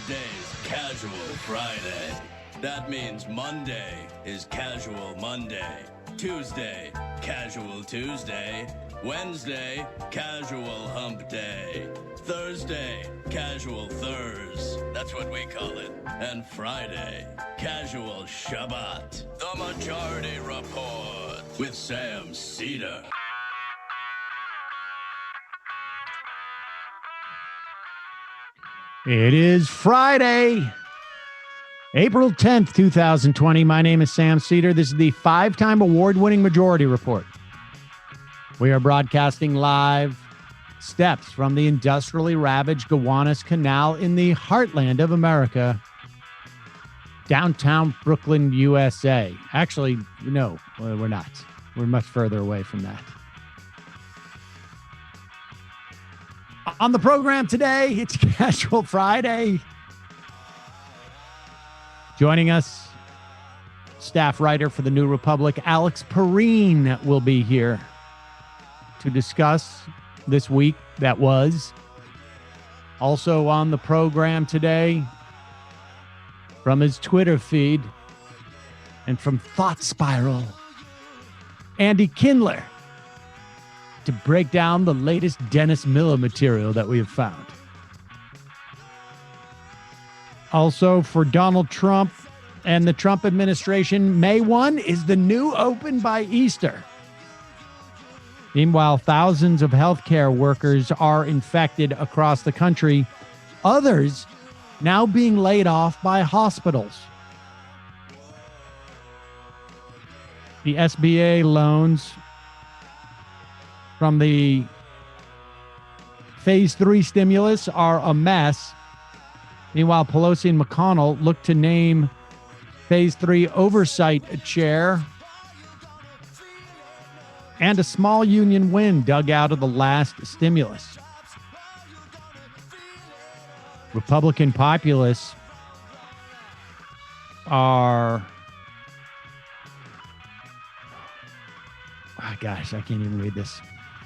day's Casual Friday. That means Monday is Casual Monday. Tuesday, Casual Tuesday. Wednesday, Casual Hump Day. Thursday, Casual Thurs. That's what we call it. And Friday, Casual Shabbat. The Majority Report with Sam Cedar. It is Friday, April 10th, 2020. My name is Sam Cedar. This is the 5-time award-winning Majority Report. We are broadcasting live steps from the industrially ravaged Gowanus Canal in the heartland of America, downtown Brooklyn, USA. Actually, no, we're not. We're much further away from that. On the program today, it's Casual Friday. Joining us, staff writer for the New Republic, Alex Pareene, will be here to discuss this week that was. Also on the program today, from his Twitter feed and from Thought Spiral, Andy Kindler, to break down the latest Dennis Miller material that we have found. Also, for Donald Trump and the Trump administration, May 1 is the new open by Easter. Meanwhile, thousands of healthcare workers are infected across the country, others now being laid off by hospitals. The SBA loans from the Phase 3 stimulus are a mess. Meanwhile, Pelosi and McConnell look to name Phase 3 oversight chair. And a small union win dug out of the last stimulus. Republican populists are... Oh, gosh, I can't even read this.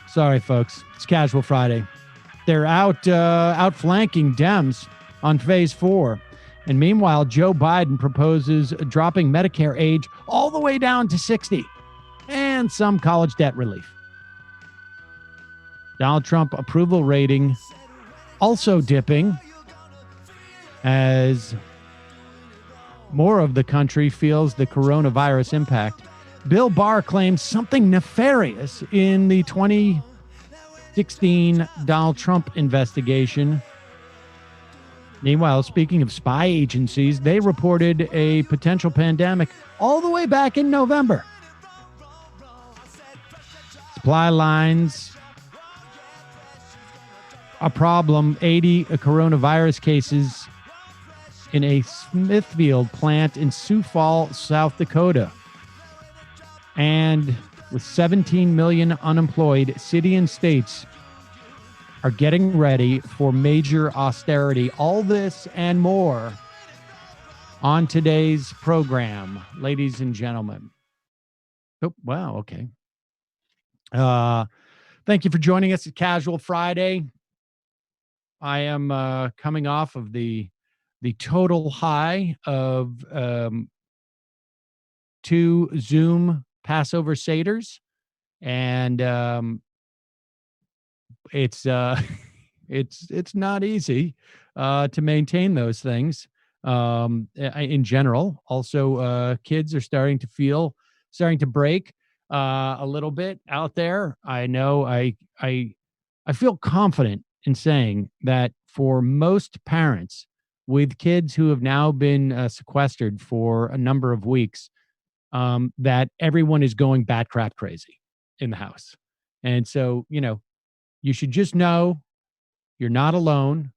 Sorry, folks. It's Casual Friday. They're outflanking Dems on Phase 4. And meanwhile, Joe Biden proposes dropping Medicare age all the way down to 60 and some college debt relief. Donald Trump approval rating also dipping as more of the country feels the coronavirus impact. Bill Barr claims something nefarious in the 2016 Donald Trump investigation. Meanwhile, speaking of spy agencies, they reported a potential pandemic all the way back in November. Supply lines, a problem. 80 coronavirus cases in a Smithfield plant in Sioux Falls, South Dakota. And with 17 million unemployed, city and states are getting ready for major austerity. All this and more on today's program, ladies and gentlemen. Oh, wow. Okay. Thank you for joining us at Casual Friday. I am coming off of the total high of 2 Zoom Passover Seders, and it's not easy to maintain those things in general. Also, kids are starting to break a little bit out there. I know I feel confident in saying that for most parents with kids who have now been sequestered for a number of weeks, that everyone is going bat crap crazy in the house. And so, you should just know you're not alone.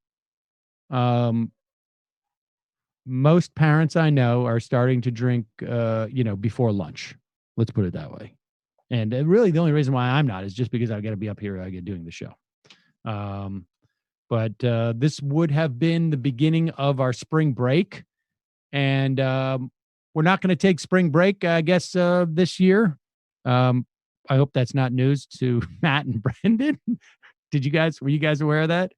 Most parents I know are starting to drink, before lunch. Let's put it that way. And really the only reason why I'm not is just because I've got to be up here doing the show. But this would have been the beginning of our spring break. And we're not going to take spring break, I guess, this year. I hope that's not news to Matt and Brendan. Were you guys aware of that?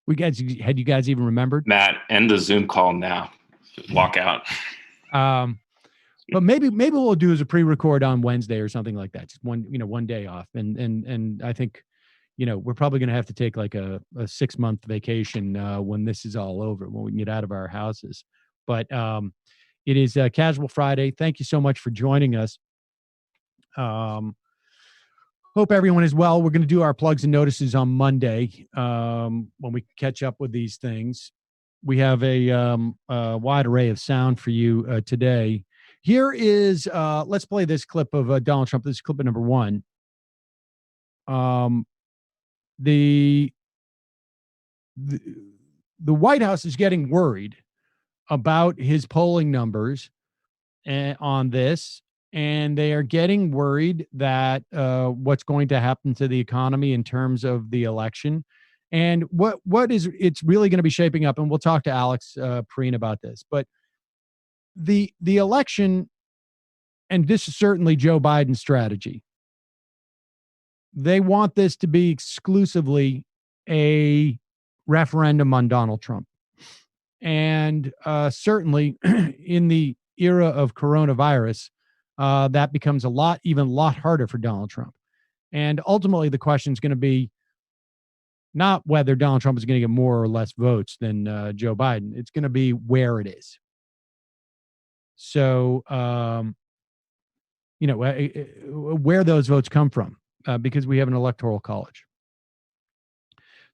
Had you guys even remembered? Matt, end the Zoom call now. Walk out. But maybe what we'll do is a pre-record on Wednesday or something like that. Just one day off. And I think, we're probably going to have to take like a 6-month vacation when this is all over, when we can get out of our houses. But it is Casual Friday. Thank you so much for joining us. Hope everyone is well. We're going to do our plugs and notices on Monday when we catch up with these things. We have a wide array of sound for you today. Here is, let's play this clip of Donald Trump. This is clip number 1. The White House is getting worried about his polling numbers on this, and they are getting worried that what's going to happen to the economy in terms of the election, and what is it's really going to be shaping up. And we'll talk to Alex Pareene about this, but the election, and this is certainly Joe Biden's strategy. They want this to be exclusively a referendum on Donald Trump. And certainly in the era of coronavirus, that becomes even a lot harder for Donald Trump. And ultimately, the question is going to be not whether Donald Trump is going to get more or less votes than Joe Biden. It's going to be where it is. So, where those votes come from, because we have an electoral college.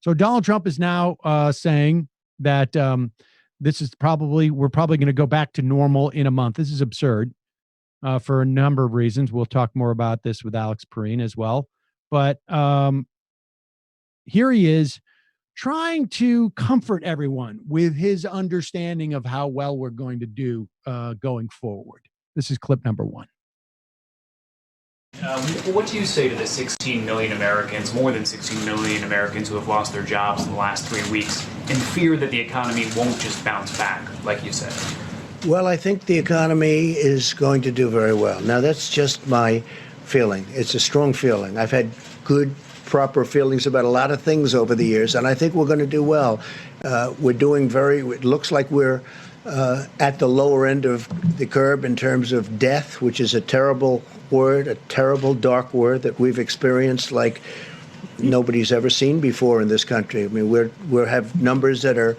So Donald Trump is now saying that we're probably going to go back to normal in a month. This is absurd for a number of reasons. We'll talk more about this with Alex Pareene as well. But here he is trying to comfort everyone with his understanding of how well we're going to do going forward. This is clip number 1. What do you say to the 16 million Americans, more than 16 million Americans who have lost their jobs in the last 3 weeks and fear that the economy won't just bounce back, like you said? Well, I think the economy is going to do very well. Now, that's just my feeling. It's a strong feeling. I've had good, proper feelings about a lot of things over the years, and I think we're going to do well. It looks like we're at the lower end of the curve in terms of death, which is a terrible word, a terrible dark word that we've experienced like nobody's ever seen before in this country. I mean, we have numbers that are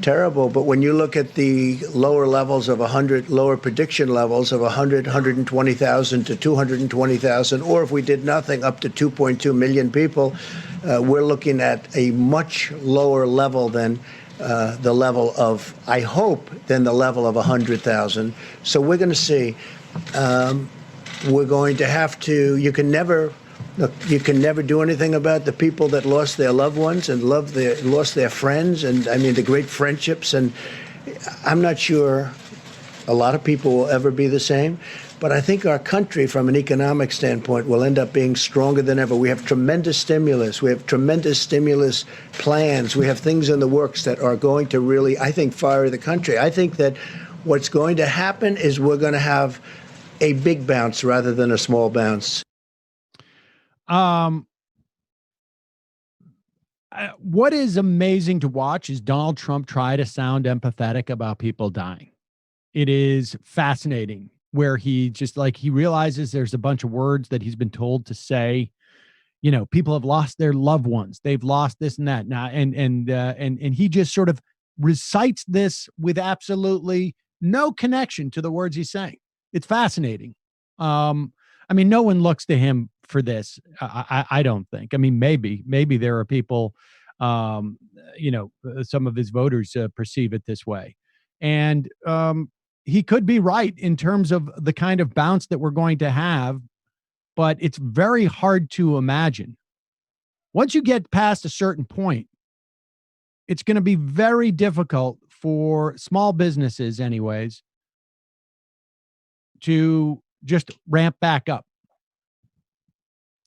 terrible, but when you look at the lower levels of 100, lower prediction levels of 100, 120,000 to 220,000, or if we did nothing, up to 2.2 million people, we're looking at a much lower level than the level of, I hope, than the level of 100,000. So we're going to see. We're going to have to. You can never do anything about the people that lost their loved ones and lost their friends, and I mean the great friendships. And I'm not sure a lot of people will ever be the same. But I think our country, from an economic standpoint, will end up being stronger than ever. We have tremendous stimulus. We have tremendous stimulus plans. We have things in the works that are going to really, I think, fire the country. I think that what's going to happen is we're going to have a big bounce rather than a small bounce. What is amazing to watch is Donald Trump try to sound empathetic about people dying. It is fascinating where he realizes there's a bunch of words that he's been told to say. People have lost their loved ones. They've lost this and that now. And he just sort of recites this with absolutely no connection to the words he's saying. It's fascinating. I mean, no one looks to him for this. I don't think. I mean, maybe there are people, some of his voters perceive it this way. And he could be right in terms of the kind of bounce that we're going to have, but it's very hard to imagine. Once you get past a certain point, it's going to be very difficult for small businesses anyways to just ramp back up,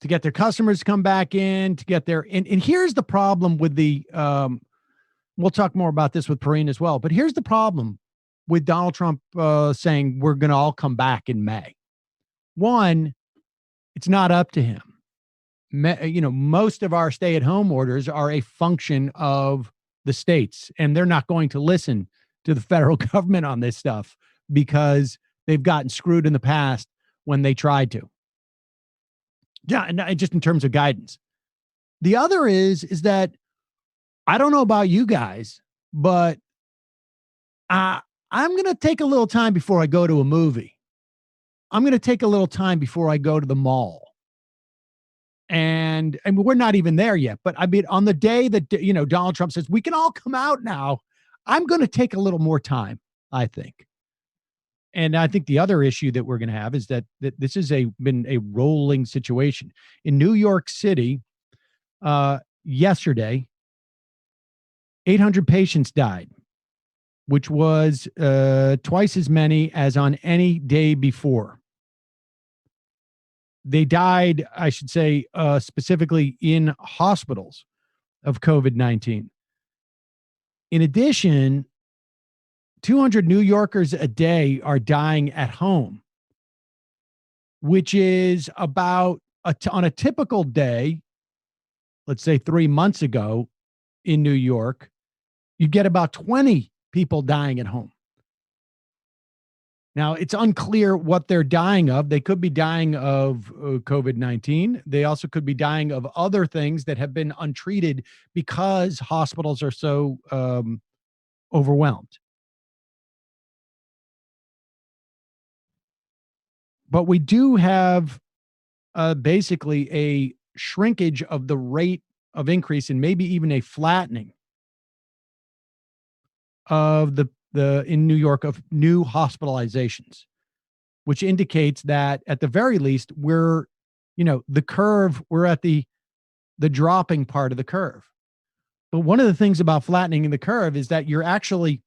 to get their customers to come back in, to get their, and here's the problem with we'll talk more about this with Pareene as well, but here's the problem with Donald Trump saying we're going to all come back in May. One, it's not up to him. Most of our stay-at-home orders are a function of the states, and they're not going to listen to the federal government on this stuff because they've gotten screwed in the past when they tried to. Yeah, and just in terms of guidance. The other is that I don't know about you guys, but I'm going to take a little time before I go to a movie. I'm going to take a little time before I go to the mall. And we're not even there yet, but I mean, on the day that, Donald Trump says we can all come out now, I'm going to take a little more time, I think. And I think the other issue that we're going to have is that this has been a rolling situation in New York City. Yesterday, 800 patients died, which was twice as many as on any day before. They died, I should say, specifically in hospitals of COVID-19. In addition, 200 New Yorkers a day are dying at home, which is about on a typical day, let's say 3 months ago in New York, you get about 20 people dying at home. Now, it's unclear what they're dying of. They could be dying of COVID-19. They also could be dying of other things that have been untreated because hospitals are so overwhelmed. But we do have basically a shrinkage of the rate of increase and maybe even a flattening of the in New York of new hospitalizations, which indicates that at the very least we're, the curve, we're at the dropping part of the curve. But one of the things about flattening the curve is that you're actually,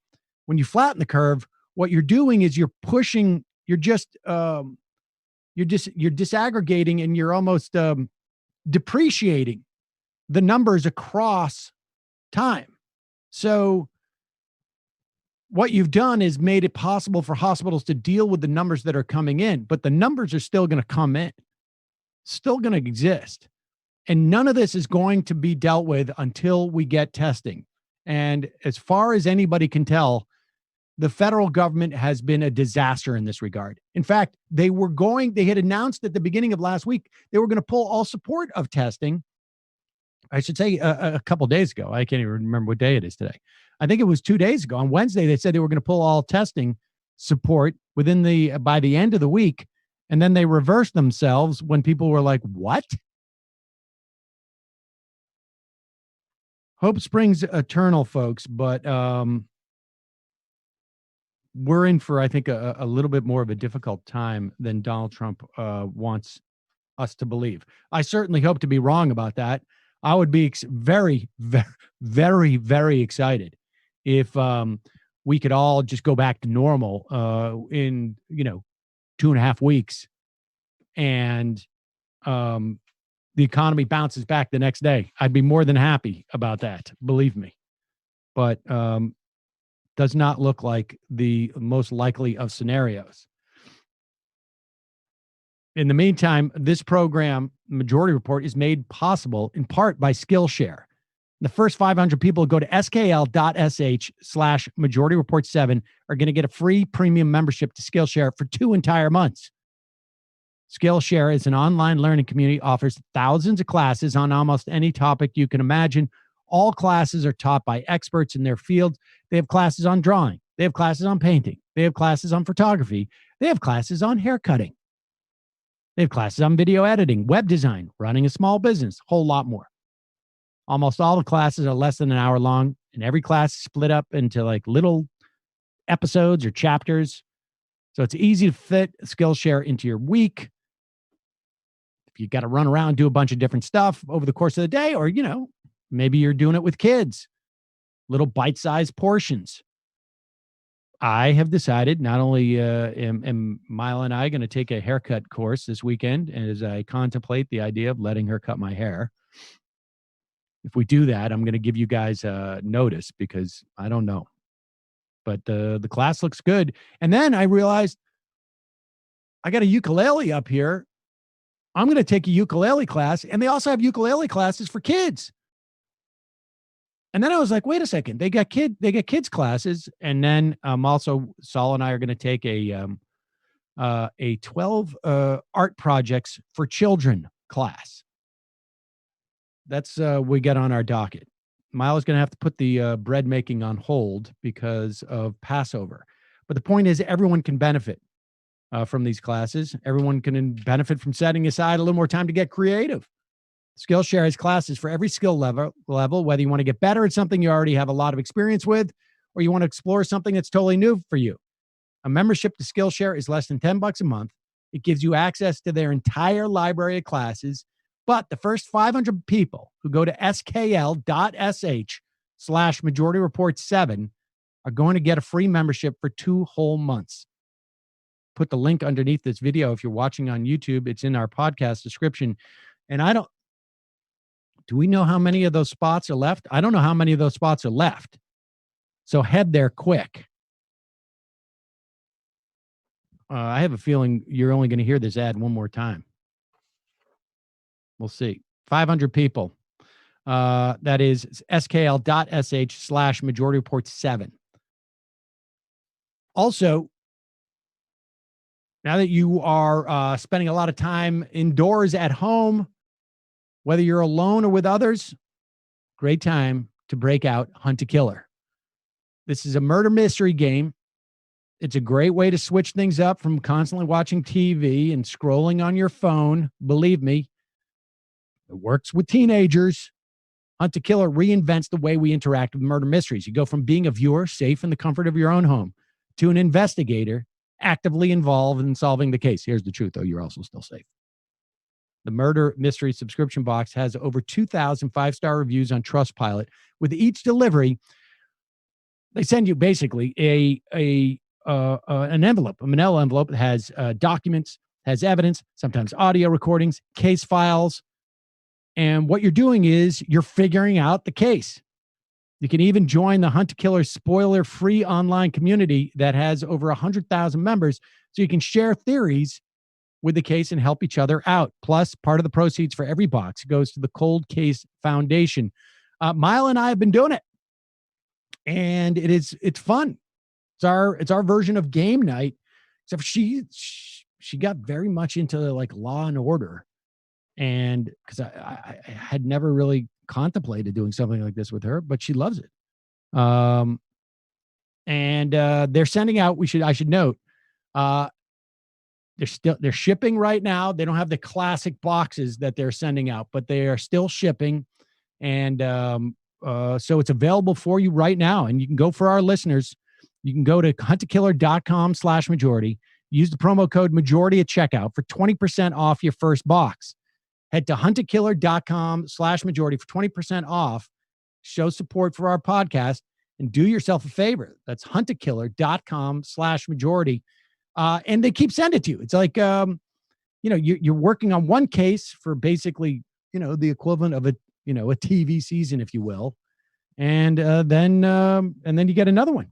when you flatten the curve, what you're doing is you're pushing, you're disaggregating and you're almost depreciating the numbers across time. So what you've done is made it possible for hospitals to deal with the numbers that are coming in, but the numbers are still going to come in, still going to exist. And none of this is going to be dealt with until we get testing. And as far as anybody can tell, the federal government has been a disaster in this regard. In fact, they had announced at the beginning of last week, they were going to pull all support of testing. I should say a couple of days ago. I can't even remember what day it is today. I think it was 2 days ago. On Wednesday, they said they were going to pull all testing support by the end of the week. And then they reversed themselves when people were like, what? Hope springs eternal, folks. But we're in for, I think, a little bit more of a difficult time than Donald Trump wants us to believe. I certainly hope to be wrong about that. I would be very, very, very, very excited if we could all just go back to normal in 2.5 weeks, and the economy bounces back the next day. I'd be more than happy about that, believe me. But does not look like the most likely of scenarios. In the meantime, this program, Majority Report, is made possible in part by Skillshare. The first 500 people who go to skl.sh/Majority Report 7 are going to get a free premium membership to Skillshare for 2 entire months. Skillshare is an online learning community, offers thousands of classes on almost any topic you can imagine. All classes are taught by experts in their field. They have classes on drawing. They have classes on painting. They have classes on photography. They have classes on haircutting. They have classes on video editing, web design, running a small business, a whole lot more. Almost all the classes are less than an hour long, and every class is split up into like little episodes or chapters. So it's easy to fit Skillshare into your week. If you got to run around, do a bunch of different stuff over the course of the day, or, maybe you're doing it with kids, little bite-sized portions. I have decided not only am Mila and I going to take a haircut course this weekend as I contemplate the idea of letting her cut my hair. If we do that, I'm going to give you guys a notice because I don't know. But the class looks good. And then I realized I got a ukulele up here. I'm going to take a ukulele class, and they also have ukulele classes for kids. And then I was like, wait a second, they got kids classes. And then also Saul and I are going to take a 12 art projects for children class. That's we get on our docket. Milo's going to have to put the bread making on hold because of Passover. But the point is, everyone can benefit from these classes. Everyone can benefit from setting aside a little more time to get creative. Skillshare has classes for every skill level, whether you want to get better at something you already have a lot of experience with, or you want to explore something that's totally new for you. A membership to Skillshare is less than $10 a month. It gives you access to their entire library of classes. But the first 500 people who go to skl.sh/Majority Report 7 are going to get a free membership for 2 whole months. Put the link underneath this video if you're watching on YouTube. It's in our podcast description. And do we know how many of those spots are left? I don't know how many of those spots are left. So head there quick. I have a feeling you're only going to hear this ad one more time. We'll see. 500 people. That is skl.sh/Majority Report 7. Also, now that you are spending a lot of time indoors at home, whether you're alone or with others, great time to break out Hunt a Killer. This is a murder mystery game. It's a great way to switch things up from constantly watching TV and scrolling on your phone. Believe me, it works with teenagers. Hunt a Killer reinvents the way we interact with murder mysteries. You go from being a viewer, safe in the comfort of your own home, to an investigator actively involved in solving the case. Here's the truth, though. You're also still safe. The Murder Mystery subscription box has over 2,000 5-star reviews on Trustpilot. With each delivery, they send you basically an envelope, a manila envelope that has documents, has evidence, sometimes audio recordings, case files. And what you're doing is you're figuring out the case. You can even join the Hunt a Killer spoiler-free online community that has over 100,000 members, so you can share theories with the case and help each other out. Plus, part of the proceeds for every box goes to the Cold Case Foundation. Mila and I have been doing it, and it's fun. It's our version of game night, except she got very much into like Law and Order, and because I had never really contemplated doing something like this with her, but she loves it. And they're sending out. I should note. They're shipping right now. They don't have the classic boxes that they're sending out, but they are still shipping. And so it's available for you right now. And you can go, for our listeners, you can go to huntakiller.com/majority, use the promo code majority at checkout for 20% off your first box. Head to huntakiller.com/majority for 20% off. Show support for our podcast and do yourself a favor. That's huntakiller.com/majority. And they keep sending it to you. It's like, you're working on one case for basically, the equivalent of a TV season, if you will. And then you get another one.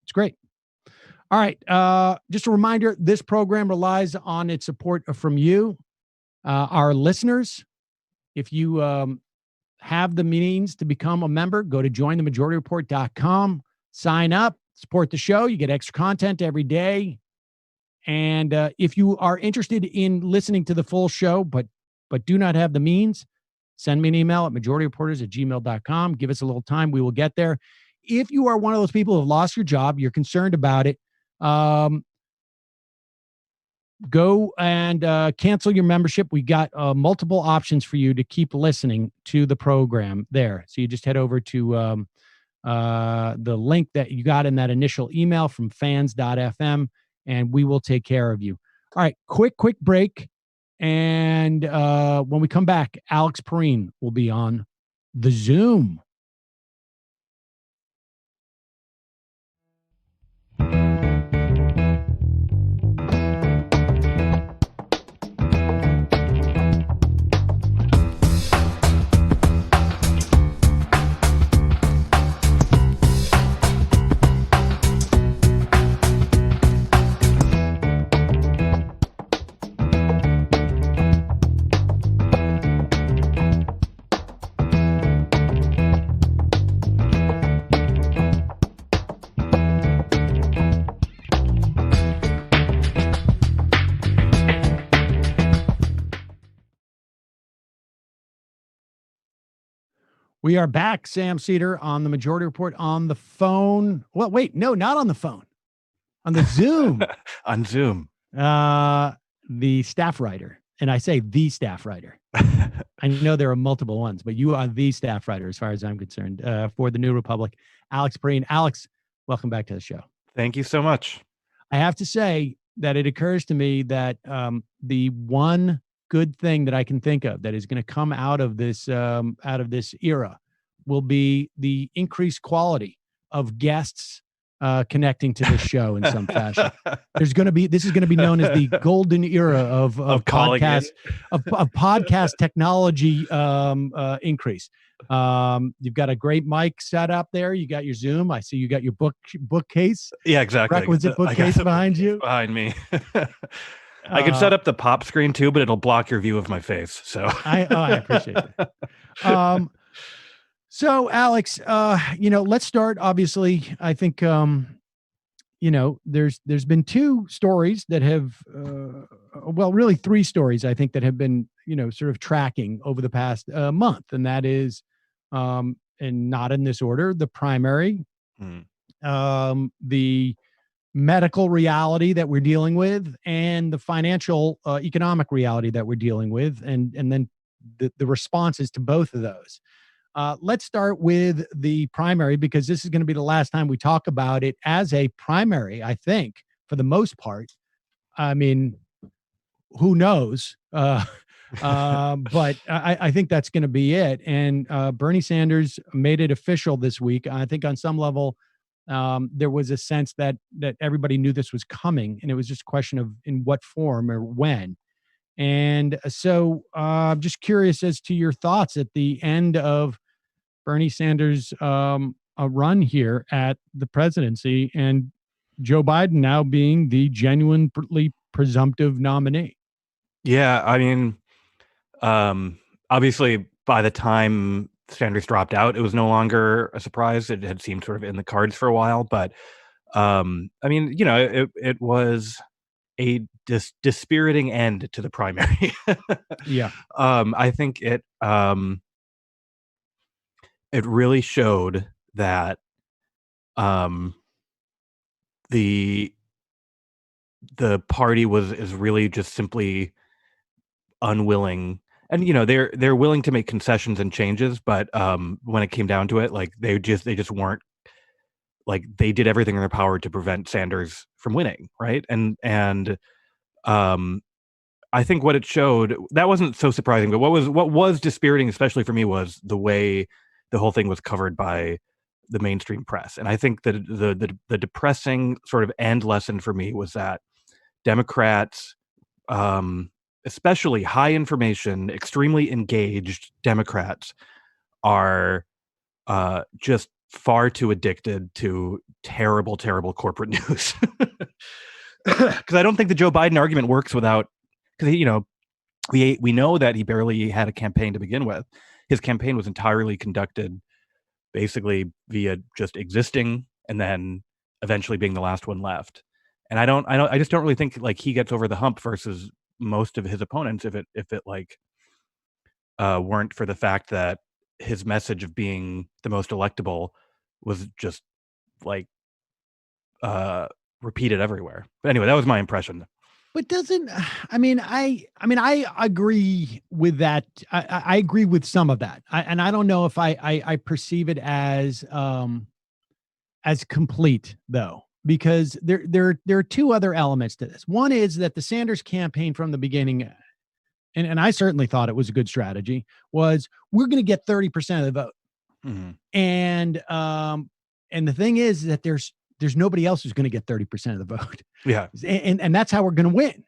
It's great. All right. Just a reminder, this program relies on its support from you, our listeners. If you have the means to become a member, go to jointhemajorityreport.com, sign up, support the show. You get extra content every day. And if you are interested in listening to the full show, but do not have the means, send me an email at majorityreporters@gmail.com. Give us a little time. We will get there. If you are one of those people who have lost your job, you're concerned about it, go and cancel your membership. We got multiple options for you to keep listening to the program there. So you just head over to the link that you got in that initial email from fans.fm, and we will take care of you. All right, quick break. And when we come back, Alex Pareene will be on the Zoom. We are back, Sam Cedar on the Majority Report on the phone. Well, wait, no, not on the phone. On the Zoom. On Zoom. The staff writer. And I say the staff writer. I know there are multiple ones, but you are the staff writer as far as I'm concerned for the New Republic. Alex Pareene. Alex, welcome back to the show. Thank you so much. I have to say that it occurs to me that the one good thing that I can think of that is going to come out of this era will be the increased quality of guests connecting to this show in some fashion. This is going to be known as the golden era of podcast podcast technology increase. You've got a great mic set up there. You got your Zoom. I see you got your bookcase. Yeah, exactly. Requisite bookcase behind you. Behind me. I can set up the pop screen too, but it'll block your view of my face. So I appreciate that. So Alex, let's start. Obviously, I think there's been two stories that have, really three stories I think that have been sort of tracking over the past month, and that is, and not in this order, the primary, the medical reality that we're dealing with, and the financial economic reality that we're dealing with, and then the responses to both of those. Let's start with the primary, because this is going to be the last time we talk about it as a primary, I think, for the most part. I mean, who knows? But I think that's going to be it. And Bernie Sanders made it official this week. I think on some level, there was a sense that everybody knew this was coming, and it was just a question of in what form or when. And so I'm just curious as to your thoughts at the end of Bernie Sanders' a run here at the presidency, and Joe Biden now being the genuinely presumptive nominee. Yeah, I mean, obviously, by the time Sanders dropped out, it was no longer a surprise. It had seemed sort of in the cards for a while, but I mean, it was a dispiriting end to the primary. Yeah. I think it really showed that the party is really just simply unwilling, and they're willing to make concessions and changes, but when it came down to it, like they just weren't, like they did everything in their power to prevent Sanders from winning, right? And I think what it showed, that wasn't so surprising, but what was dispiriting, especially for me, was the way the whole thing was covered by the mainstream press. And I think that the depressing sort of end lesson for me was that Democrats, especially high information, extremely engaged Democrats, are just far too addicted to terrible, terrible corporate news. Because I don't think the Joe Biden argument works without, because we know that he barely had a campaign to begin with. His campaign was entirely conducted basically via just existing and then eventually being the last one left. And I just don't really think like he gets over the hump versus most of his opponents if it weren't for the fact that his message of being the most electable was just like repeated everywhere. But anyway, that was my impression. But I agree with that. I agree with some of that. And I don't know if I perceive it as complete though, because there are two other elements to this. One is that the Sanders campaign from the beginning, and I certainly thought it was a good strategy, was we're going to get 30% of the vote. Mm-hmm. And the thing is that there's nobody else who's going to get 30% of the vote. Yeah. And that's how we're going to win.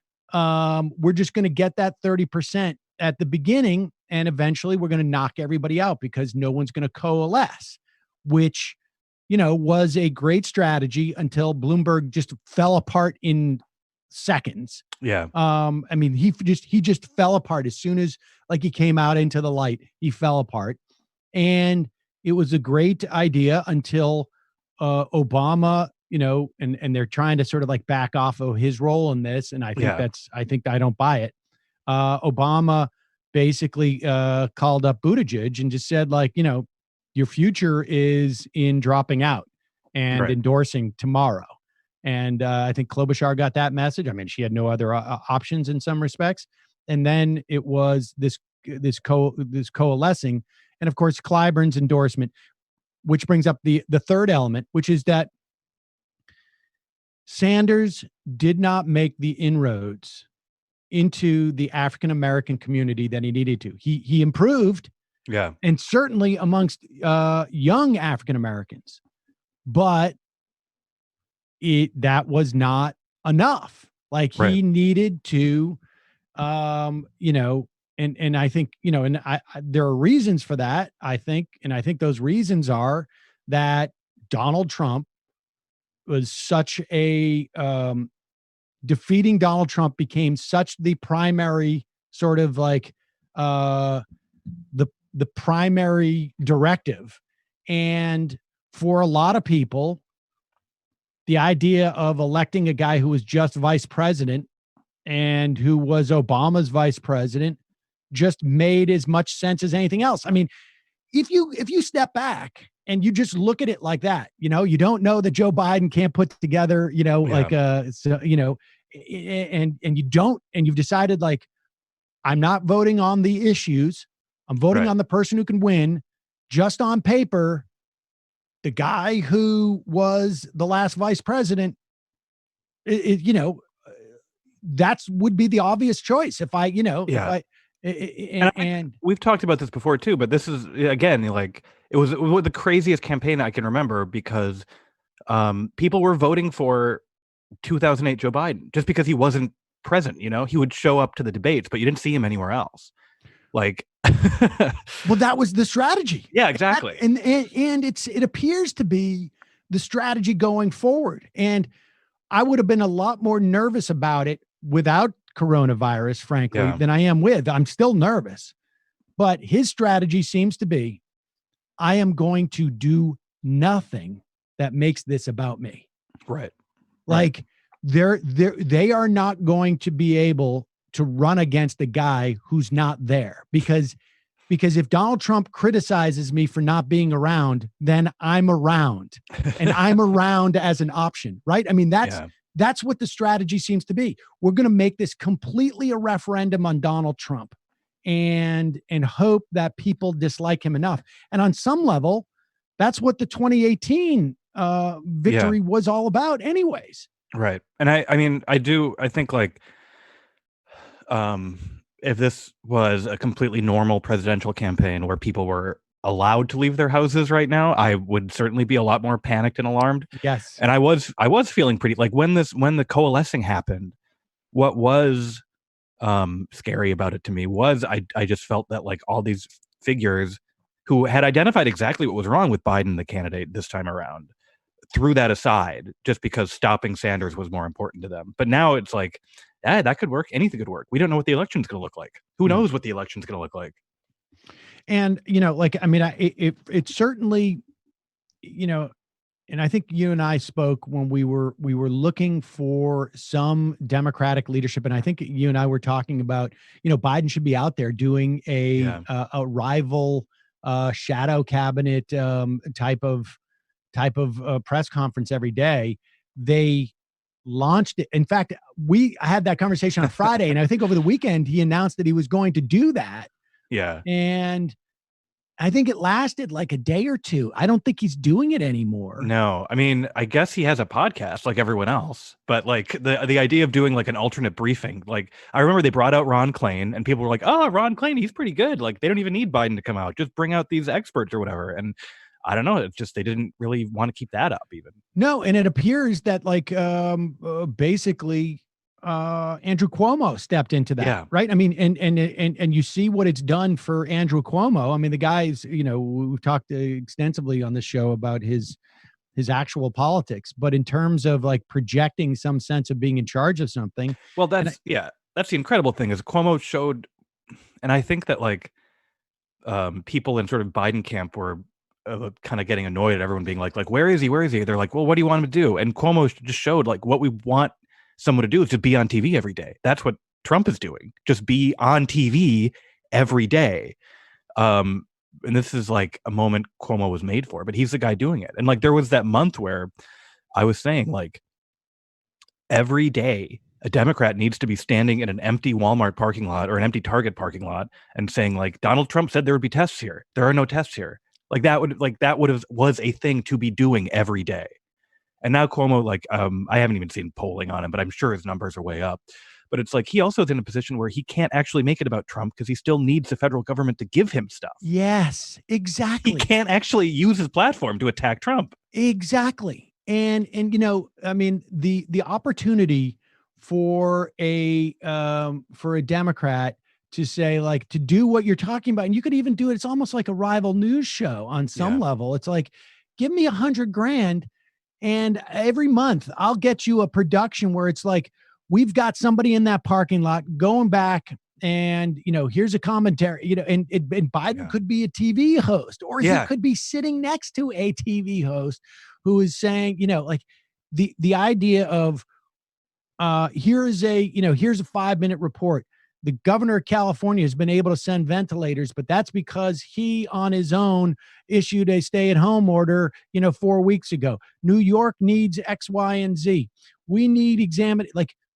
We're just going to get that 30% at the beginning, and eventually we're going to knock everybody out because no one's going to coalesce, which, was a great strategy until Bloomberg just fell apart in seconds. Yeah. He just fell apart as soon as he came out into the light, he fell apart. And it was a great idea until Obama, and they're trying to sort of back off of his role in this. And I think I don't buy it. Obama basically called up Buttigieg and just said your future is in dropping out and Right. endorsing tomorrow. And I think Klobuchar got that message. I mean, she had no other options in some respects. And then it was this coalescing, and of course Clyburn's endorsement, which brings up the third element, which is that Sanders did not make the inroads into the African American community that he needed to. He improved, Yeah. and certainly amongst young African Americans, but that was not enough. Like he Right. needed to, you know, and I think, you know, and I there are reasons for that, I think, and I think those reasons are that Donald Trump was such a defeating Donald Trump became such the primary sort of like the primary directive. And for a lot of people, the idea of electing a guy who was just vice president and who was Obama's vice president just made as much sense as anything else. I mean, if you step back and you just look at it like that, you know, you don't know that Joe Biden can't put together, you know, like so, you know, and you don't, and you've decided like, I'm not voting on the issues. I'm voting on the person who can win. Just on paper, the guy who was the last vice president, you know, that's would be the obvious choice. If I, you know, and we've talked about this before too, but this is again, like it was the craziest campaign I can remember because people were voting for 2008 Joe Biden just because he wasn't present. You know, he would show up to the debates, but you didn't see him anywhere else. Like, well, that was the strategy. Yeah, exactly. And it appears to be the strategy going forward. And I would have been a lot more nervous about it without coronavirus, frankly, than I am with. I'm still nervous, but his strategy seems to be, I am going to do that makes this about me. Right. Like they are not going to be able to run against a guy who's not there because if Donald Trump criticizes me for not being around, then I'm around and I'm around as an option. Right. I mean, that's what the strategy seems to be. We're going to make this completely a referendum on Donald Trump and hope that people dislike him enough. And on some level, that's what the 2018 victory was all about anyways. Right. And I mean, I think like, if this was a completely normal presidential campaign where people were allowed to leave their houses right now, I would certainly be a lot more panicked and alarmed. Yes. And I was feeling pretty like when the coalescing happened, what was scary about it to me was I just felt that like all these figures who had identified exactly what was wrong with Biden, the candidate this time around, threw that aside just because stopping Sanders was more important to them. But now it's like, that could work. Anything could work. We don't know what the election's going to look like. Who knows what the election's going to look like? And, you know, like, I mean, it certainly, you know, and I think you and I spoke when we were looking for some Democratic leadership. And I think you and I were talking about, you know, Biden should be out there doing a rival shadow cabinet type of press conference every day. They launched it. In fact, I had that conversation on Friday, and I think over the weekend he announced that he was going to do that. Yeah. And I think it lasted like a day or two. I don't think he's doing it anymore. No, I mean, I guess he has a podcast like everyone else, but like the idea of doing like an alternate briefing, like I remember they brought out Ron Klain and people were like, oh, Ron Klain, he's pretty good. Like they don't even need Biden to come out. Just bring out these experts or whatever. And I don't know. It's just they didn't really want to keep that up even. No, and it appears that like basically Andrew Cuomo stepped into that, right? I mean, and you see what it's done for Andrew Cuomo. I mean, the guy's, you know, we've talked extensively on this show about his actual politics, but in terms of like projecting some sense of being in charge of something. Well, that's the incredible thing is Cuomo showed, and I think that like people in sort of Biden camp were kind of getting annoyed at everyone being like, where is he? Where is he? They're like, well, what do you want him to do? And Cuomo just showed like what we want someone to do is to be on TV every day. That's what Trump is doing. Just be on TV every day. and this is like a moment Cuomo was made for, but he's the guy doing it. And like there was that month where I was saying like every day a Democrat needs to be standing in an empty Walmart parking lot or an empty Target parking lot and saying like Donald Trump said there would be tests here. There are no tests here. That was a thing to be doing every day. And now Cuomo, like, I haven't even seen polling on him, but I'm sure his numbers are way up. But it's like he also is in a position where he can't actually make it about Trump because he still needs the federal government to give him stuff. Yes, exactly. He can't actually use his platform to attack Trump. Exactly. And you know, I mean, the opportunity for a Democrat to say like to do what you're talking about, and you could even do it. It's almost like a rival news show on some level. It's like, give me $100,000. And every month I'll get you a production where it's like, we've got somebody in that parking lot going back and, you know, here's a commentary, you know, and Biden could be a TV host or he could be sitting next to a TV host who is saying, you know, like the idea of here's a 5-minute report. The governor of California has been able to send ventilators, but that's because he on his own issued a stay-at-home order, 4 weeks ago. New York needs X, Y, and Z. We need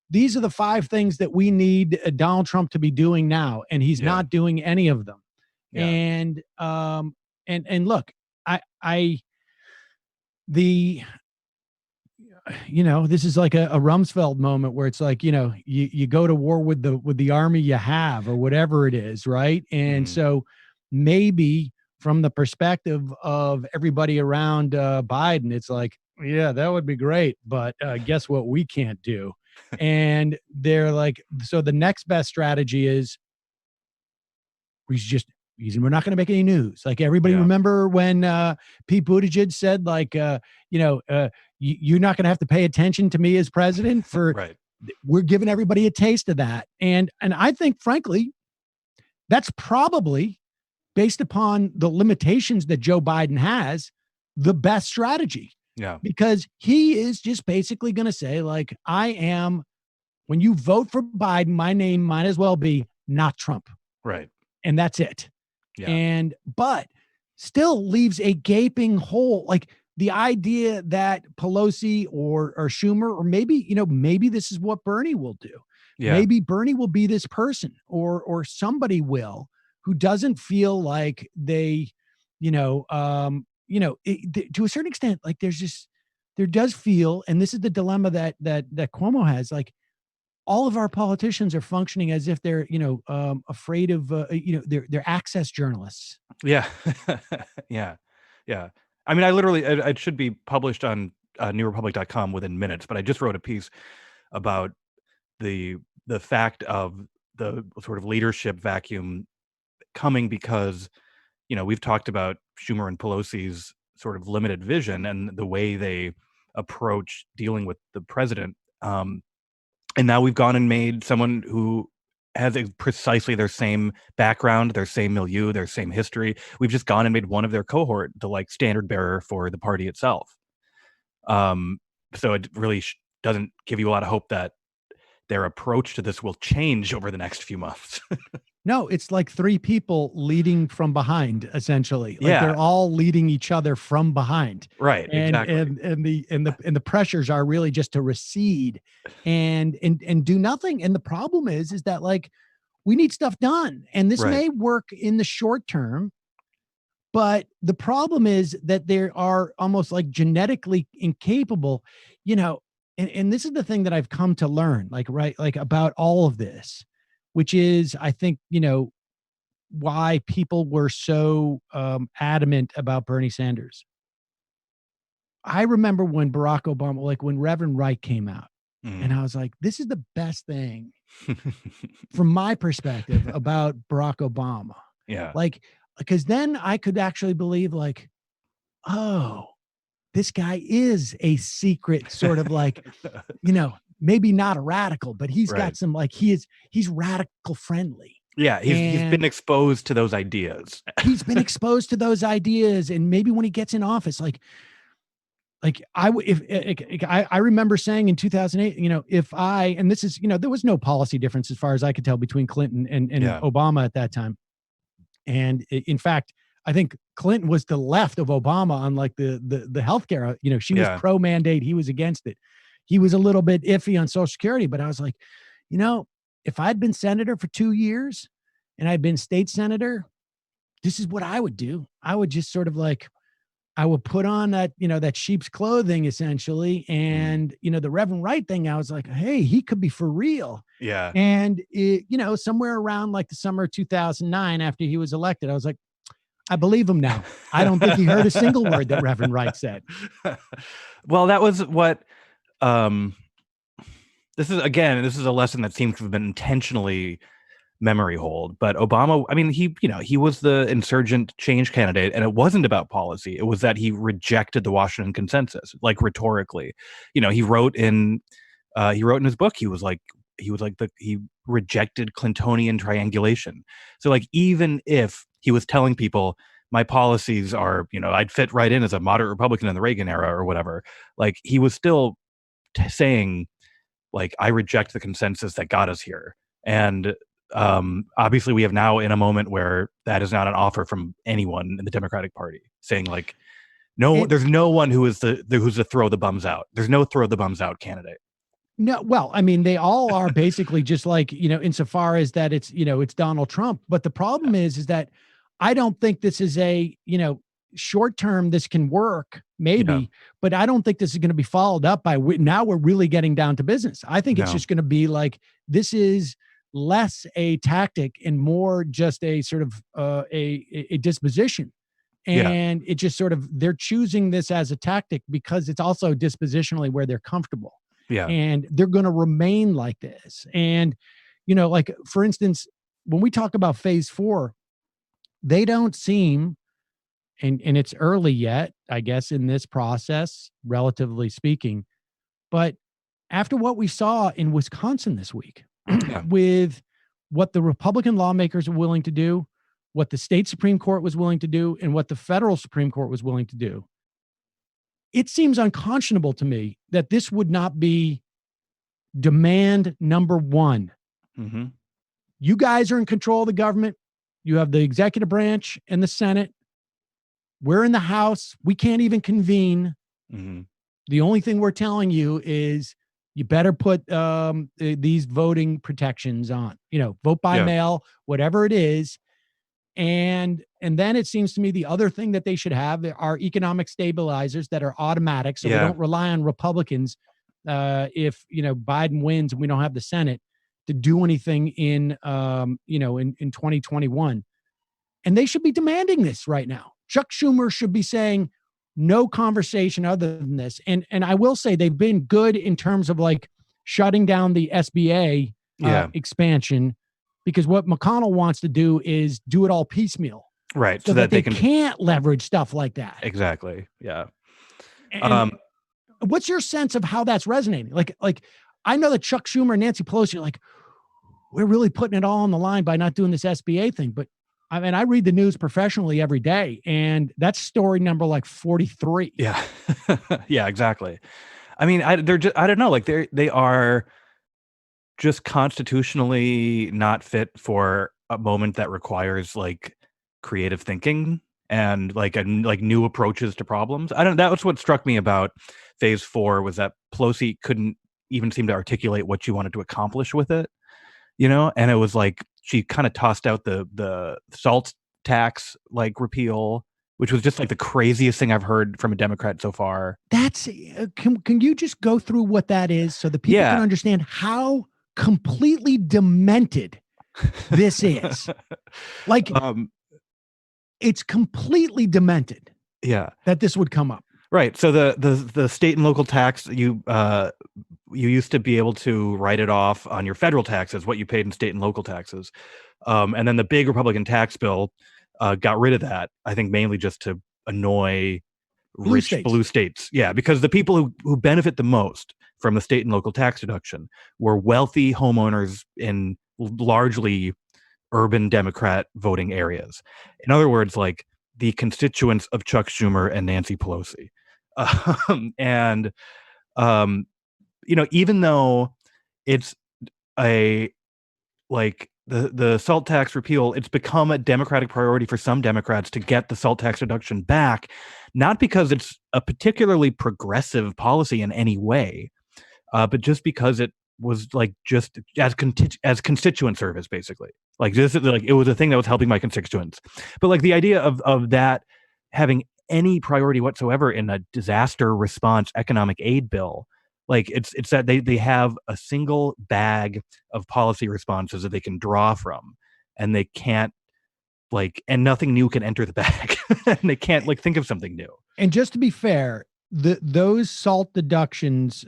these are the 5 things that we need Donald Trump to be doing now, and he's not doing any of them. Yeah. And look, this is like a Rumsfeld moment where it's like, you go to war with the army you have or whatever it is. Right. And so maybe from the perspective of everybody around Biden, it's like, yeah, that would be great. But guess what we can't do? And they're like, so the next best strategy is we're not going to make any news. Like everybody remember when Pete Buttigieg said like, you're not going to have to pay attention to me as president for, we're giving everybody a taste of that. And I think frankly, that's probably based upon the limitations that Joe Biden has, the best strategy. Yeah. Because he is just basically going to say like, when you vote for Biden, my name might as well be not Trump. Right. And that's it. Yeah. But still leaves a gaping hole. Like the idea that Pelosi or Schumer, or maybe this is what Bernie will do. Yeah. Maybe Bernie will be this person or somebody will, who doesn't feel like they, to a certain extent, like there does feel, and this is the dilemma that Cuomo has, like all of our politicians are functioning as if they're, afraid of, they're access journalists. Yeah. Yeah. Yeah. I mean, it should be published on newrepublic.com within minutes, but I just wrote a piece about the fact of the sort of leadership vacuum coming because, we've talked about Schumer and Pelosi's sort of limited vision and the way they approach dealing with the president. And now we've gone and made someone who has precisely their same background, their same milieu, their same history. We've just gone and made one of their cohort the like standard bearer for the party itself. So it really doesn't give you a lot of hope that their approach to this will change over the next few months. No, it's like 3 people leading from behind, essentially. Like they're all leading each other from behind. Right. Exactly. And the pressures are really just to recede and do nothing. And the problem is that like we need stuff done. And this may work in the short term, but the problem is that they are almost like genetically incapable, and this is the thing that I've come to learn, like about all of this, which is, I think, why people were so adamant about Bernie Sanders. I remember when Barack Obama, like when Reverend Wright came out, and I was like, this is the best thing from my perspective about Barack Obama. Yeah. Like, because then I could actually believe like, oh, this guy is a secret sort of like, maybe not a radical, but he's got some like, he's radical friendly. Yeah. He's been exposed to those ideas. He's been exposed to those ideas. And maybe when he gets in office, I remember saying in 2008, and this is, there was no policy difference as far as I could tell between Clinton and Obama at that time. And in fact, I think Clinton was the left of Obama on like the healthcare. She was pro mandate, he was against it. He was a little bit iffy on Social Security, but I was like, if I'd been senator for 2 years and I'd been state senator, this is what I would do. I would just sort of like, I would put on that, that sheep's clothing essentially. And, the Reverend Wright thing, I was like, hey, he could be for real. Yeah. And, somewhere around like the summer of 2009, after he was elected, I was like, I believe him now. I don't think he heard a single word that Reverend Wright said. Well, that was what, this is a lesson that seems to have been intentionally memory hold. But Obama, I mean, he was the insurgent change candidate, and it wasn't about policy. It was that he rejected the Washington consensus, like rhetorically. He wrote in his book, he rejected Clintonian triangulation. So like, even if he was telling people my policies are, I'd fit right in as a moderate Republican in the Reagan era or whatever, like he was still saying, like, I reject the consensus that got us here. And obviously we have now in a moment where that is not an offer from anyone in the Democratic Party, saying like, there's no one who's the throw the bums out. There's no throw the bums out candidate. No, well, I mean, they all are basically just like, insofar as that it's Donald Trump. But the problem is that I don't think this is a, short term, this can work maybe, but I don't think this is going to be followed up by, now we're really getting down to business. I think it's just going to be like, this is less a tactic and more just a sort of a disposition. And it just sort of, they're choosing this as a tactic because it's also dispositionally where they're comfortable. Yeah. And they're going to remain like this. And, like, for instance, when we talk about phase 4, they don't seem, and it's early yet, I guess, in this process, relatively speaking, but after what we saw in Wisconsin this week, with what the Republican lawmakers were willing to do, what the state Supreme Court was willing to do, and what the federal Supreme Court was willing to do, it seems unconscionable to me that this would not be demand number one. Mm-hmm. You guys are in control of the government. You have the executive branch and the Senate. We're in the House. We can't even convene. Mm-hmm. The only thing we're telling you is you better put these voting protections on, vote by mail, whatever it is. And then it seems to me the other thing that they should have are economic stabilizers that are automatic. So we don't rely on Republicans if, Biden wins and we don't have the Senate to do anything in 2021. And they should be demanding this right now. Chuck Schumer should be saying no conversation other than this. And I will say they've been good in terms of like shutting down the SBA expansion, because what McConnell wants to do is do it all piecemeal. Right. So that they can't leverage stuff like that. Exactly. Yeah. And what's your sense of how that's resonating? Like I know that Chuck Schumer and Nancy Pelosi are like, we're really putting it all on the line by not doing this SBA thing. But I mean, I read the news professionally every day, and that's story number like 43. Yeah. Yeah, exactly. I mean, I don't know, like they are just constitutionally not fit for a moment that requires like creative thinking and like new approaches to problems. That was what struck me about phase 4, was that Pelosi couldn't even seem to articulate what she wanted to accomplish with it, and it was like she kind of tossed out the salt tax like repeal, which was just like the craziest thing I've heard from a Democrat so far. That's can you just go through what that is so that people can understand how completely demented this is? Like, it's completely demented. Yeah, that this would come up. Right. So the state and local tax, you used to be able to write it off on your federal taxes, what you paid in state and local taxes. And then the big Republican tax bill got rid of that, I think mainly just to annoy rich blue states. Yeah, because the people who benefit the most from the state and local tax deduction were wealthy homeowners in largely urban Democrat voting areas. In other words, like the constituents of Chuck Schumer and Nancy Pelosi. Even though it's a like the salt tax repeal, it's become a Democratic priority for some Democrats to get the salt tax reduction back, not because it's a particularly progressive policy in any way, but just because it was like just as constituent service, basically. Like this, like it was a thing that was helping my constituents. But like the idea of that having any priority whatsoever in a disaster response economic aid bill, like it's that they have a single bag of policy responses that they can draw from, and they can't like, and nothing new can enter the bag, and they can't like think of something new. And just to be fair, those SALT deductions,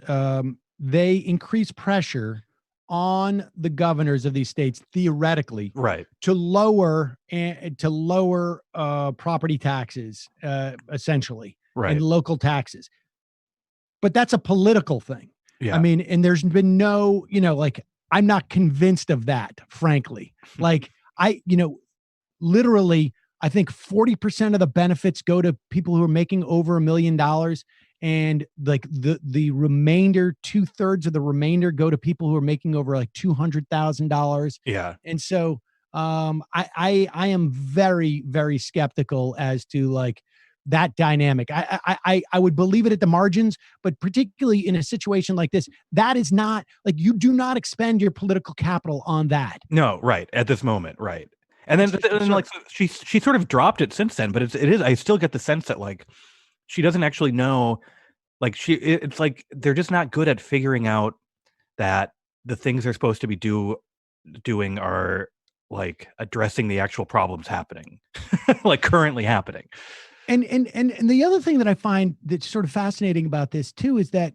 they increase pressure on the governors of these states theoretically, Right, to lower property taxes, essentially, right. and local taxes. But that's a political thing. Yeah. I mean, and there's been no, like, I'm not convinced of that, frankly. Like literally, I think 40% of the benefits go to people who are making over $1 million. And like the remainder, 2/3 of the remainder go to people who are making over like $200,000. Yeah. And so I am very, very skeptical as to like that dynamic. I would believe it at the margins, but particularly in a situation like this, that is not like, you do not expend your political capital on that. No, right. At this moment, right. And then like she sort of dropped it since then, but it is I still get the sense that like she doesn't actually know, like it's like they're just not good at figuring out that the things they're supposed to be doing are like addressing the actual problems happening, like currently happening. And the other thing that I find that's sort of fascinating about this too is that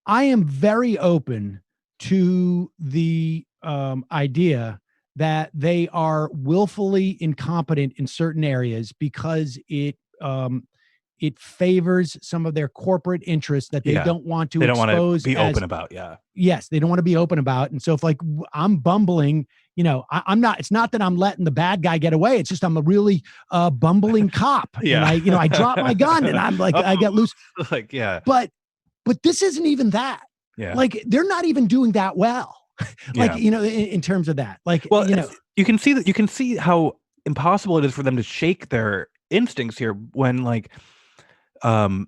I am very open to the idea that they are willfully incompetent in certain areas because it favors some of their corporate interests that they don't want to expose. Be open about. Yeah. Yes, they don't want to be open about. And so if like I'm bumbling, I'm not. It's not that I'm letting the bad guy get away. It's just I'm a really bumbling cop. Yeah. And I drop my gun and I'm like I get loose. Like yeah. But this isn't even that. Yeah. Like they're not even doing that well. Like in terms of that. Like well, you can see how impossible it is for them to shake their instincts here when like I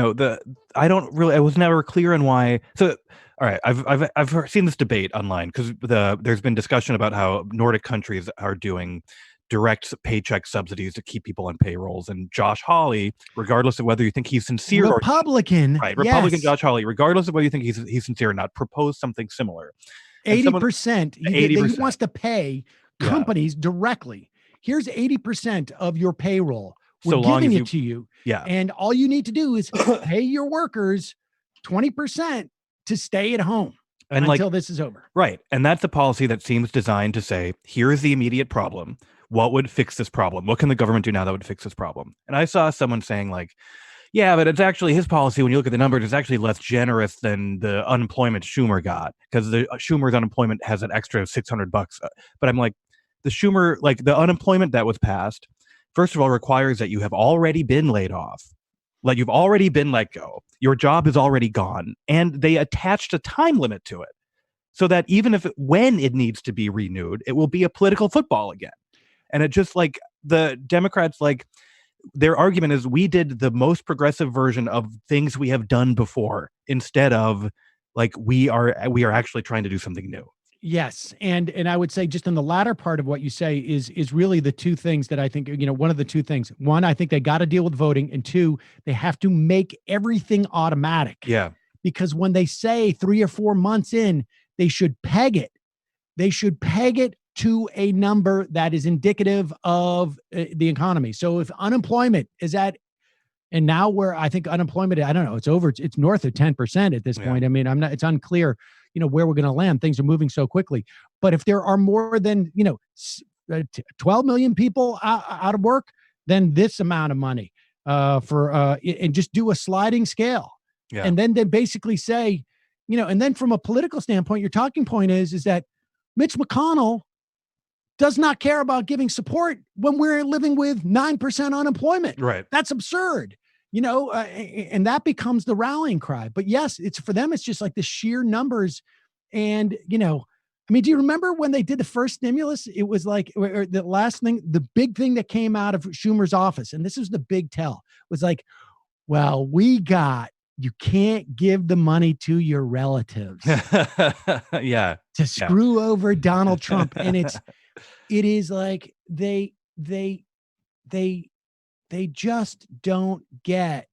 was never clear on why. So all right, I've seen this debate online because there's been discussion about how Nordic countries are doing direct paycheck subsidies to keep people on payrolls, and Josh Hawley, regardless of whether you think he's sincere Republican, Republican Josh Hawley, regardless of whether you think he's sincere or not, proposed something similar. 80%. He wants to pay companies directly. Here's 80% of your payroll. We're giving it to you. Yeah. And all you need to do is pay your workers 20% to stay at home until this is over. Right. And that's a policy that seems designed to say, here is the immediate problem. What would fix this problem? What can the government do now that would fix this problem? And I saw someone saying like, yeah, but it's actually his policy. When you look at the numbers, it's actually less generous than the unemployment Schumer got, because the Schumer's unemployment has an extra $600. But I'm like, the unemployment that was passed, first of all, requires that you have already been laid off. Like you've already been let go. Your job is already gone. And they attached a time limit to it so that even when it needs to be renewed, it will be a political football again. And it just like the Democrats, like their argument is we did the most progressive version of things we have done before instead of like we are actually trying to do something new. Yes. And I would say just in the latter part of what you say is really the two things that I think, one of the two things. One, I think they got to deal with voting. And two, they have to make everything automatic. Yeah. Because when they say 3 or 4 months in, they should peg it. They should peg it to a number that is indicative of the economy. So if unemployment is at, and now where I think unemployment, I don't know, it's north of 10% at this point. I mean, it's unclear, where we're going to land. Things are moving so quickly. But if there are more than, 12 million people out of work, then this amount of money and just do a sliding scale. Yeah. And then they basically say, and then from a political standpoint, your talking point is that Mitch McConnell does not care about giving support when we're living with 9% unemployment. Right. That's absurd, and that becomes the rallying cry. But yes, it's for them, it's just like the sheer numbers. And, I mean, do you remember when they did the first stimulus? It was like, or the last thing, the big thing that came out of Schumer's office, and this was the big tell, was like, well, you can't give the money to your relatives Yeah. to screw over Donald Trump. And it is like, they just don't get,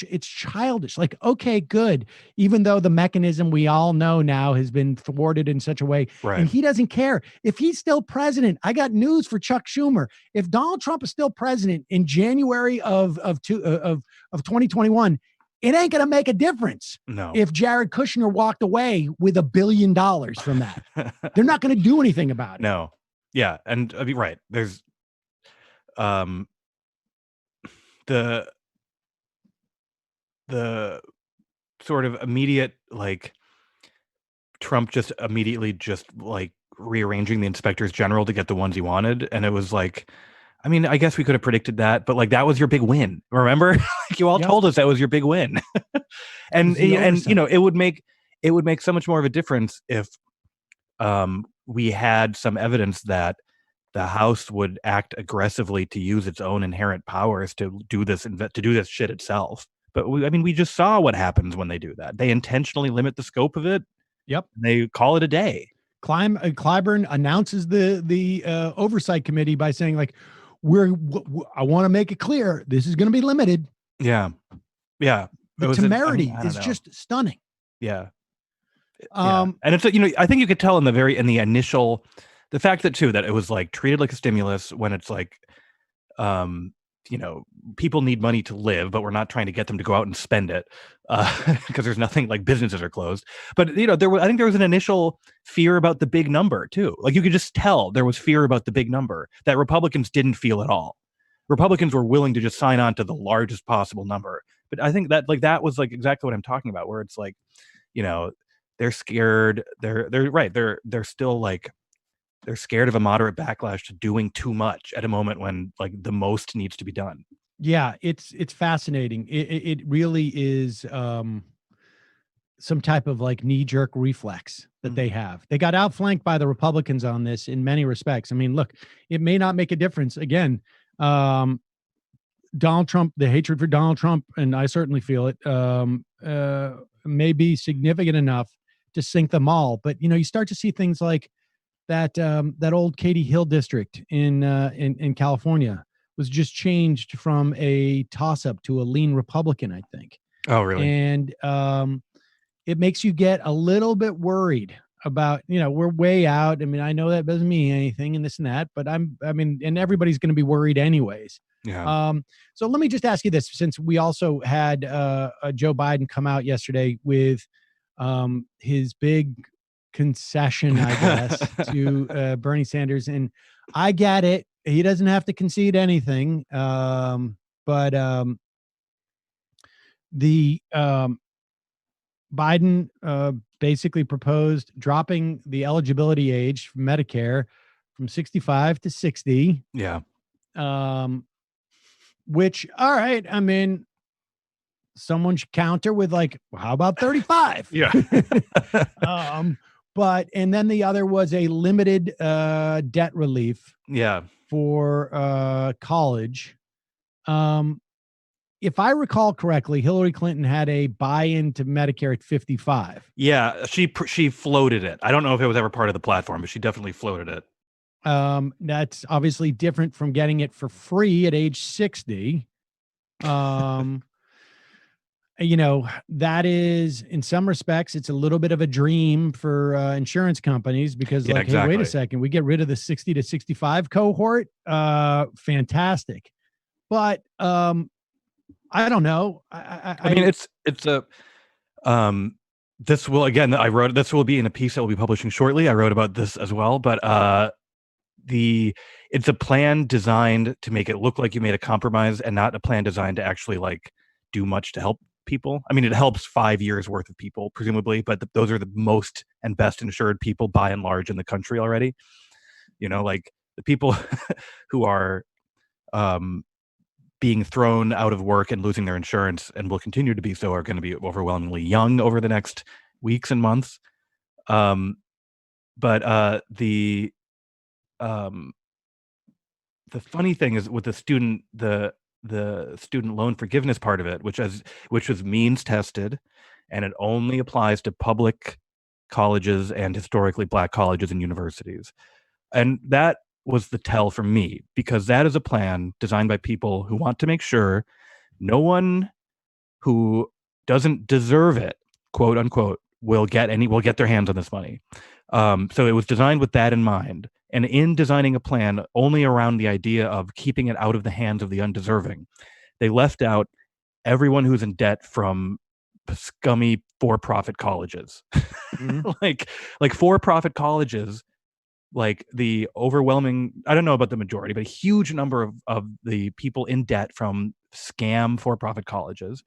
it's childish. Like, okay, good. Even though the mechanism we all know now has been thwarted in such a way, Right. and he doesn't care if he's still president. I got news for Chuck Schumer. If Donald Trump is still president in January of 2021, it ain't going to make a difference. No. If Jared Kushner walked away with $1 billion from that, they're not going to do anything about it. No. Yeah. And I mean, right. There's, the sort of immediate, like, Trump just immediately just like rearranging the inspectors general to get the ones he wanted. And it was like, I mean, I guess we could have predicted that, but like, that was your big win. Remember? Like, you all told us that was your big win. and it would make so much more of a difference if we had some evidence that the House would act aggressively to use its own inherent powers to do this shit itself. But we just saw what happens when they do that. They intentionally limit the scope of it. Yep. They call it a day. Clyburn announces the oversight committee by saying, like, I want to make it clear this is going to be limited. Yeah. Yeah. The temerity is just stunning. Yeah. And it's, I think you could tell in the initial, the fact that it was like treated like a stimulus when it's like, people need money to live, but we're not trying to get them to go out and spend it because there's nothing, like, businesses are closed. But, I think there was an initial fear about the big number too. Like, you could just tell there was fear about the big number that Republicans didn't feel at all. Republicans were willing to just sign on to the largest possible number. But I think that, like, that was like exactly what I'm talking about, where it's like, they're scared. They're right. They're still like, they're scared of a moderate backlash to doing too much at a moment when, like, the most needs to be done. Yeah, it's fascinating. It really is some type of, like, knee-jerk reflex that they have. They got outflanked by the Republicans on this in many respects. I mean, look, it may not make a difference. Again, Donald Trump, the hatred for Donald Trump, and I certainly feel it, may be significant enough to sink them all. But, you start to see things like that old Katy Hill district in California was just changed from a toss-up to a lean Republican, I think. Oh, really? And it makes you get a little bit worried about, we're way out. I mean, I know that doesn't mean anything and this and that, but and everybody's going to be worried anyways. Yeah. So let me just ask you this, since we also had Joe Biden come out yesterday with his big concession, I guess, to Bernie Sanders. And I get it. He doesn't have to concede anything. But Biden basically proposed dropping the eligibility age for Medicare from 65 to 60. Yeah. Which, all right, I mean, someone should counter with, like, well, how about 35? Yeah. And then the other was a limited debt relief. Yeah. For college. If I recall correctly, Hillary Clinton had a buy-in to Medicare at 55. Yeah, she floated it. I don't know if it was ever part of the platform, but she definitely floated it. That's obviously different from getting it for free at age 60. That is, in some respects, it's a little bit of a dream for insurance companies because, hey, wait a second, we get rid of the 60 to 65 cohort. Fantastic. But I don't know. I mean, it's a, this will, again, this will be in a piece that we'll be publishing shortly. I wrote about this as well, but it's a plan designed to make it look like you made a compromise and not a plan designed to actually, like, do much to help people. I mean, it helps 5 years worth of people, presumably, but those are the most and best insured people by and large in the country already. Like, the people who are being thrown out of work and losing their insurance and will continue to be so are going to be overwhelmingly young over the next weeks and months. But the funny thing is with the student loan forgiveness part of it, which was means tested, and it only applies to public colleges and historically Black colleges and universities. And that was the tell for me, because that is a plan designed by people who want to make sure no one who doesn't deserve it, quote unquote, will get their hands on this money. So it was designed with that in mind. And in designing a plan only around the idea of keeping it out of the hands of the undeserving, they left out everyone who's in debt from scummy for-profit colleges. Mhm. like for-profit colleges, like the overwhelming, I don't know about the majority, but a huge number of the people in debt from scam for-profit colleges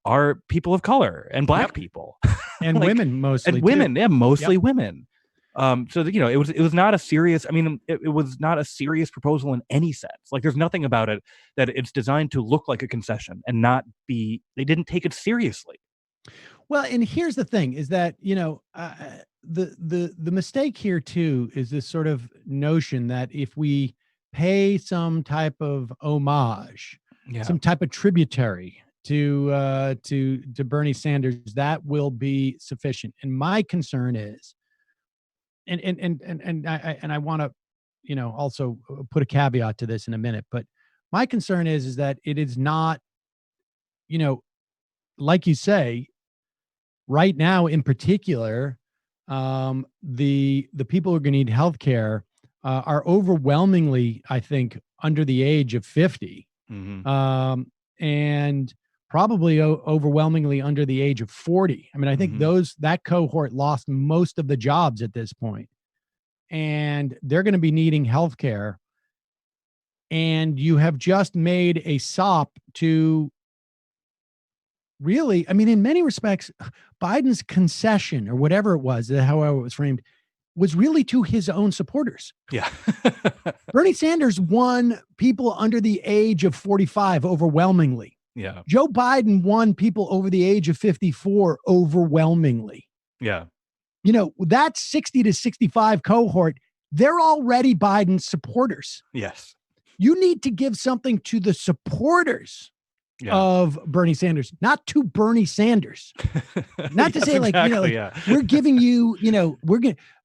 are people of color and Black people. And women mostly. And women, too. yeah, mostly women. So it was not a serious. I mean, it was not a serious proposal in any sense. Like, there's nothing about it that it's designed to look like a concession and not be. They didn't take it seriously. Well, and here's the thing: is that the mistake here too is this sort of notion that if we pay some type of homage, some type of tributary to Bernie Sanders, that will be sufficient. And my concern is. And I want to, also put a caveat to this in a minute, but my concern is that it is not, like you say, right now in particular, the people who are going to need healthcare are overwhelmingly, I think, under the age of 50, and probably overwhelmingly under the age of 40. I mean, I think that cohort lost most of the jobs at this point, and they're going to be needing healthcare. And you have just made a sop to really, I mean, in many respects, Biden's concession or whatever it was, however it was framed, was really to his own supporters. Yeah. Bernie Sanders won people under the age of 45 overwhelmingly. Yeah. Joe Biden won people over the age of 54 overwhelmingly. Yeah. That 60 to 65 cohort, they're already Biden's supporters. Yes. You need to give something to the supporters of Bernie Sanders, not to Bernie Sanders. Not to say we're giving you,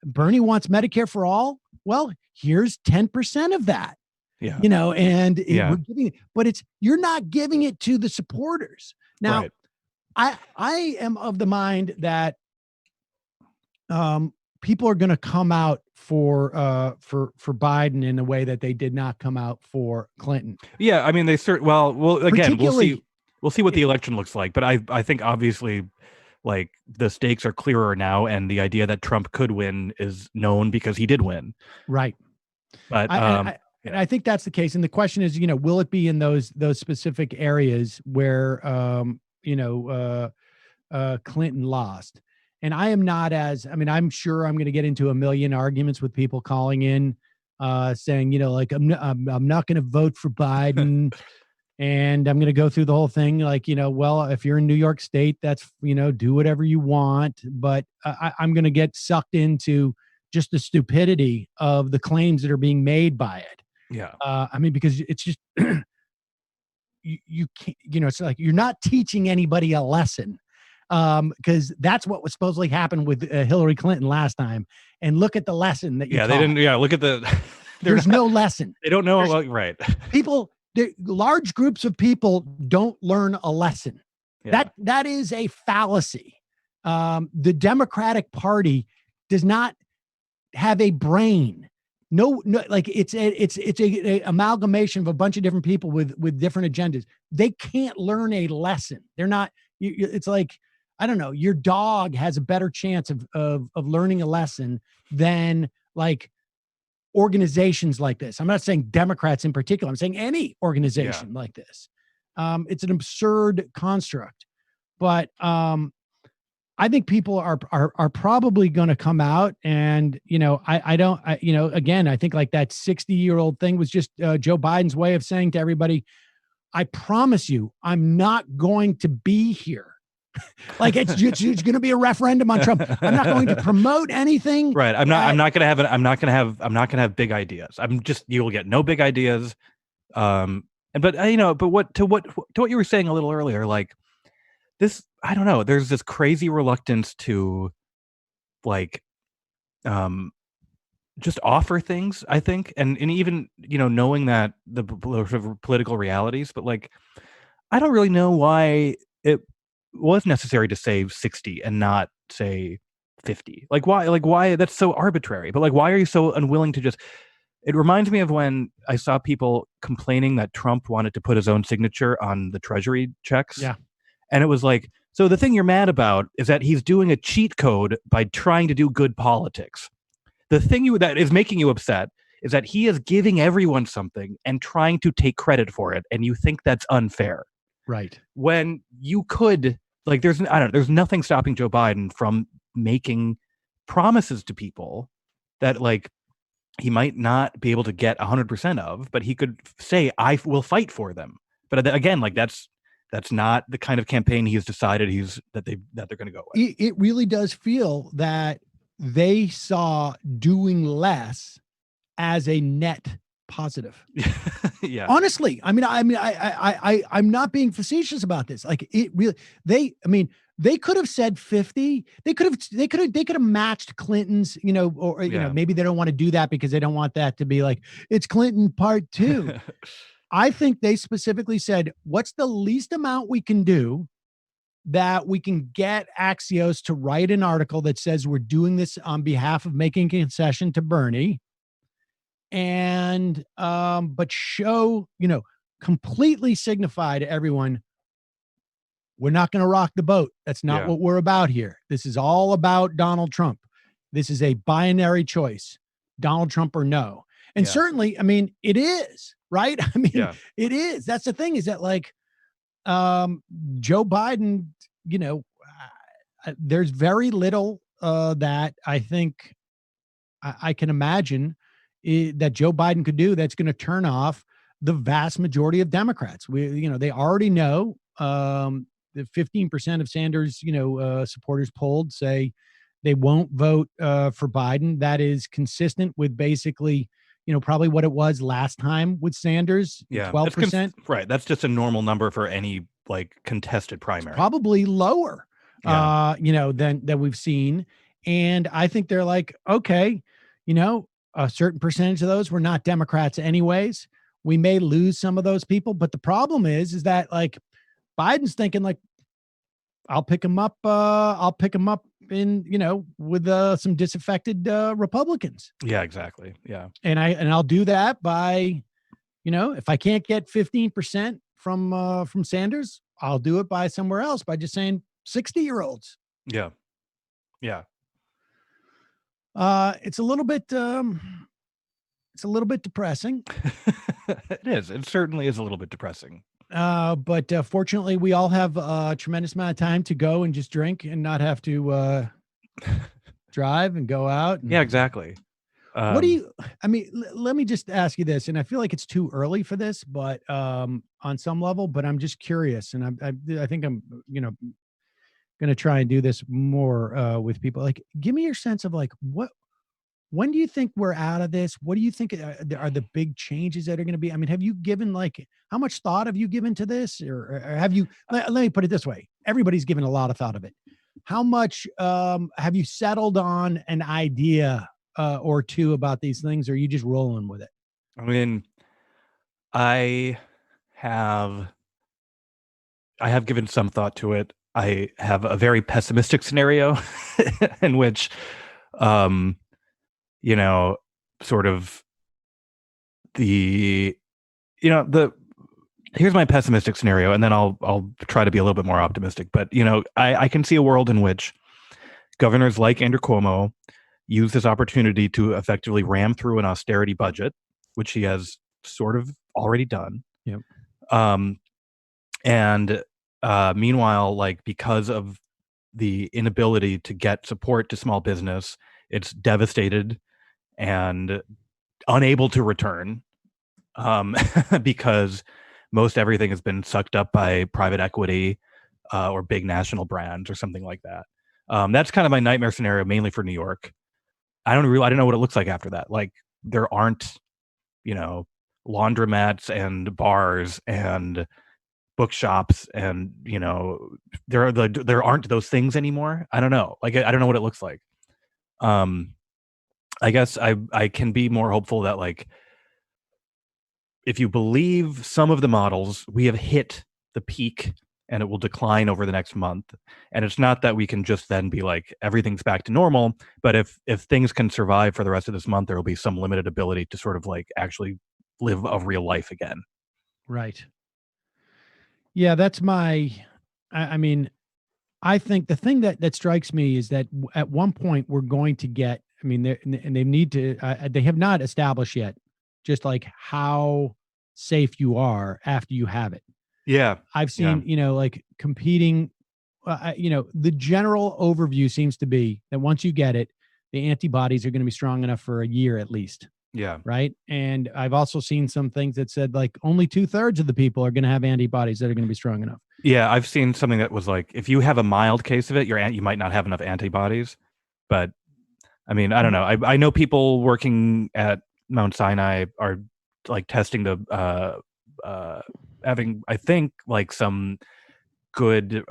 Bernie wants Medicare for all. Well, here's 10% of that. Yeah. We're giving it, but you're not giving it to the supporters. Now, I am of the mind that people are going to come out for Biden in a way that they did not come out for Clinton. Yeah, I mean, they well again, we'll see what the election looks like, but I think obviously, like, the stakes are clearer now, and the idea that Trump could win is known because he did win. Right. But I think that's the case. And the question is, will it be in those specific areas where, Clinton lost? And I am not I'm sure I'm going to get into a million arguments with people calling in, saying, I'm not going to vote for Biden. And I'm going to go through the whole thing. Like, well, if you're in New York State, that's, do whatever you want. But I'm going to get sucked into just the stupidity of the claims that are being made by it. Yeah. Because it's just, you can't, it's like, you're not teaching anybody a lesson. Because that's what was supposedly happened with Hillary Clinton last time. And look at the lesson that you taught. They didn't. Yeah. Look at there's no lesson. They don't know. Right. Large groups of people don't learn a lesson. Yeah. That is a fallacy. The Democratic Party does not have a brain. No, like it's a amalgamation of a bunch of different people with different agendas. They can't learn a lesson. They're not. It's like, I don't know. Your dog has a better chance of learning a lesson than like organizations like this. I'm not saying Democrats in particular. I'm saying any organization like this. It's an absurd construct, but I think people are probably going to come out, and again, I think like that 60-year-old thing was just Joe Biden's way of saying to everybody, I promise you, I'm not going to be here. Like it's going to be a referendum on Trump. I'm not going to promote anything. Right. I'm not going to have big ideas. You'll get no big ideas. But what you were saying a little earlier, like this, I don't know, there's this crazy reluctance to like, just offer things, I think. And even, knowing that the sort of political realities, but like, I don't really know why it was necessary to say 60 and not say 50. Like why that's so arbitrary, but like, why are you so unwilling to just, it reminds me of when I saw people complaining that Trump wanted to put his own signature on the Treasury checks. Yeah. And it was like, so the thing you're mad about is that he's doing a cheat code by trying to do good politics. The thing that is making you upset is that he is giving everyone something and trying to take credit for it, and you think that's unfair. Right. When you could, like, there's nothing stopping Joe Biden from making promises to people that, like, he might not be able to get 100% of, but he could say, I will fight for them. But again, like, that's not the kind of campaign he has decided that they're going to go with. It really does feel that they saw doing less as a net positive. Yeah. Honestly, I'm not being facetious about this. Like it really, they could have said 50. They could have matched Clinton's, maybe they don't want to do that because they don't want that to be like, it's Clinton part 2. I think they specifically said, what's the least amount we can do that we can get Axios to write an article that says we're doing this on behalf of making a concession to Bernie, and but show, completely signify to everyone, we're not going to rock the boat. That's not what we're about here. This is all about Donald Trump. This is a binary choice, Donald Trump or no. And certainly, it is, right? It is. That's the thing, is that like, Joe Biden, there's very little that I think I can imagine that Joe Biden could do that's going to turn off the vast majority of Democrats. They already know the 15% of Sanders, supporters polled say they won't vote for Biden. That is consistent with basically, probably what it was last time with Sanders. 12%. Right. That's just a normal number for any like contested primary. It's probably lower, than we've seen. And I think they're like, okay, a certain percentage of those were not Democrats anyways. We may lose some of those people, but the problem is that like Biden's thinking like, I'll pick them up in, with some disaffected Republicans. Yeah, exactly. Yeah. And I'll do that by, if I can't get 15% from Sanders, I'll do it by somewhere else by just saying 60-year-olds. Yeah. Yeah. It's a little bit depressing. It is. It certainly is a little bit depressing. But fortunately, we all have a tremendous amount of time to go and just drink and not have to drive and go out. Yeah, exactly. What do you? Let me just ask you this, and I feel like it's too early for this, but on some level. But I'm just curious, and I think I'm going to try and do this more with people. Like, give me your sense of like when do you think we're out of this? What do you think are the big changes that are going to be? Have you given how much thought have you given to this, or have you? Let me put it this way: everybody's given a lot of thought of it. How much have you settled on an idea or two about these things, or are you just rolling with it? I have given some thought to it. I have a very pessimistic scenario in which, sort of here's my pessimistic scenario, and then I'll try to be a little bit more optimistic. But, I can see a world in which governors like Andrew Cuomo use this opportunity to effectively ram through an austerity budget, which he has sort of already done. Yep. And meanwhile, like, because of the inability to get support to small business, it's devastated and unable to return because most everything has been sucked up by private equity. or big national brands or something like that. That's kind of my nightmare scenario, mainly for New York. I don't know what it looks like after that. Like there aren't, laundromats and bars and bookshops and there aren't those things anymore. I don't know. Like I don't know what it looks like. I guess I can be more hopeful that, like, if you believe some of the models, we have hit the peak and it will decline over the next month. And it's not that we can just then be like, everything's back to normal. But if things can survive for the rest of this month, there will be some limited ability to sort of like actually live a real life again. Right. Yeah, that's I mean, I think the thing that strikes me is that at one point we're going to get, I mean, they need to, they have not established yet just like how safe you are after you have it. Yeah. I've seen, like competing, the general overview seems to be that once you get it, the antibodies are going to be strong enough for a year at least. Yeah. Right. And I've also seen some things that said like only 2/3 of the people are going to have antibodies that are going to be strong enough. Yeah. I've seen something that was like, if you have a mild case of it, you might not have enough antibodies. But I mean, I don't know. I know people working at Mount Sinai are like testing the, having, I think, like some good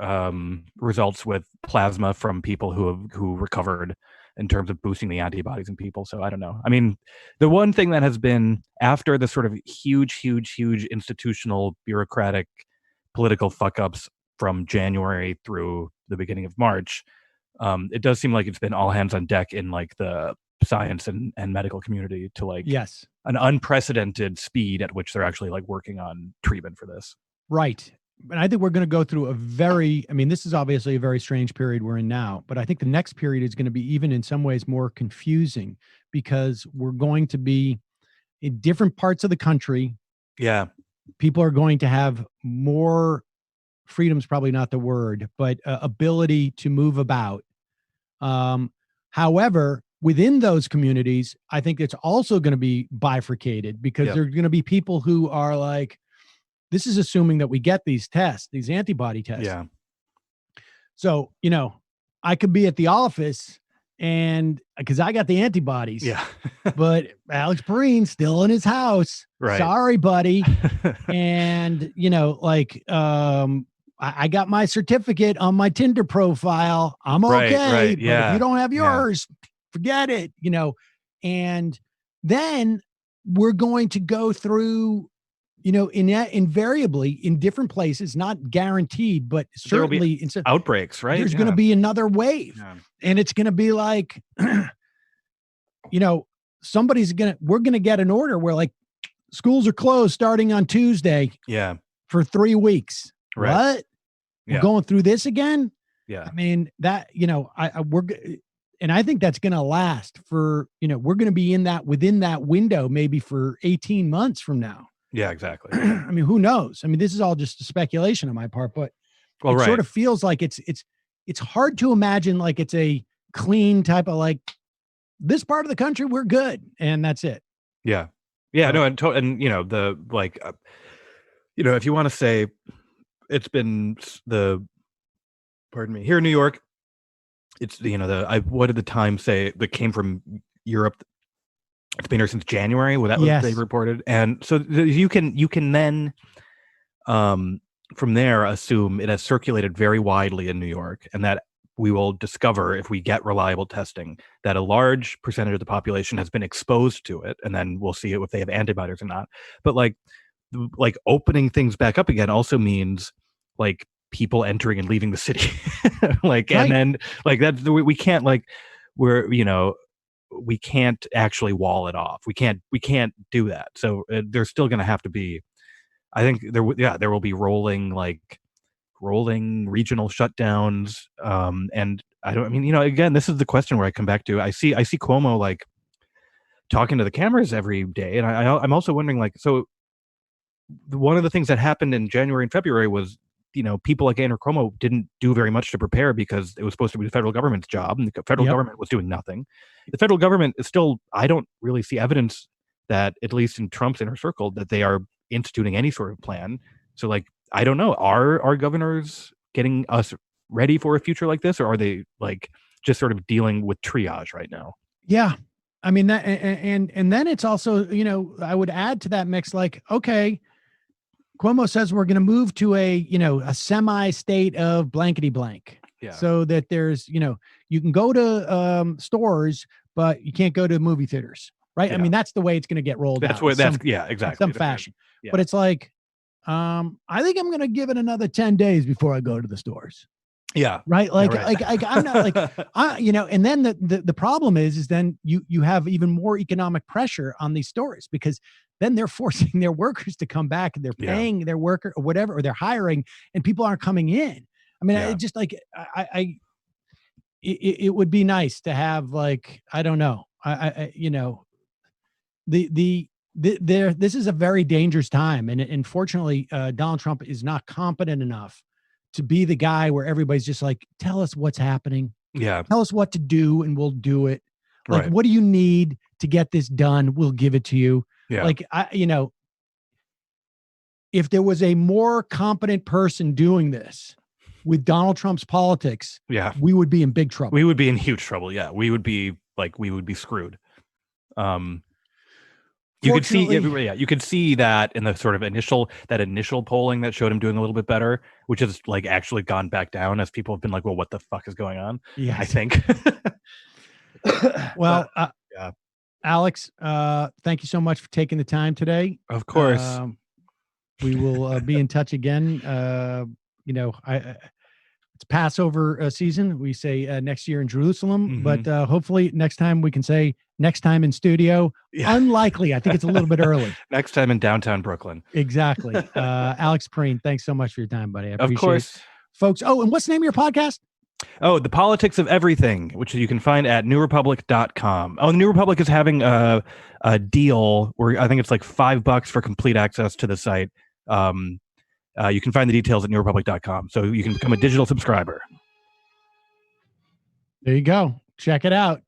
results with plasma from people who recovered in terms of boosting the antibodies in people. So I don't know. I mean, the one thing that has been after the sort of huge institutional, bureaucratic, political fuck ups from January through the beginning of March, it does seem like it's been all hands on deck in like the science and medical community to like Yes, an unprecedented speed at which they're actually like working on treatment for this. right. And I think we're going to go through this is obviously a very strange period we're in now, but I think the next period is going to be even in some ways more confusing because we're going to be in different parts of the country. Yeah. People are going to have more freedom's probably not the word, but ability to move about. However, within those communities, I think it's also going to be bifurcated because there's going to be people who are like, this is assuming that we get these tests, these antibody tests. Yeah. So, I could be at the office and because I got the antibodies. Yeah. But Alex Pareene still in his house. Right. Sorry, buddy. And, I got my certificate on my Tinder profile. I'm okay. Right. Yeah. But if you don't have yours, forget it, and then we're going to go through, invariably in different places, not guaranteed, but certainly in outbreaks, right? There's going to be another wave and it's going to be like, we're going to get an order where like schools are closed starting on Tuesday. Yeah. For 3 weeks. Right. What? We're going through this again? Yeah. I mean, that, and I think that's going to last for, we're going to be within that window, maybe for 18 months from now. Yeah, exactly. I mean, who knows? I mean, this is all just a speculation on my part, but it sort of feels like it's hard to imagine like it's a clean type of like this part of the country, we're good. And that's it. Yeah. Yeah. No. And if you want to say it's been here in New York, it's, what did the Times say that came from Europe? It's been here since January. Well, that was they reported, and so you can then from there assume it has circulated very widely in New York, and that we will discover if we get reliable testing that a large percentage of the population has been exposed to it, and then we'll see if they have antibodies or not. But like opening things back up again also means like people entering and leaving the city, and then like that we can't we can't actually wall it off. We can't do that. So there's still going to have to be, I think there will be rolling regional shutdowns. And again, this is the question where I come back to, I see Cuomo like talking to the cameras every day. And I'm also wondering so one of the things that happened in January and February was, people like Andrew Cuomo didn't do very much to prepare because it was supposed to be the federal government's job, and the federal government was doing nothing. The federal government is still, I don't really see evidence that, at least in Trump's inner circle, that they are instituting any sort of plan. So I don't know, are our governors getting us ready for a future like this, or are they like just sort of dealing with triage right now? Yeah. I mean, that, and then it's also, I would add to that mix, like, okay, Cuomo says we're going to move to a semi state of blankety blank. Yeah. So that there's, you can go to stores, but you can't go to movie theaters. Right. Yeah. I mean, that's the way it's going to get rolled out. Exactly. Some fashion. Yeah. But it's like, I think I'm going to give it another 10 days before I go to the stores. Yeah. Right. Like, Yeah, right. like I'm not like, and then the problem is then you have even more economic pressure on these stores, because then they're forcing their workers to come back and they're paying their worker or whatever, or they're hiring, and people aren't coming in. I mean, it just like, it would be nice to have, like, I don't know. This is a very dangerous time. And unfortunately, Donald Trump is not competent enough to be the guy where everybody's just like, tell us what's happening. Yeah. Tell us what to do and we'll do it. Like, Right. what do you need to get this done? We'll give it to you. Yeah. Like, if there was a more competent person doing this with Donald Trump's politics, Yeah. we would be in big trouble. We would be in huge trouble. Yeah. We would be screwed. You could see, you could see that in the sort of initial polling that showed him doing a little bit better, which has like actually gone back down as people have been like, well, what the fuck is going on? Yeah, I think. Well, yeah. Alex, thank you so much for taking the time today. Of course. We will be in touch again. It's Passover season. We say next year in Jerusalem, but hopefully next time we can say next time in studio. Yeah. Unlikely. I think it's a little bit early. Next time in downtown Brooklyn. Exactly. Alex Pareene, thanks so much for your time, buddy. I appreciate of course. it. Folks. Oh, and what's the name of your podcast? Oh, The Politics of Everything, which you can find at newrepublic.com. Oh, the New Republic is having a deal where I think it's like $5 for complete access to the site. You can find the details at newrepublic.com. So you can become a digital subscriber. There you go. Check it out.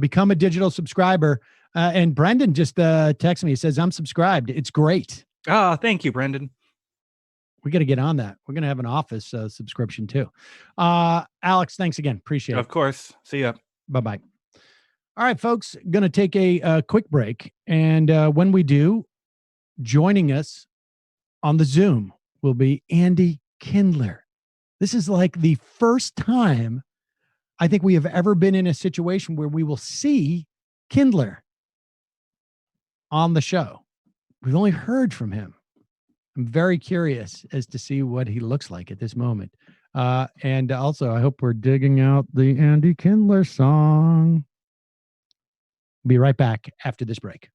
Become a digital subscriber. And Brendan just texted me. He says, I'm subscribed. It's great. Ah, thank you, Brendan. We got to get on that. We're going to have an office subscription too. Alex, thanks again. Appreciate it. Of course. See ya. Bye-bye. All right, folks, going to take a quick break. And when we do, joining us on the Zoom will be Andy Kindler. This is like the first time I think we have ever been in a situation where we will see Kindler on the show. We've only heard from him. I'm very curious as to see what he looks like at this moment. And also, I hope we're digging out the Andy Kindler song. Be right back after this break.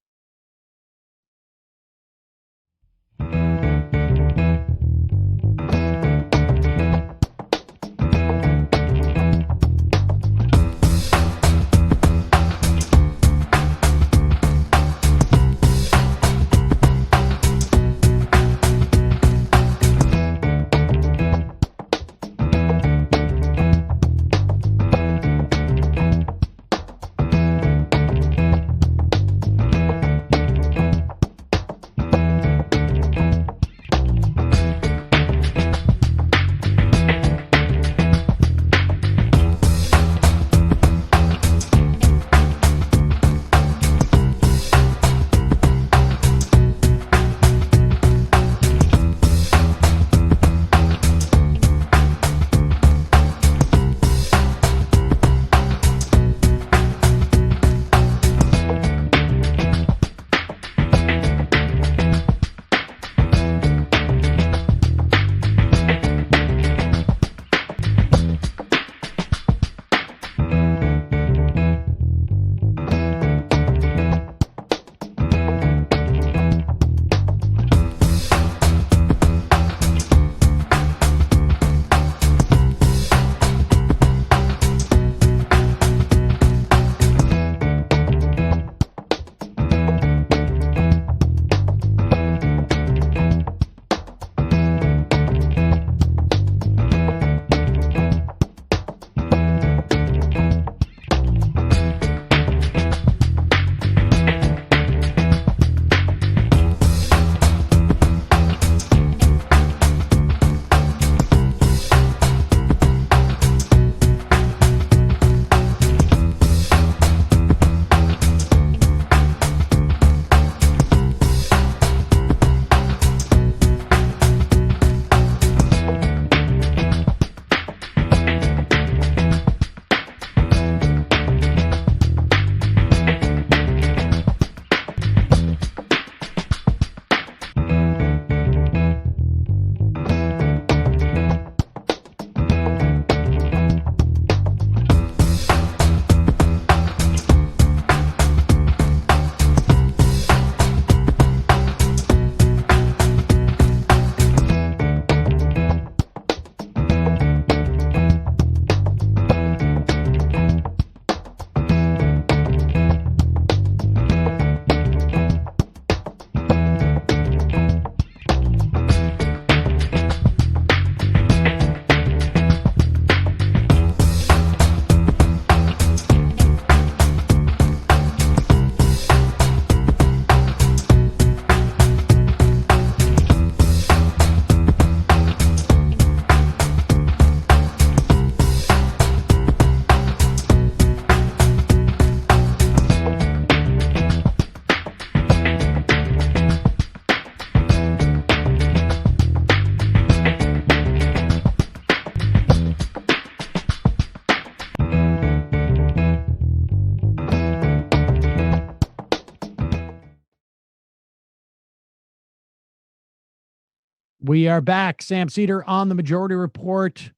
We are back. Sam Cedar on the Majority Report.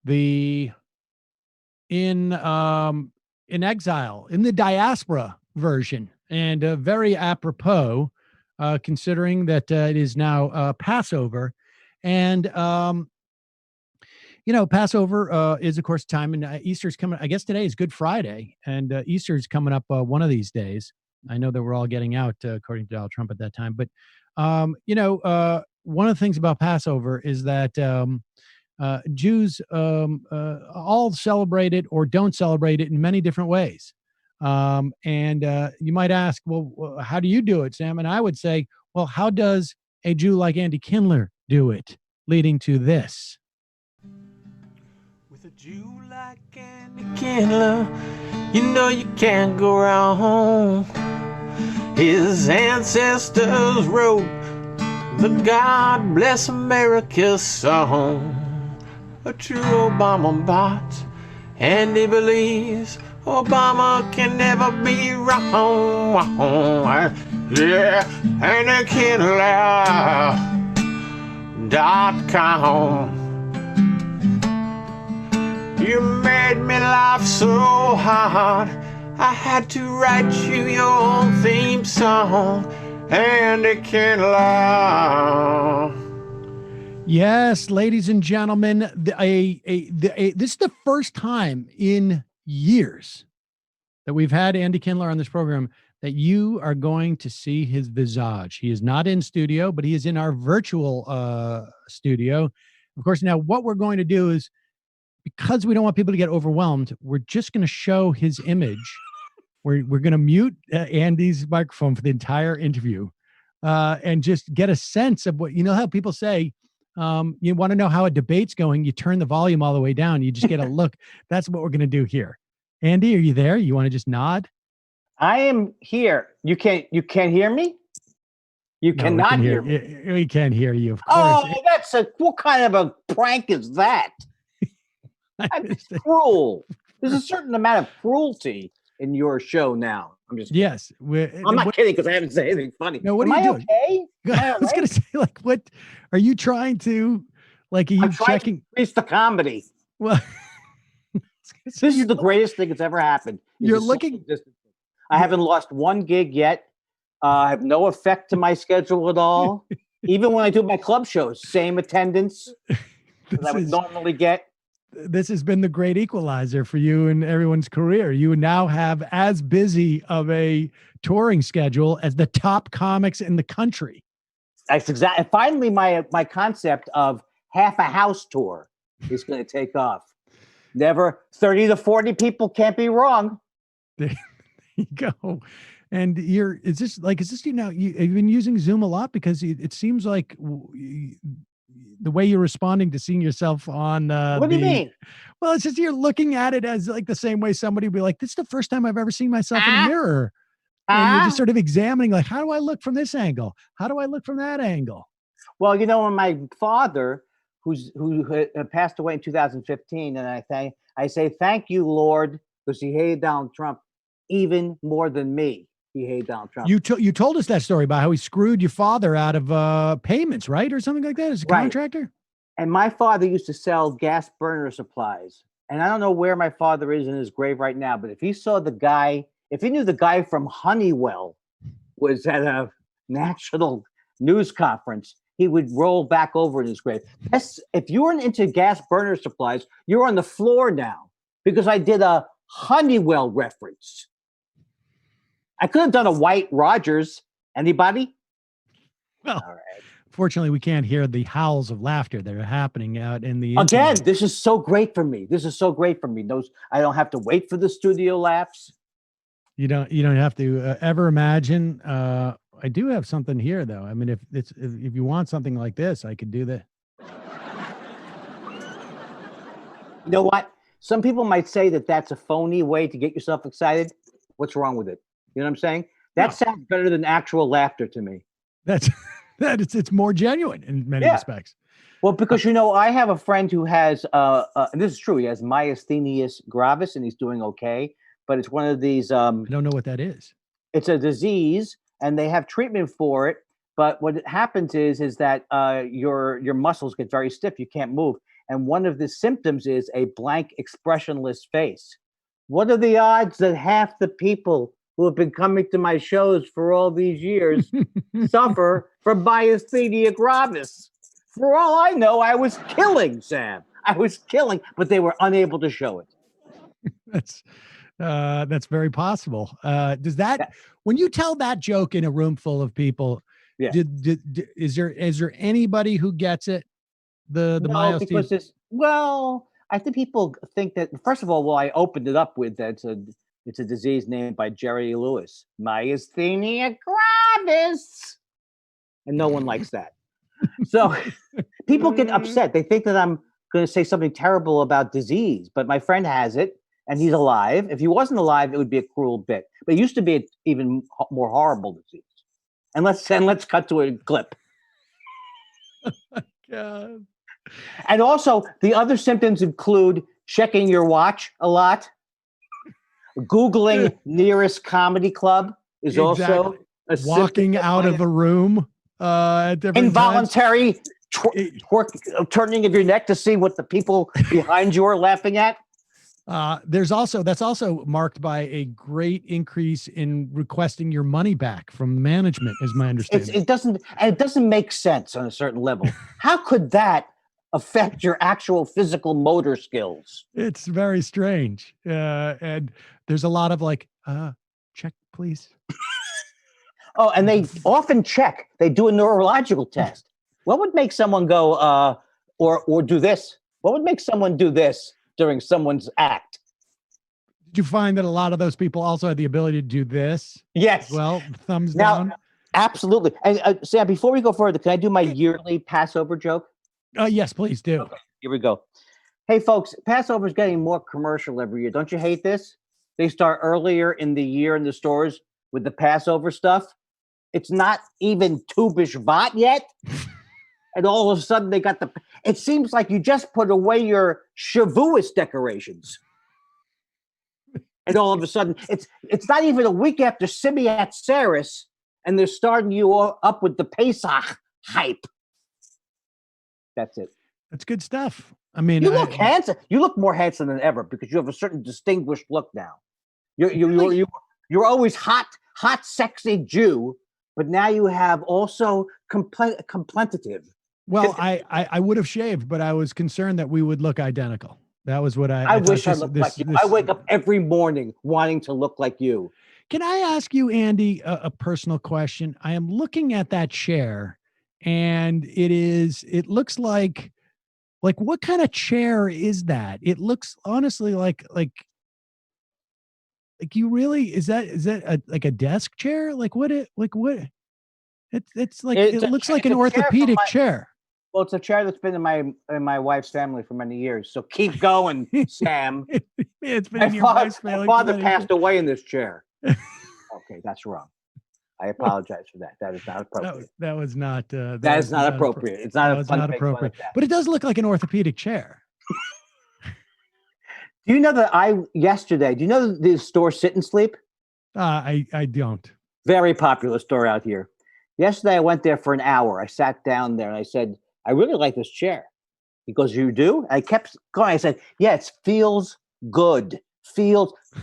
In exile, in the diaspora version, and very apropos, considering that it is now Passover, and Passover is of course time, and Easter's coming. I guess today is Good Friday, and Easter's coming up one of these days. I know that we're all getting out according to Donald Trump at that time, but one of the things about Passover is that Jews all celebrate it or don't celebrate it in many different ways. And you might ask, well, how do you do it, Sam? And I would say, well, how does a Jew like Andy Kindler do it? Leading to this. With a Jew like Andy Kindler, you know you can't go wrong. His ancestors wrote the God Bless America song. A true Obama bot, and he believes Obama can never be wrong. Yeah, AndyKindler.com. You made me laugh so hard, I had to write you your own theme song, Andy Kindler. Yes, ladies and gentlemen, this is the first time in years that we've had Andy Kindler on this program that you are going to see his visage. He is not in studio, but he is in our virtual studio. Of course, now what we're going to do is, because we don't want people to get overwhelmed, we're just going to show his image. We're going to mute Andy's microphone for the entire interview and just get a sense of what, how people say, you want to know how a debate's going, you turn the volume all the way down, you just get a look. That's what we're going to do here. Andy, are you there? You want to just nod? I am here. You can't hear me? You cannot hear me. We can't hear you, of course. Oh, what kind of a prank is that? That's cruel. There's a certain amount of cruelty in your show now. I'm just kidding. Yes. I'm not kidding because I haven't said anything funny. No, what Am are you I doing? okay? I was going to say, what are you trying to, are you I'm trying checking? to increase the comedy. Well, this is the greatest thing that's ever happened. You're looking. I haven't lost one gig yet. I have no effect to my schedule at all. Even when I do my club shows, same attendance that I would normally get. This has been the great equalizer for you and everyone's career. You now have as busy of a touring schedule as the top comics in the country. That's exactly. Finally, my concept of half a house tour is going to take off. Never 30 to 40 people can't be wrong. There you go. And is this you now? You've been using Zoom a lot because it seems like the way you're responding to seeing yourself on. What do you mean? Well, it's just you're looking at it as like the same way somebody would be like, "This is the first time I've ever seen myself in a mirror," and you're just sort of examining, like, how do I look from this angle? How do I look from that angle? Well, when my father, who passed away in 2015, and I say thank you, Lord, because he hated Donald Trump even more than me. He hated Donald Trump. You told us that story about how he screwed your father out of payments, right? Or something like that as a contractor? And my father used to sell gas burner supplies. And I don't know where my father is in his grave right now, but if he knew the guy from Honeywell was at a national news conference, he would roll back over in his grave. If you weren't into gas burner supplies, you're on the floor now because I did a Honeywell reference. I could have done a White Rogers. Anybody? Well, all right. Fortunately, we can't hear the howls of laughter that are happening out in the Again, this is so great for me. I don't have to wait for the studio laughs. You don't have to ever imagine. I do have something here, though. I mean, if you want something like this, I could do that. You know what? Some people might say that that's a phony way to get yourself excited. What's wrong with it? You know what I'm saying? That sounds better than actual laughter to me. It's more genuine in many respects. Well, because I have a friend who has and this is true, he has myasthenia gravis and he's doing okay, but it's one of these I don't know what that is. It's a disease and they have treatment for it, But what happens is that your muscles get very stiff. You can't move. And one of the symptoms is a blank, expressionless face. What are the odds that half the people who have been coming to my shows for all these years suffer from myasthenia gravis? For all I know, I was killing, Sam. I was killing, but they were unable to show it. That's very possible. Does that, when you tell that joke in a room full of people, Yeah. Is there anybody who gets it? The No, myasthenia? because I think people think that, first of all, well, I opened it up with that it's a disease named by Jerry Lewis, myasthenia gravis, and no one likes that. So people get upset. They think that I'm going to say something terrible about disease, but my friend has it and he's alive. If he wasn't alive, it would be a cruel bit. But it used to be an even more horrible disease. And let's cut to a clip. God. And also, the other symptoms include checking your watch a lot. Googling nearest comedy club is also a walking out of a room at different involuntary turning of your neck to see what the people behind you are laughing at. That's also marked by a great increase in requesting your money back from management, is my understanding. It doesn't make sense on a certain level. How could that affect your actual physical motor skills? It's very strange. And there's a lot of like, check, please. Oh, and they often check. They do a neurological test. What would make someone go, or do this? What would make someone do this during someone's act? Did you find that a lot of those people also had the ability to do this? Yes. Well, thumbs now, down. Absolutely. And Sam, before we go further, can I do my yearly Passover joke? Yes, please do. Okay, here we go. Hey, folks, Passover's getting more commercial every year. Don't you hate this? They start earlier in the year in the stores with the Passover stuff. It's not even Tu B'Shvat yet. And all of a sudden they got it seems like you just put away your Shavuos decorations. And all of a sudden, it's not even a week after Simiat Saris, and they're starting you up with the Pesach hype. That's it. That's good stuff. I mean, you look handsome. You look more handsome than ever because you have a certain distinguished look now. You're always hot, sexy Jew, but now you have also contemplative. Well, I would have shaved, but I was concerned that we would look identical. That was what I wish I looked like you. I wake up every morning wanting to look like you. Can I ask you, Andy, a personal question? I am looking at that chair, and it looks like what kind of chair is that? It looks honestly like you really, is that like a desk chair? It's like, it looks like an orthopedic chair. Well, it's a chair that's been in my wife's family for many years. So keep going, Sam. It's been in your wife's family. My father passed away in this chair. Okay, that's wrong. I apologize for that. That is not appropriate. That was not. That is not appropriate. It's not. That not appropriate. But it does look like an orthopedic chair. Do you know that yesterday? Do you know the store Sit and Sleep? I don't. Very popular store out here. Yesterday, I went there for an hour. I sat down there and I said, I really like this chair. He goes, you do? I kept going. I said, yeah, it feels good.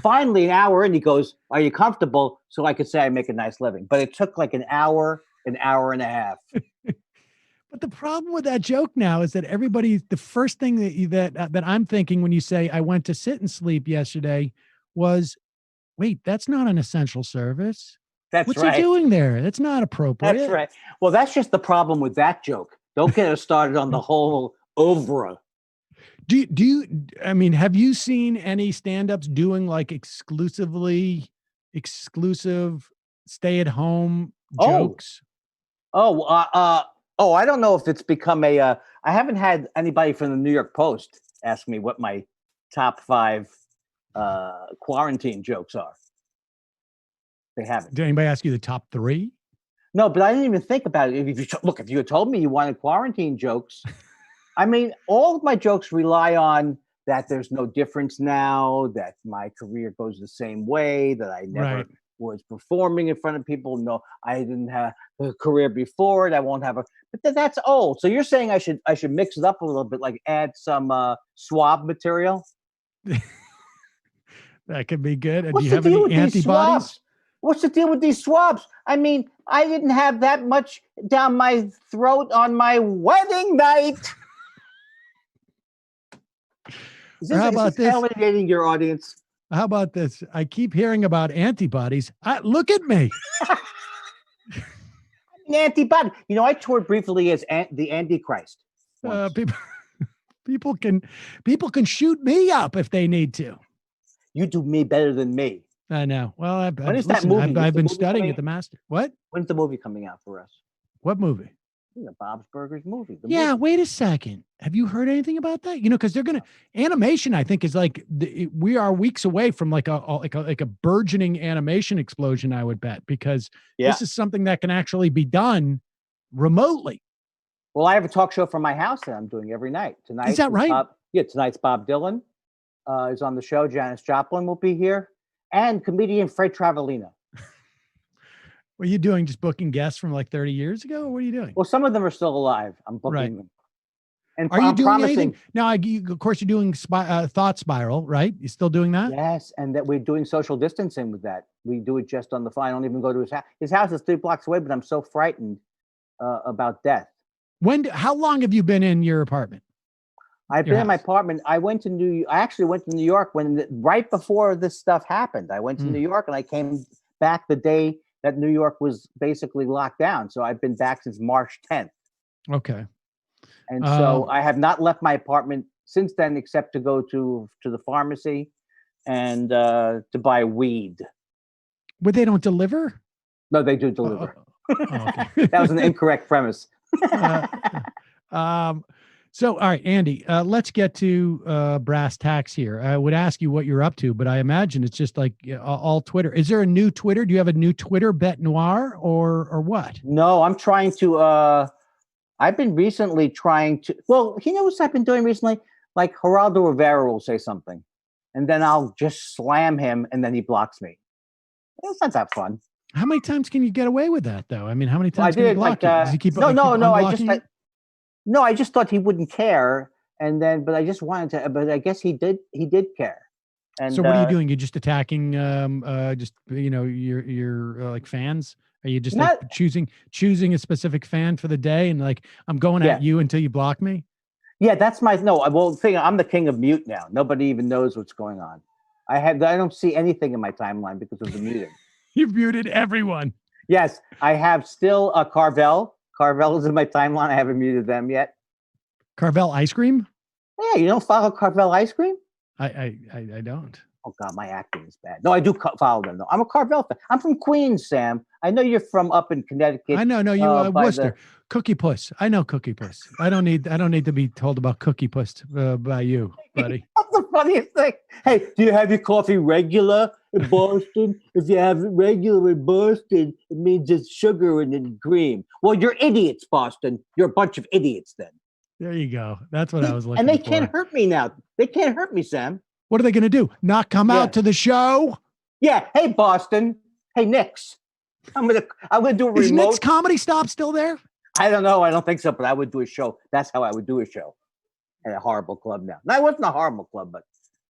Finally, an hour in, he goes, are you comfortable? So I could say I make a nice living. But it took like an hour and a half. But the problem with that joke now is that the first thing that I'm thinking when you say I went to Sit and Sleep yesterday was, wait, that's not an essential service. What's he doing there? That's not appropriate. That's right. Well, that's just the problem with that joke. Don't get us started on the whole oeuvre. Do you, I mean, have you seen any stand-ups doing like exclusive stay-at-home jokes? I don't know if it's become I haven't had anybody from the New York Post ask me what my top 5 quarantine jokes are. They haven't. Did anybody ask you the top 3? No, but I didn't even think about it. If you had told me you wanted quarantine jokes, I mean, all of my jokes rely on that there's no difference now, that my career goes the same way, that I never was performing in front of people. No, I didn't have a career before it. I won't have a. But that's old. So you're saying I should mix it up a little bit, like add some swab material. That could be good. What's Do you the have deal any with these antibodies? swabs? What's the deal with these swabs? I mean, I didn't have that much down my throat on my wedding night. How about this? Alienating your audience? How about this? I keep hearing about antibodies. Look at me. An antibody. You know, I toured briefly as the Antichrist. People can shoot me up if they need to. You do me better than me. I know. Well, that movie? I've been studying at the master. What? When's the movie coming out for us? What movie? Bob's Burgers movie. Yeah, wait a second. Have you heard anything about that? You know, because they're gonna animation. I think is like we are weeks away from like a burgeoning animation explosion. I would bet because this is something that can actually be done remotely. Well, I have a talk show from my house that I'm doing every night tonight. Is that right? Tonight's Bob Dylan is on the show. Janis Joplin will be here, and comedian Fred Travellino. What are you doing? Just booking guests from like 30 years ago? Or what are you doing? Well, some of them are still alive. I'm booking them. And are you doing anything? Now, of course, you're doing Thought Spiral, right? You still doing that? Yes, and that we're doing social distancing with that. We do it just on the phone. I don't even go to his house. His house is 3 blocks away, but I'm so frightened about death. How long have you been in your apartment? I've been in my apartment. I actually went to New York right before this stuff happened. I went to New York and I came back the day that New York was basically locked down. So I've been back since March 10th. Okay. And so I have not left my apartment since then, except to go to the pharmacy and to buy weed. But they don't deliver? No, they do deliver. Okay. That was an incorrect premise. So, all right, Andy, let's get to brass tacks here. I would ask you what you're up to, but I imagine it's just like all Twitter. Is there a new Twitter? Do you have a new Twitter, Bet Noir, or what? No, I'm trying to. I've been recently trying to. Well, you know what I've been doing recently? Like Geraldo Rivera will say something, and then I'll just slam him, and then he blocks me. It's not that fun. How many times can you get away with that, though? I mean, how many times can you block you? Does he keep No, I just thought he wouldn't care, but I just wanted to. But I guess he did. He did care. And so, what are you doing? You're just attacking, your like fans. Are you just like choosing a specific fan for the day and like I'm going at you until you block me? Yeah, that's my I'm the king of mute now. Nobody even knows what's going on. I don't see anything in my timeline because of the muting. You've muted everyone. Yes, I have still Carvel. Carvel is in my timeline. I haven't muted them yet. Carvel ice cream? Yeah, you don't follow Carvel ice cream? I don't. Oh God, my acting is bad. No, I do follow them though. I'm a Carvel fan. I'm from Queens, Sam. I know you're from up in Connecticut. I know. No, you Worcester. Cookie Puss. I know Cookie Puss. I don't need to be told about Cookie Puss by you, buddy. That's the funniest thing. Hey, do you have your coffee regular in Boston? If you have it regular in Boston, it means it's sugar and then cream. Well, you're idiots, Boston. You're a bunch of idiots then. There you go. That's what I was looking for. And they can't hurt me now. They can't hurt me, Sam. What are they going to do? Not come out to the show? Yeah. Hey, Boston. Hey, Nick's. I'm gonna do a remote. Is Nick's Comedy Stop still there? I don't know. I don't think so, but I would do a show. That's how I would do a show at a horrible club now. No, it wasn't a horrible club, but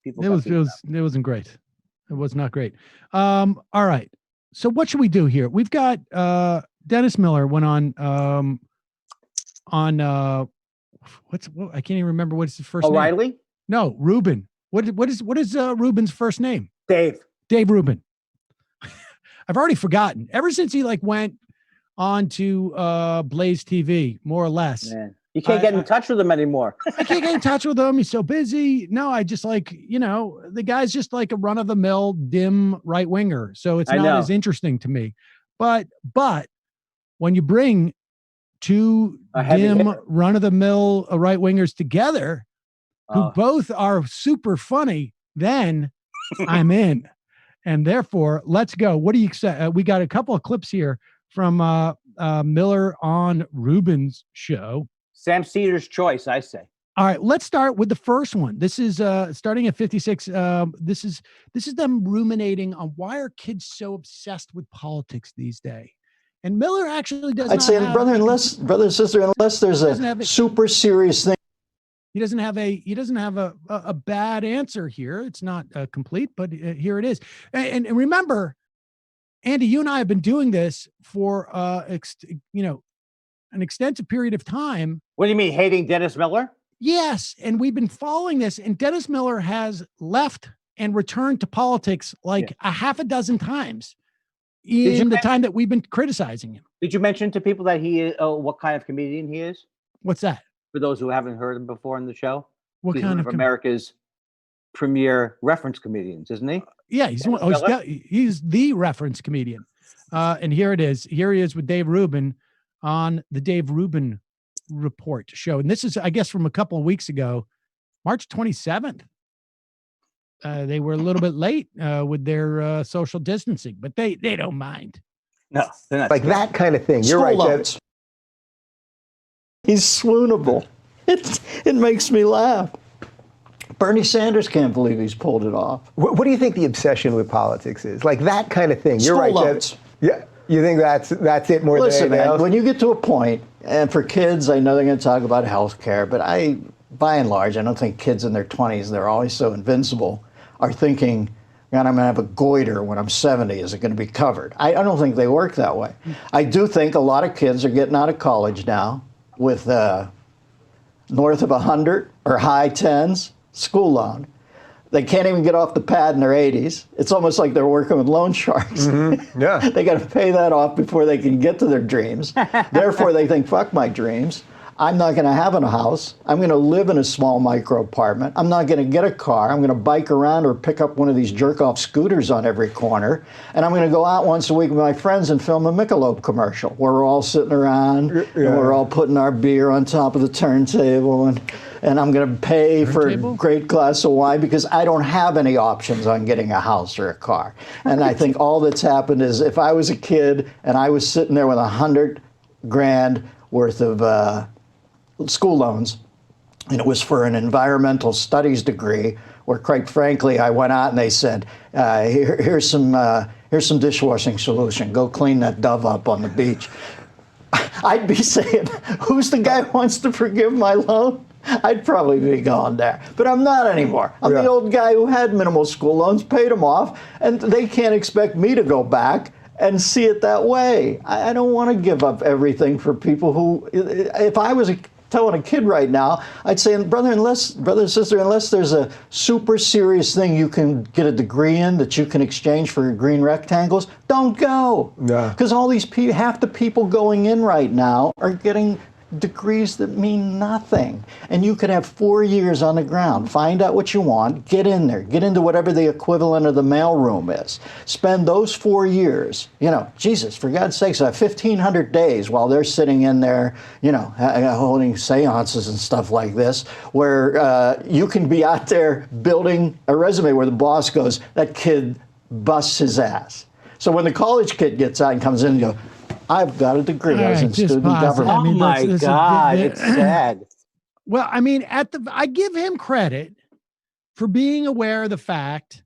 people. It wasn't great. It was not great. All right. So what should we do here? We've got Dennis Miller went on I can't even remember what's his first name. O'Reilly? No, Ruben. What is Ruben's first name? Dave Rubin. I've already forgotten. Ever since he went on to Blaze TV, more or less. Man. You can't get in touch with him anymore. I can't get in touch with him. He's so busy. No, I just the guy's just like a run-of-the-mill dim right winger. So it's not as interesting to me. But when you bring two dim run-of-the-mill right wingers together, who both are super funny, then I'm in. And therefore, let's go. What do you say? We got a couple of clips here from Miller on Ruben's show. Sam Cedar's choice, I say. All right, let's start with the first one. This is starting at 56. This is them ruminating on why are kids so obsessed with politics these days. And Miller actually does. I'd say, brother and sister, unless there's a super serious thing. He doesn't have a bad answer here. It's not complete, but here it is. And remember, Andy, you and I have been doing this for an extensive period of time. What do you mean, hating Dennis Miller? Yes, and we've been following this, and Dennis Miller has left and returned to politics like a half a dozen times in the time that we've been criticizing him. Did you mention to people that he is, what kind of comedian he is? What's that? For those who haven't heard him before in the show, what he's kind one of America's premier reference comedians, isn't he? Yeah, he's the reference comedian. And here it is. Here he is with Dave Rubin on the Dave Rubin Report show. And this is, I guess, from a couple of weeks ago, March 27th. They were a little bit late with their social distancing, but they don't mind. No, they're not like that kind of thing. You're right, Dave. He's swoonable. It makes me laugh. Bernie Sanders can't believe he's pulled it off. What do you think the obsession with politics is? Like that kind of thing. You're right, Dave. Yeah. You think that's it more than anything else? When you get to a point, and for kids, I know they're going to talk about health care, but by and large, I don't think kids in their 20s, they're always so invincible, are thinking, God, I'm going to have a goiter when I'm 70. Is it going to be covered? I don't think they work that way. I do think a lot of kids are getting out of college now with north of 100 or high 10s school loan. They can't even get off the pad in their 80s. It's almost like they're working with loan sharks. Mm-hmm. Yeah. They got to pay that off before they can get to their dreams. Therefore, they think, fuck my dreams. I'm not going to have a house. I'm going to live in a small micro apartment. I'm not going to get a car. I'm going to bike around or pick up one of these jerk-off scooters on every corner. And I'm going to go out once a week with my friends and film a Michelob commercial where we're all sitting around and we're all putting our beer on top of the turntable. And I'm going to pay for a great glass of wine because I don't have any options on getting a house or a car. And I think all that's happened is if I was a kid and I was sitting there with $100,000 worth of school loans, and it was for an environmental studies degree, where quite frankly, I went out and they said, here's some dishwashing solution. Go clean that dove up on the beach. I'd be saying, who's the guy who wants to forgive my loan? I'd probably be going there. But I'm not anymore. I'm the old guy who had minimal school loans, paid them off, and they can't expect me to go back and see it that way. I don't want to give up everything for people who, if I was telling a kid right now, I'd say, brother and sister, unless there's a super serious thing you can get a degree in that you can exchange for green rectangles, don't go. Because all these people, half the people going in right now are getting degrees that mean nothing. And you could have 4 years on the ground, find out what you want, get in there, get into whatever the equivalent of the mailroom is. Spend those 4 years, Jesus, for God's sakes, 1,500 days while they're sitting in there, holding seances and stuff like this, where you can be out there building a resume where the boss goes, that kid busts his ass. So when the college kid gets out and comes in and goes, I've got a degree as in student government. Oh my God, it's sad. Well, I mean, I give him credit for being aware of the fact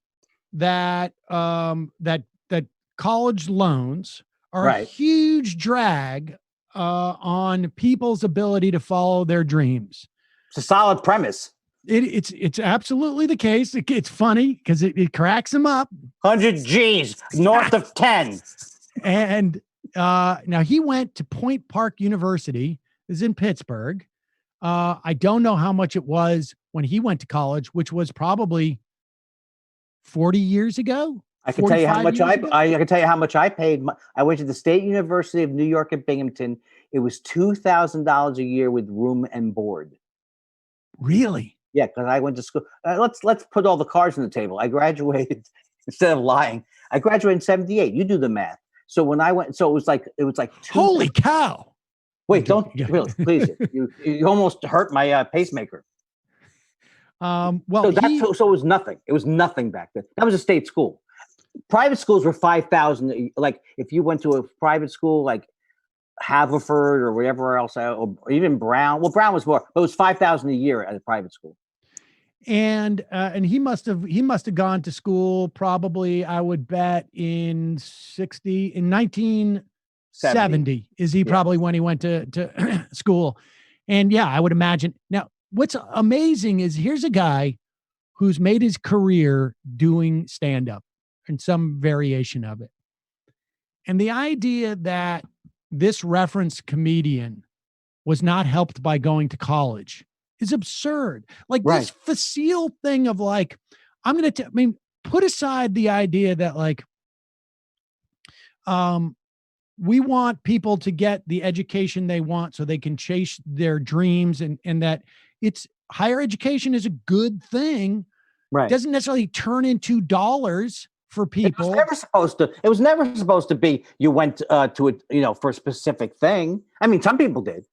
that that college loans are a huge drag on people's ability to follow their dreams. It's a solid premise. It's absolutely the case. It's funny because it cracks him up. 100 G's north of 10. And now he went to Point Park University, is in Pittsburgh. I don't know how much it was when he went to college, which was probably 40 years ago. I can tell you how much I can tell you how much I paid. I went to the State University of New York at Binghamton. It was $2,000 a year with room and board. Really? Yeah, because I went to school. Let's put all the cards on the table. I graduated instead of lying. I graduated in '78. You do the math. So when I went, so it was like holy cow! Wait, don't really, please. You almost hurt my pacemaker. Well, so it was nothing. It was nothing back then. That was a state school. Private schools were $5,000. Like if you went to a private school, like Haverford or whatever else, or even Brown. Well, Brown was more, but it was $5,000 a year at a private school. And he must have gone to school probably, I would bet, in 1970 is he probably when he went to school. And yeah, I would imagine. Now, what's amazing is here's a guy who's made his career doing stand-up and some variation of it. And the idea that this reference comedian was not helped by going to college is absurd. Like this facile thing of like, put aside the idea that like, we want people to get the education they want so they can chase their dreams, and that it's higher education is a good thing. Right. It doesn't necessarily turn into dollars for people. It was never supposed to be you went to it, for a specific thing. I mean, some people did,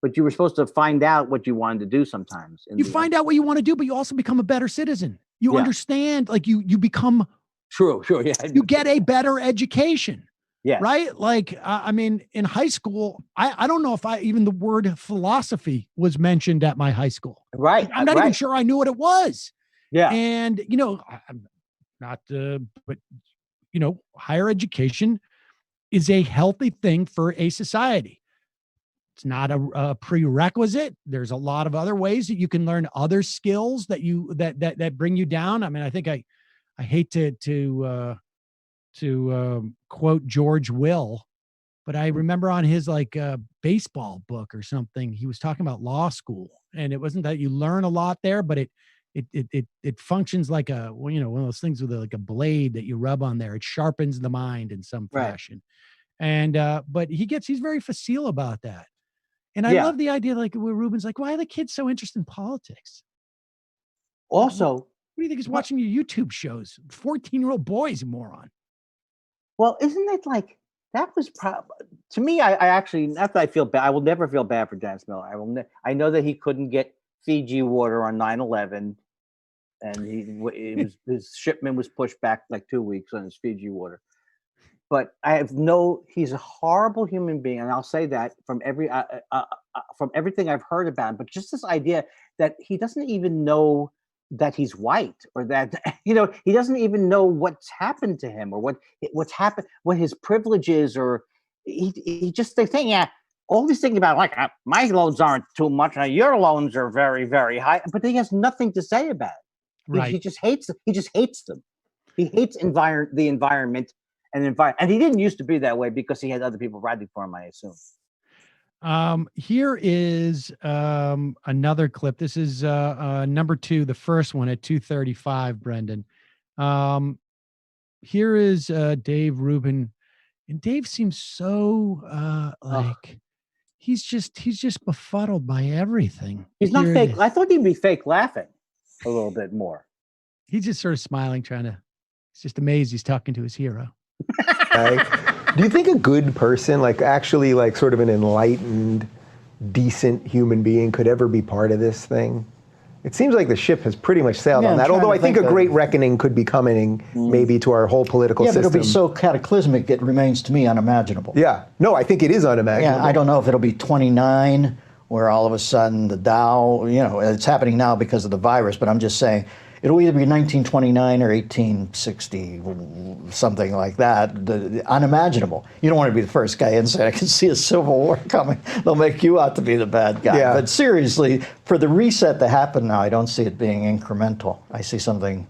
but you were supposed to find out what you wanted to do sometimes. You find out what you want to do, but you also become a better citizen. You understand, like you become True. Yeah. You get a better education. Yeah. Right. Like, in high school, I don't know if even the word philosophy was mentioned at my high school. Right. I'm not even sure I knew what it was. Yeah. And, I'm not, but, higher education is a healthy thing for a society. It's not a prerequisite. There's a lot of other ways that you can learn other skills that bring you down. I mean, I think I hate to quote George Will, but I remember on his baseball book or something, he was talking about law school, and it wasn't that you learn a lot there, but it functions like one of those things with like a blade that you rub on there. It sharpens the mind in some fashion. And, but he's very facile about that. And I love the idea, like where Ruben's like, why are the kids so interested in politics? Also, what do you think is watching your YouTube shows? 14-year-old boys, moron. Well, isn't it like that was to me? I actually, not that I feel bad. I will never feel bad for Dennis Miller. I know that he couldn't get Fiji water on 9/11, and his shipment was pushed back like 2 weeks on his Fiji water. But he's a horrible human being, and I'll say that from everything I've heard about him. But just this idea that he doesn't even know that he's white, or that he doesn't even know what's happened to him, or what's happened, what his privilege is, or they think all these things about like my loans aren't too much, your loans are very, very high, but he has nothing to say about it. Right. He just hates them. He hates the environment and he didn't used to be that way because he had other people writing for him, I assume. Here is another clip. This is number 2, the first one at 2:35, Brendan. Here is Dave Rubin, and Dave seems so he's just befuddled by everything. He's not fake. I thought he'd be fake laughing a little bit more. He's just sort of smiling, he's just amazed he's talking to his hero. Do you think a good person, actually sort of an enlightened, decent human being could ever be part of this thing? It seems like the ship has pretty much sailed on that, although I think a great reckoning could be coming maybe to our whole political system. Yeah, but it'll be so cataclysmic, it remains to me unimaginable. Yeah, no, I think it is unimaginable. Yeah, I don't know if it'll be 29, where all of a sudden the Dow, it's happening now because of the virus, but I'm just saying, it'll either be 1929 or 1860, something like that. Unimaginable. You don't want to be the first guy in saying, I can see a civil war coming. They'll make you out to be the bad guy. Yeah. But seriously, for the reset to happen now, I don't see it being incremental. I see something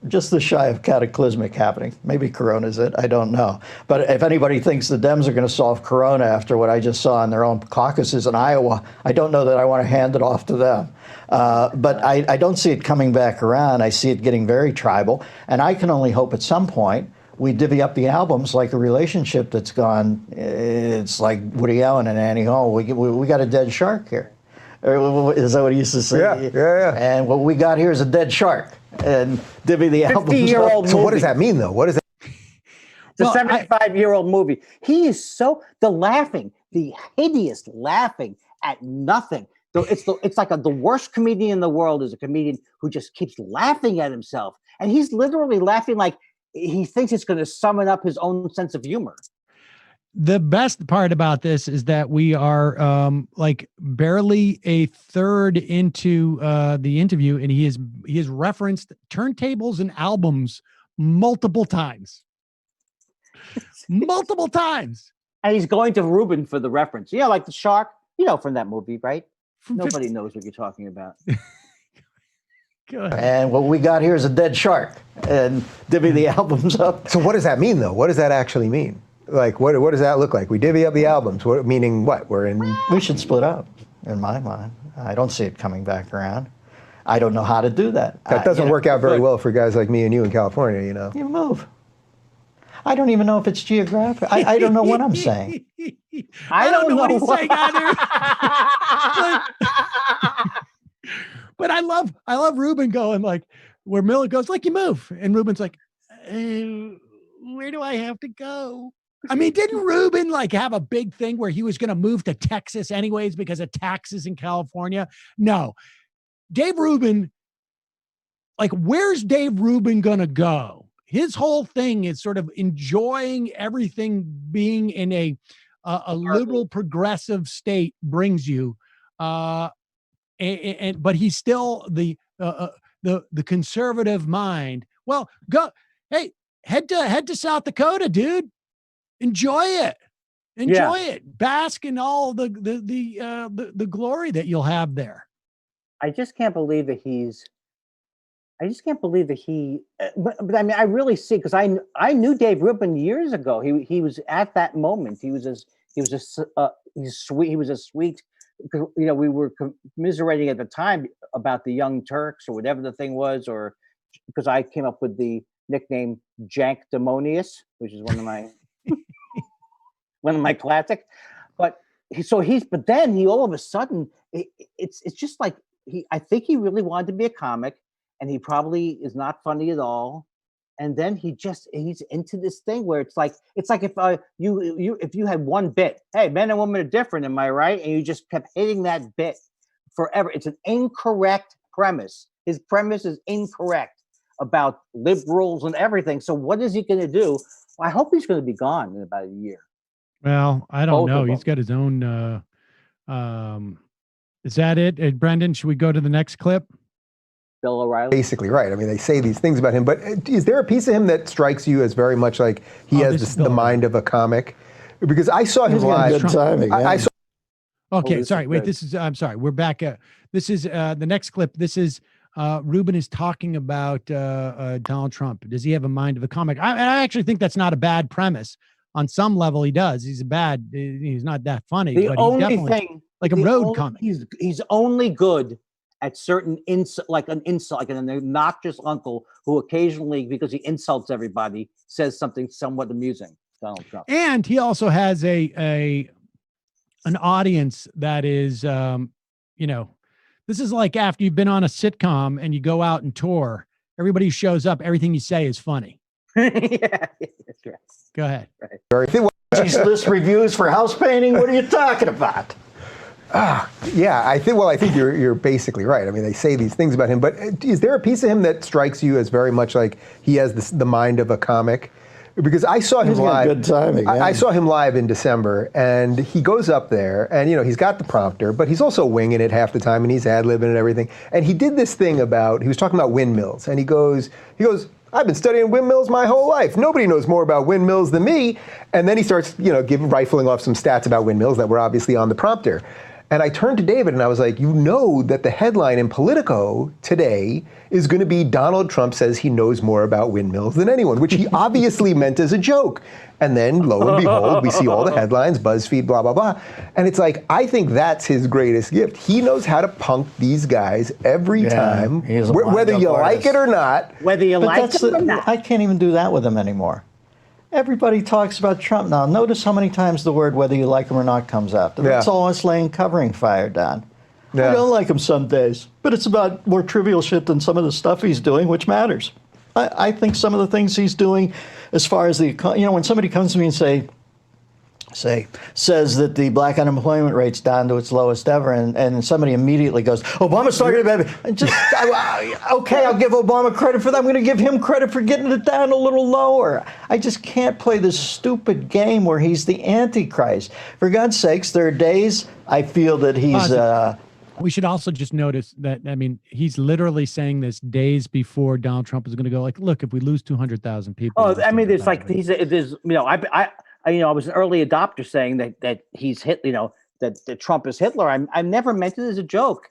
just the shy of cataclysmic happening. Maybe Corona's it. I don't know. But if anybody thinks the Dems are going to solve Corona after what I just saw in their own caucuses in Iowa, I don't know that I want to hand it off to them. But I don't see it coming back around. I see it getting very tribal. And I can only hope at some point we divvy up the albums like a relationship that's gone. It's like Woody Allen and Annie Hall. We got a dead shark here. Is that what he used to say? Yeah. And what we got here is a dead shark. And divvy the albums. 50-year-old So what does that mean, though? What is that? It's a 75-year-old movie. He is the hideous laughing at nothing. It's like the worst comedian in the world is a comedian who just keeps laughing at himself. And he's literally laughing like he thinks it's going to summon up his own sense of humor. the best part about this is that we are like barely a third into the interview, and he has referenced turntables and albums multiple times. Multiple times. And he's going to Ruben for the reference. Yeah, like the shark, from that movie, right? Nobody knows what you're talking about. And what we got here is a dead shark, and divvy the albums up. So what does that mean, though? What does that actually mean? Like, what does that look like? We divvy up the albums. Meaning what? We should split up, in my mind. I don't see it coming back around. I don't know how to do that. That doesn't work out very well for guys like me and you in California, You move. I don't even know if it's geographic. I don't know what I'm saying. I don't know what he's saying either. But I love Ruben going like, where Miller goes, like, you move. And Ruben's like, where do I have to go? I mean, didn't Ruben like have a big thing where he was going to move to Texas anyways because of taxes in California? No. Dave Rubin, like, where's Dave Rubin going to go? His whole thing is sort of enjoying everything being in a liberal progressive state brings you. But he's still the conservative mind. Well, go, hey, head to South Dakota, dude. Enjoy it. Enjoy it. Bask in all the glory that you'll have there. I just can't believe that but I mean, I really see, because I knew Dave Rubin years ago. He was at that moment. He was a sweet. We were commiserating at the time about the Young Turks or whatever the thing was, or because I came up with the nickname Jankdemonious, which is one of my classic. But then he all of a sudden it's just like I think he really wanted to be a comic, and he probably is not funny at all. And then he's into this thing where it's like if you had one bit, hey, men and women are different, am I right? And you just kept hitting that bit forever. It's an incorrect premise. His premise is incorrect about liberals and everything. So what is he going to do? Well, I hope he's going to be gone in about a year. Well, I don't know. He's got his own. Is that it, Brendan? Should we go to the next clip? Bill O'Reilly. Basically, right. I mean, they say these things about him, but is there a piece of him that strikes you as very much like he has the mind of a comic? Because I saw him live. Good timing. I saw. Okay, sorry. Wait, I'm sorry. We're back. This is the next clip. This is Ruben is talking about Donald Trump. Does he have a mind of a comic? I actually think that's not a bad premise. On some level, he does. He's not that funny. The but only he's definitely thing, like a road comic. He's only good at certain like an obnoxious uncle who occasionally, because he insults everybody, says something somewhat amusing. Donald Trump. And he also has an audience that is, this is like after you've been on a sitcom and you go out and tour, everybody shows up, everything you say is funny. Yeah, that's right. Go ahead. Right. List reviews for house painting. What are you talking about? Yeah, I think you're basically right. I mean, they say these things about him, but is there a piece of him that strikes you as very much like he has the mind of a comic? Because I saw him live. Good timing. Yeah. I saw him live in December, and he goes up there, and he's got the prompter, but he's also winging it half the time, and he's ad-libbing and everything. And he did this thing he was talking about windmills, and he goes, I've been studying windmills my whole life. Nobody knows more about windmills than me. And then he starts, rifling off some stats about windmills that were obviously on the prompter. And I turned to David and I was like, that the headline in Politico today is going to be Donald Trump says he knows more about windmills than anyone, which he obviously meant as a joke. And then lo and behold, we see all the headlines, BuzzFeed, blah, blah, blah. And it's like, I think that's his greatest gift. He knows how to punk these guys every time, whether you like it or not. Whether you like it or not. I can't even do that with him anymore. Everybody talks about Trump now. Notice how many times the word whether you like him or not comes out. That's always laying covering fire down. Yeah. I don't like him some days, but it's about more trivial shit than some of the stuff he's doing, which matters. I think some of the things he's doing as far as when somebody comes to me and say, says that the black unemployment rate's down to its lowest ever, and somebody immediately goes, Obama's talking about it. Okay, I'll give Obama credit for that. I'm going to give him credit for getting it down a little lower. I just can't play this stupid game where he's the Antichrist. For God's sakes, there are days I feel that he's... we should also just notice that, I mean, he's literally saying this days before Donald Trump is going to go, like, look, if we lose 200,000 people... Oh, I mean, there's like, there's, I was an early adopter saying that he's hit, that Trump is Hitler. I've never meant it as a joke.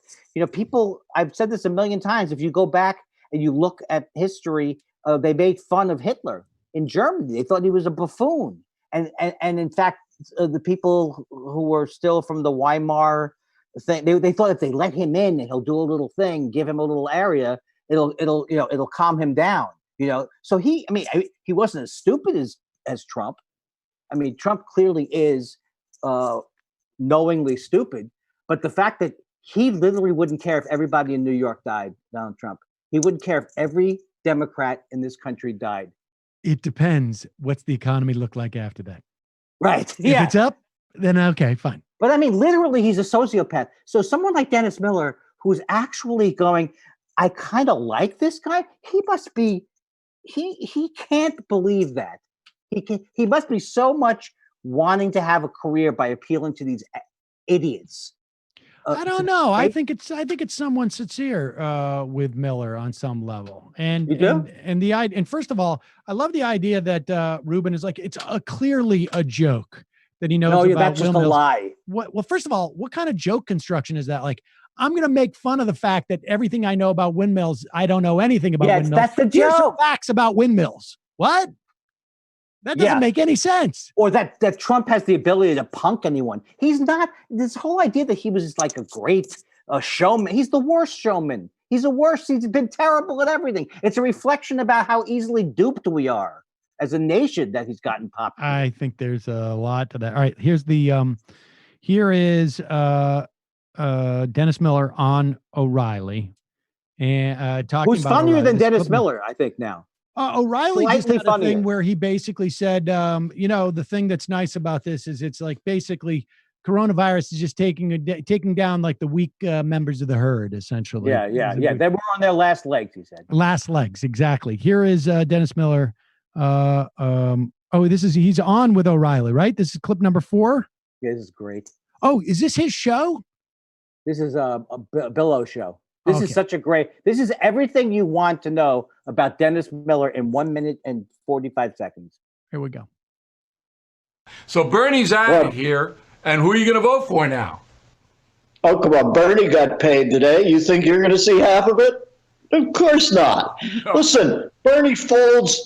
People, I've said this a million times. If you go back and you look at history, they made fun of Hitler in Germany. They thought he was a buffoon. And in fact, the people who were still from the Weimar thing, they thought if they let him in and he'll do a little thing, give him a little area, it'll calm him down. So he wasn't as stupid as Trump. I mean, Trump clearly is knowingly stupid, but the fact that he literally wouldn't care if everybody in New York died, Donald Trump. He wouldn't care if every Democrat in this country died. It depends. What's the economy look like after that? Right. If it's up, then okay, fine. But I mean, literally, he's a sociopath. So someone like Dennis Miller, who's actually going, I kind of like this guy. He must be, he can't believe that. He must be so much wanting to have a career by appealing to these idiots. I don't know. I think it's someone sincere with Miller on some level. And you do? And first of all, I love the idea that Rubin is like, it's clearly a joke that he knows about that's just windmills. a lie. Well, first of all, what kind of joke construction is that? Like, I'm going to make fun of the fact that everything I know about windmills, I don't know anything about windmills. That's the joke. Here's some facts about windmills. What? That doesn't make any sense. Or that Trump has the ability to punk anyone. He's not. This whole idea that he was like a great showman. He's the worst showman. He's the worst. He's been terrible at everything. It's a reflection about how easily duped we are as a nation that he's gotten popular. I think there's a lot to that. All right, here's the here is Dennis Miller on O'Reilly and talking who's about funnier O'Reilly. than Dennis Miller, I think now. O'Reilly just Slightly had a funnier. thing where he basically said, the thing that's nice about this is it's like basically coronavirus is just taking down like the weak members of the herd, essentially. Yeah. They were on their last legs, he said. Last legs, exactly. Here is Dennis Miller. He's on with O'Reilly, right? This is clip number 4. Yeah, this is great. Oh, is this his show? This is a Billow show. This is everything you want to know about Dennis Miller in 1 minute and 45 seconds. Here we go. So Bernie's out here, and who are you going to vote for now? Oh, come on. Bernie got paid today. You think you're going to see half of it? Of course not. No. Listen, Bernie folds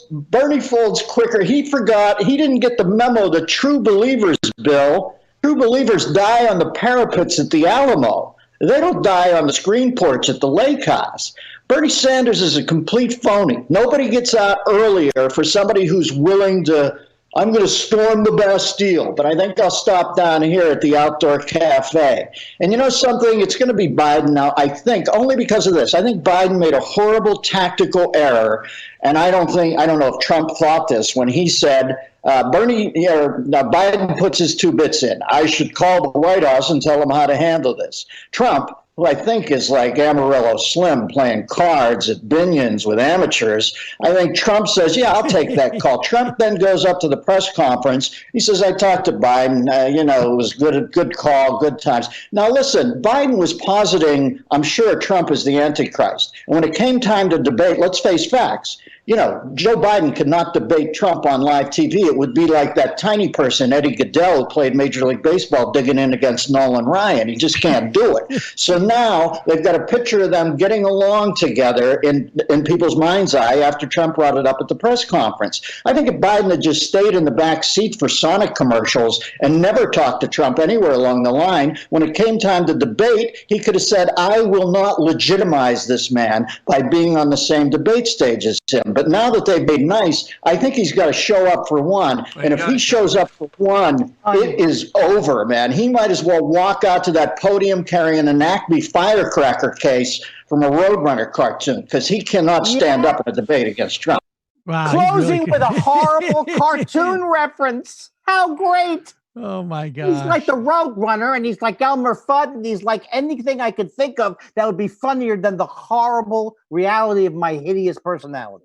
quicker. He forgot. He didn't get the memo, the true believers, Bill. True believers die on the parapets at the Alamo. They don't die on the screen porch at the lake house. Bernie Sanders is a complete phony. Nobody gets out earlier for somebody who's willing to, I'm going to storm the Bastille, but I think I'll stop down here at the outdoor cafe. And you know something? It's going to be Biden now, I think, only because of this. I think Biden made a horrible tactical error, and I don't know if Trump thought this when he said, Biden puts his 2 bits in. I should call the White House and tell them how to handle this. Trump, who I think is like Amarillo Slim playing cards at Binion's with amateurs, I think Trump says, yeah, I'll take that call. Trump then goes up to the press conference. He says, I talked to Biden. It was good call, good times. Now, listen, Biden was positing, I'm sure Trump is the Antichrist. And when it came time to debate, let's face facts. Joe Biden could not debate Trump on live TV. It would be like that tiny person, Eddie Goodell, who played Major League Baseball, digging in against Nolan Ryan. He just can't do it. So now they've got a picture of them getting along together in people's mind's eye after Trump brought it up at the press conference. I think if Biden had just stayed in the back seat for Sonic commercials and never talked to Trump anywhere along the line, when it came time to debate, he could have said, I will not legitimize this man by being on the same debate stage as him. But now that they've made nice, I think he's got to show up for one. And if he shows up for one, it is over, man. He might as well walk out to that podium carrying an Acme firecracker case from a Roadrunner cartoon, because he cannot stand up in a debate against Trump. Wow, closing with a horrible cartoon reference. How great. Oh my God. He's like the Road Runner, and he's like Elmer Fudd, and he's like anything I could think of that would be funnier than the horrible reality of my hideous personality.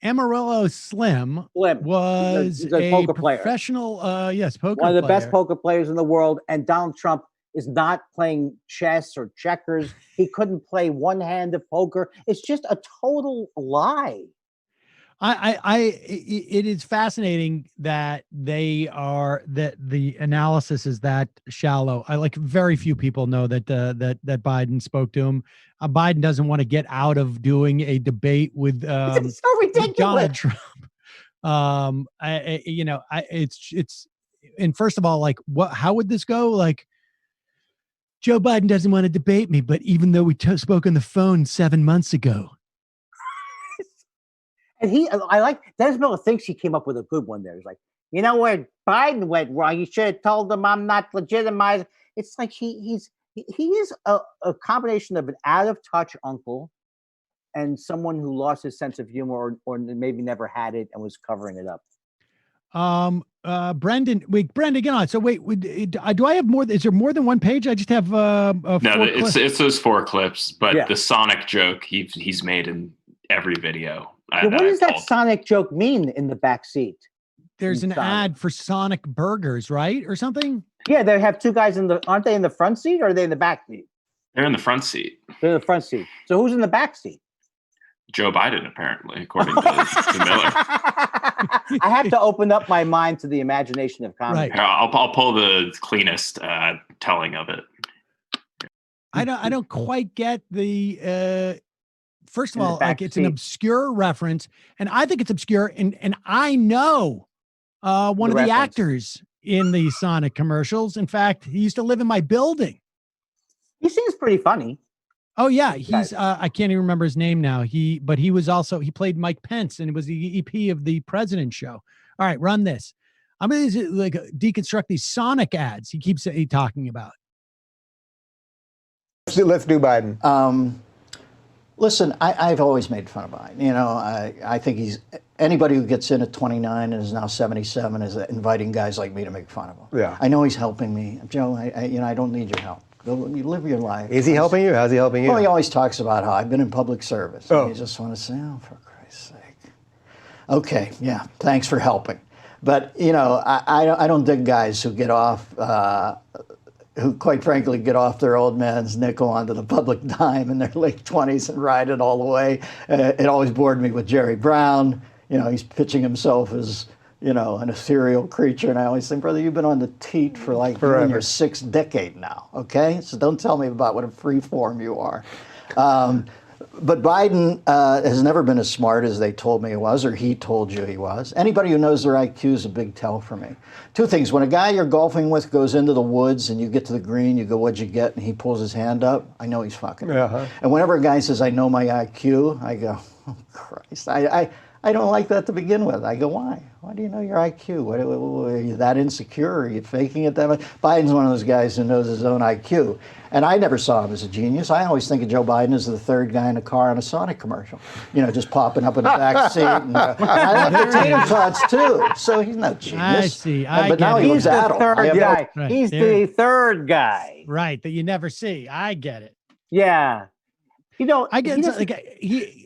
Amarillo Slim was he's a poker player. professional, poker one of the player. best poker players in the world, and Donald Trump is not playing chess or checkers. He couldn't play one hand of poker. It's just a total lie. It is fascinating that that the analysis is that shallow. Very few people know that Biden spoke to him. Biden doesn't want to get out of doing a debate with it's so ridiculous. Donald Trump. It's and first of all, how would this go? Joe Biden doesn't want to debate me, but even though we spoke on the phone 7 months ago. And I like Dennis Miller thinks he came up with a good one there. He's like, you know where Biden went wrong? You should have told him I'm not legitimized. It's like he is a combination of an out of touch uncle and someone who lost his sense of humor or maybe never had it and was covering it up. Brendan, get on. So do I have more? Is there more than one page? I just have no. It's those 4 clips, but the Sonic joke he's made in every video. What does that Sonic joke mean in the back seat? There's an ad for Sonic Burgers, right? Or something? Yeah, they have 2 guys aren't they in the front seat or are they in the back seat? They're in the front seat. They're in the front seat. So who's in the back seat? Joe Biden, apparently, according to Miller. I have to open up my mind to the imagination of comedy. Right. I'll pull the cleanest telling of it. I don't quite get the first of all, it's an obscure reference, and I think it's obscure, and I know one of the actors in the Sonic commercials. In fact, he used to live in my building. He seems pretty funny. Oh yeah, he's I can't even remember his name now. He played Mike Pence, and it was the EP of the President Show. All right, run this. I'm going to deconstruct these Sonic ads he keeps talking about. Let's do Biden. Listen, I've always made fun of Biden. You know, I think anybody who gets in at 29 and is now 77 is inviting guys like me to make fun of him. Yeah. I know he's helping me. Joe, I don't need your help. Go, you live your life. Is he helping you? How's he helping you? Well, he always talks about how I've been in public service. Oh. And you just want to say, oh, for Christ's sake. Okay, yeah, thanks for helping. But, you know, I don't dig guys who get off, who quite frankly get off their old man's nickel onto the public dime in their late 20s and ride it all the way. It always bored me with Jerry Brown. You know, he's pitching himself as, you know, an ethereal creature. And I always think, brother, you've been on the teat for like you're in your 6th decade now, okay? So don't tell me about what a free form you are. But Biden has never been as smart as they told me he was, or he told you he was. Anybody who knows their IQ is a big tell for me. 2 things. When a guy you're golfing with goes into the woods and you get to the green, you go, what'd you get? And he pulls his hand up, I know he's fucking. And whenever a guy says, I know my IQ, I go, oh, Christ. I don't like that to begin with. I go, why? Why do you know your IQ? What, are you that insecure? Are you faking it that much? Biden's one of those guys who knows his own IQ. And I never saw him as a genius. I always think of Joe Biden as the 3rd guy in a car on a Sonic commercial. You know, just popping up in the back seat. And, I like potato tots, too. So he's no genius. I see. But now he he's looks adult. the 3rd guy. Right. He's the 3rd guy. Right, that you never see. I get it. Yeah. You know, I get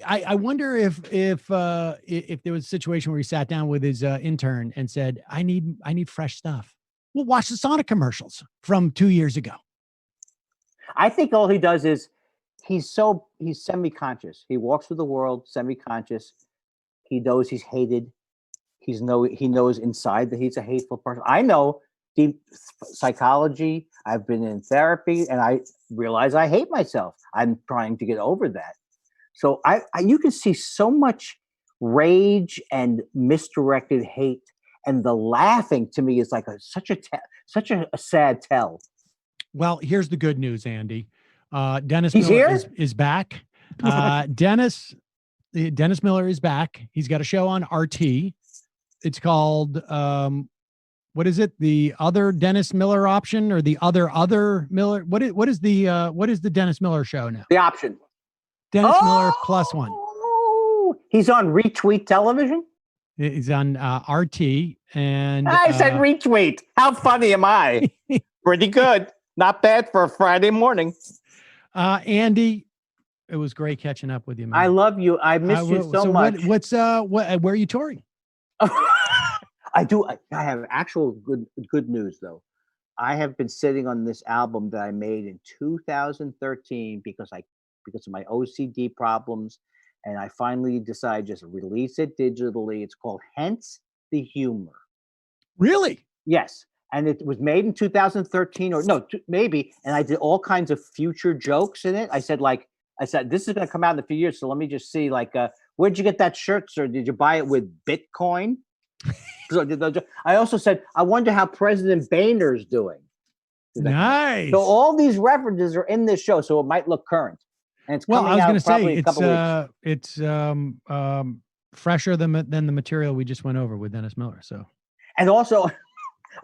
I wonder if there was a situation where he sat down with his intern and said, I need fresh stuff. Well, watch the Sonic commercials from 2 years ago. I think all he does is he's semi-conscious. He walks through the world semi-conscious. He knows he's hated. He knows inside that he's a hateful person. I know deep psychology. I've been in therapy, and I realize I hate myself. I'm trying to get over that. So you can see so much rage and misdirected hate, and the laughing to me is like such a sad tell. Well, here's the good news, Andy. Dennis He's Miller here? is back. Dennis Miller is back. He's got a show on RT. It's called what is it? The other Dennis Miller option, or the other Miller? What is the Dennis Miller show now? The option. Dennis Miller plus one. He's on Retweet Television. He's on RT, and I said retweet. How funny am I? Pretty good. Not bad for a Friday morning. Andy, it was great catching up with you, man. I love you. I miss you so much. Where are you touring? I do. I have actual good news though. I have been sitting on this album that I made in 2013 because of my OCD problems, and I finally decided just release it digitally. It's called Hence the Humor. Really? Yes. And it was made in 2013 or no, maybe. And I did all kinds of future jokes in it. I said, this is going to come out in a few years. So let me just see, where'd you get that shirt, sir? Did you buy it with Bitcoin? So I also said, I wonder how President Boehner's doing. Nice. So all these references are in this show, so it might look current. And it's coming out probably a couple weeks. It's fresher than the material we just went over with Dennis Miller. So, and also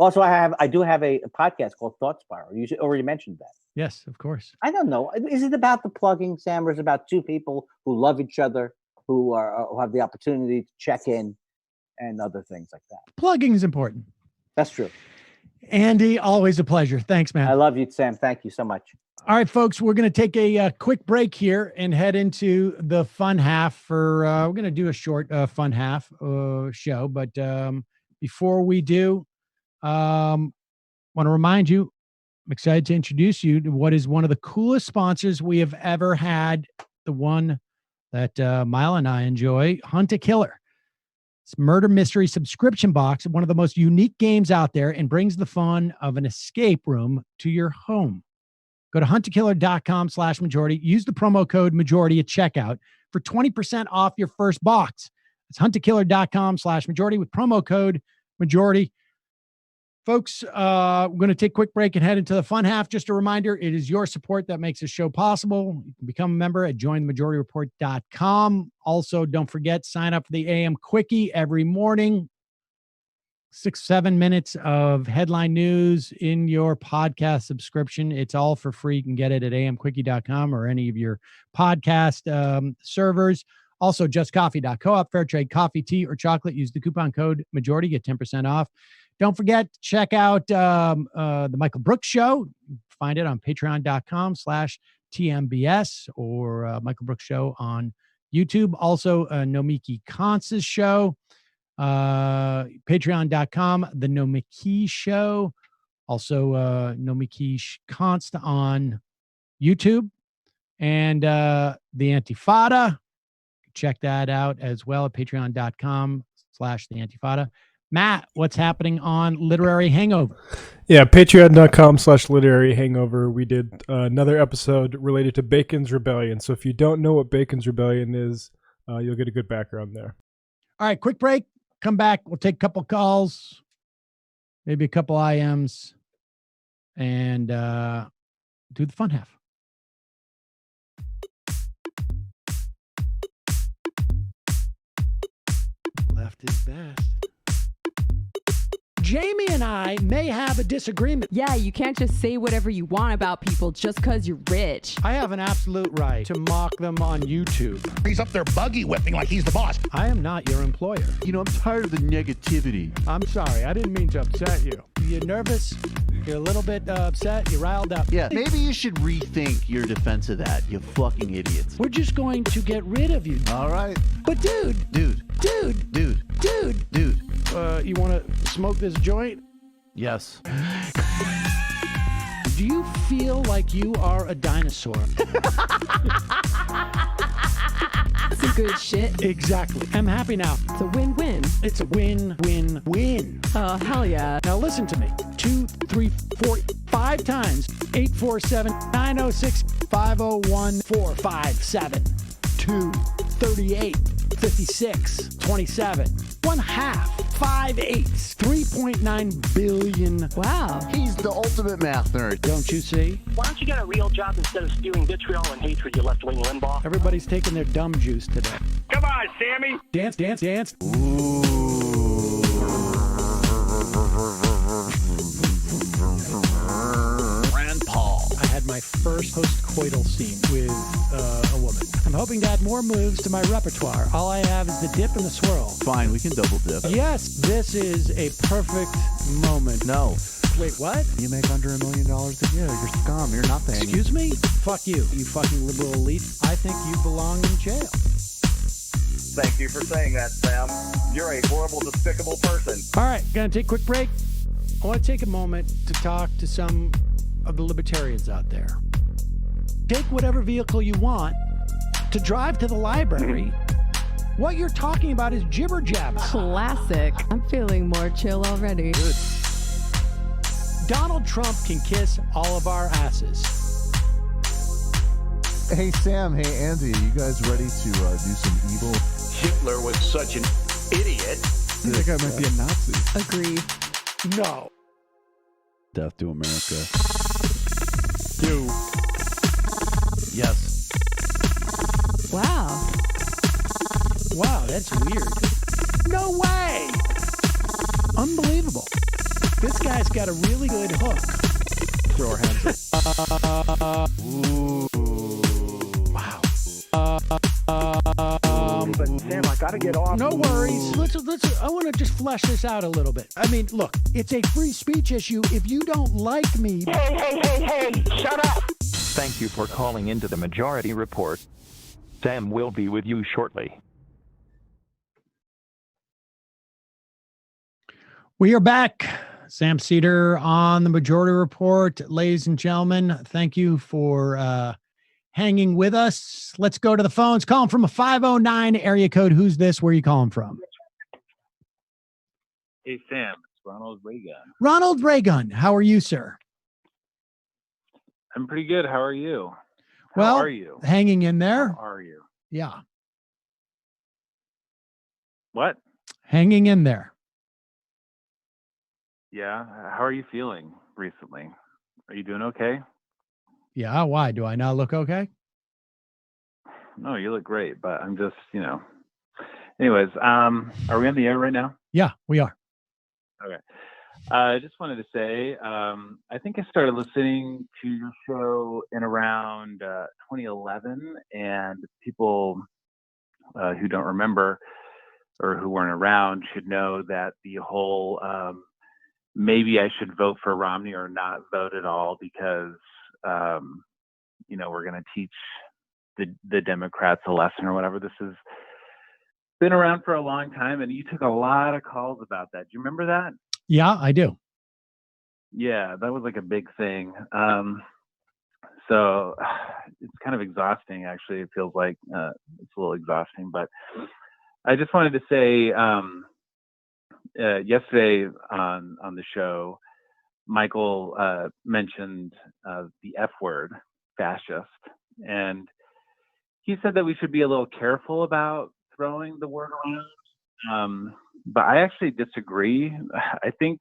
I do have a podcast called Thought Spiral. You already mentioned that. Yes, of course. I don't know. Is it about the plugging, Sam, or is it about two people who love each other, who have the opportunity to check in and other things like that? Plugging is important. That's true. Andy, always a pleasure. Thanks, man. I love you, Sam. Thank you so much. All right, folks, we're going to take a quick break here and head into the fun half we're going to do a short fun half show. But before we do, want to remind you, I'm excited to introduce you to what is one of the coolest sponsors we have ever had, the one that Mile and I enjoy, Hunt a Killer. It's murder mystery subscription box, one of the most unique games out there, and brings the fun of an escape room to your home. Go to huntakiller.com/majority. Use the promo code majority at checkout for 20% off your first box. It's huntakiller.com/majority with promo code majority. Folks, we're going to take a quick break and head into the fun half. Just a reminder, it is your support that makes this show possible. You can become a member at jointhemajorityreport.com. Also, don't forget, sign up for the AM Quickie every morning. 6-7 minutes of headline news in your podcast subscription. It's all for free. You can get it at amquickie.com or any of your podcast servers. Also, justcoffee.coop, fair trade coffee, tea, or chocolate. Use the coupon code majority, get 10% off. Don't forget to check out the Michael Brooks Show. Find it on patreon.com/TMBS or Michael Brooks Show on YouTube. Also, Nomiki Kontz's show. Patreon.com, the Nomiki Show. Also, Nomiki Konst on YouTube. And the Antifada. Check that out as well at patreon.com/the Antifada. Matt, what's happening on Literary Hangover? Yeah, patreon.com/literary hangover. We did another episode related to Bacon's Rebellion. So if you don't know what Bacon's Rebellion is, you'll get a good background there. All right, quick break. Come back. We'll take a couple calls, maybe a couple IMs, and do the fun half. Left is best. Jamie and I may have a disagreement. Yeah, you can't just say whatever you want about people just because you're rich. I have an absolute right to mock them on YouTube. He's up there buggy whipping like he's the boss. I am not your employer. You know, I'm tired of the negativity. I'm sorry. I didn't mean to upset you. You're nervous? You're a little bit upset? You're riled up? Yeah, maybe you should rethink your defense of that, you fucking idiots. We're just going to get rid of you. All right. But dude. You want to smoke this joint? Yes. Do you feel like you are a dinosaur? Some good shit. Exactly. I'm happy now. It's a win-win. It's a win-win-win. Oh, hell yeah. Now listen to me. 2, 3, 4, 5 times. 847-906-501-457-238. 56, 27, 1/2, 5/8, 3.9 billion. Wow. He's the ultimate math nerd. Don't you see? Why don't you get a real job instead of spewing vitriol and hatred, you left-wing Limbaugh? Everybody's taking their dumb juice today. Come on, Sammy. Dance, dance, dance. Ooh. Rand Paul. I had my first post-coital scene with a woman. I'm hoping to add more moves to my repertoire. All I have is the dip and the swirl. Fine, we can double dip. Yes, this is a perfect moment. No. Wait, what? You make under $1 million a year. You're scum. You're nothing. Excuse me? Fuck you, you fucking liberal elite. I think you belong in jail. Thank you for saying that, Sam. You're a horrible, despicable person. All right, gonna take a quick break. I want to take a moment to talk to some of the libertarians out there. Take whatever vehicle you want to drive to the library. What you're talking about is jibber jabber. Classic. I'm feeling more chill already. Good. Donald Trump can kiss all of our asses. Hey, Sam. Hey, Andy. Are you guys ready to do some evil? Hitler was such an idiot. That guy might be a Nazi. Agree. No. Death to America. Do. Yes. Wow. Wow, that's weird. No way! Unbelievable. This guy's got a really good hook. Throw our hands up. Ooh. Wow. But Sam, I gotta get off. No worries. Let's. I want to just flesh this out a little bit. I mean, look, it's a free speech issue. If you don't like me, Hey, shut up! Thank you for calling into the Majority Report. Sam will be with you shortly. We are back. Sam Cedar on the Majority Report. Ladies and gentlemen, thank you for hanging with us. Let's go to the phones. Calling from a 509 area code. Who's this? Where are you calling from? Hey, Sam. It's Ronald Reagan. Ronald Reagan. How are you, sir? I'm pretty good. How are you? Well, How are you? Hanging in there. How are you? Yeah. What? Hanging in there. Yeah. How are you feeling recently? Are you doing okay? Yeah. Why? Do I not look okay? No, you look great, but I'm just, Anyways, are we on the air right now? Yeah, we are. Okay. I just wanted to say, I think I started listening to your show in around 2011, and people who don't remember or who weren't around should know that the whole maybe I should vote for Romney or not vote at all because, we're going to teach the Democrats a lesson or whatever. This has been around for a long time, and you took a lot of calls about that. Do you remember that? Yeah, I do. Yeah, that was like a big thing. So it's kind of exhausting, actually. It feels like it's a little exhausting, but I just wanted to say yesterday on the show, Michael mentioned the F word, fascist, and he said that we should be a little careful about throwing the word around. But I actually disagree. I think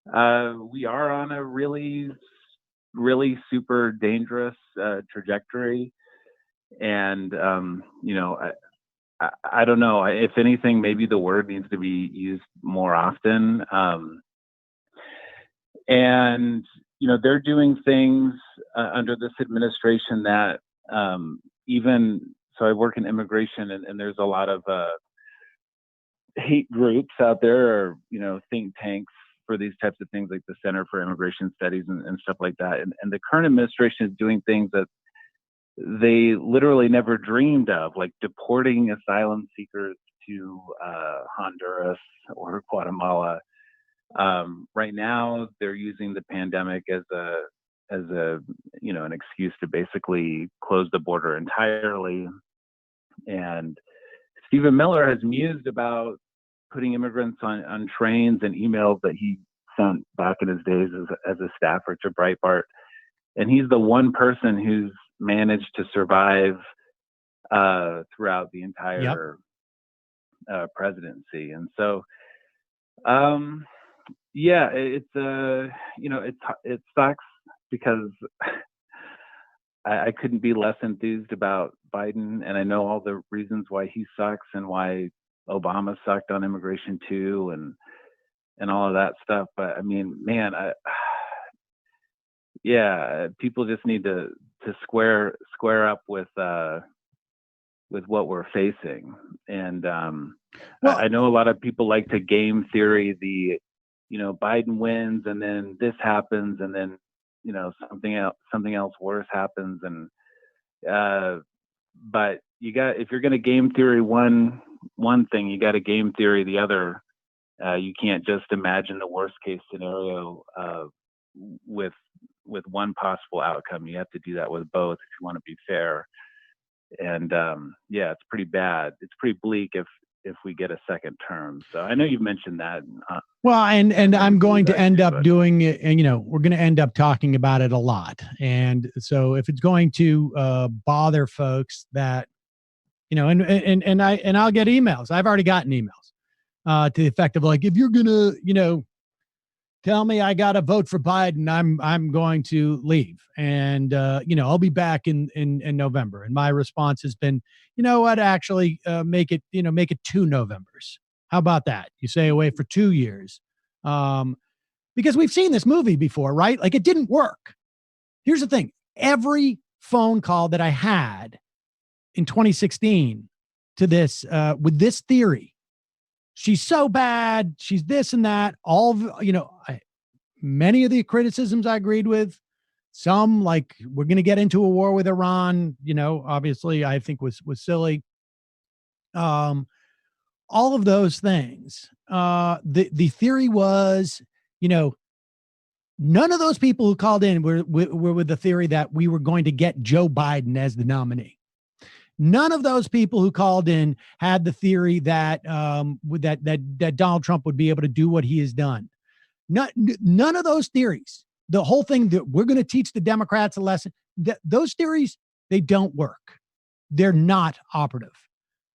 we are on a really, really super dangerous trajectory. And, I don't know. If anything, maybe the word needs to be used more often. And, they're doing things under this administration that so I work in immigration, and there's a lot of hate groups out there, or think tanks for these types of things, like the Center for Immigration Studies and stuff like that. And the current administration is doing things that they literally never dreamed of, like deporting asylum seekers to Honduras or Guatemala. Right now, they're using the pandemic as an excuse to basically close the border entirely. And Stephen Miller has mused about putting immigrants on trains and emails that he sent back in his days as a staffer to Breitbart. And he's the one person who's managed to survive throughout the entire presidency. And so, it sucks because I couldn't be less enthused about Biden, and I know all the reasons why he sucks and why Obama sucked on immigration too, and all of that stuff. But I mean, man, people just need to square up with what we're facing. And I know a lot of people like to game theory the, Biden wins and then this happens and then, something else worse happens. And but if you're going to game theory one thing, you got to game theory the other. You can't just imagine the worst case scenario with one possible outcome. You have to do that with both if you want to be fair. And it's pretty bad. It's pretty bleak if we get a second term. So I know you've mentioned that. Well, and I'm going to end up doing it, and we're going to end up talking about it a lot. And so if it's going to bother folks that, and I'll get emails. I've already gotten emails to the effect of like, if you're gonna, tell me I got to vote for Biden, I'm going to leave, and I'll be back in November. And my response has been, you know what, actually make it 2 Novembers. How about that? You stay away for 2 years, because we've seen this movie before, right? Like, it didn't work. Here's the thing: every phone call that I had in 2016 to this with this theory, she's so bad, she's this and that, many of the criticisms I agreed with. Some, like, we're going to get into a war with Iran, obviously I think was silly. All of those things. The theory was, none of those people who called in were with the theory that we were going to get Joe Biden as the nominee. None of those people who called in had the theory that that Donald Trump would be able to do what he has done. None of those theories. The whole thing that we're going to teach the Democrats a lesson. Those theories, they don't work. They're not operative.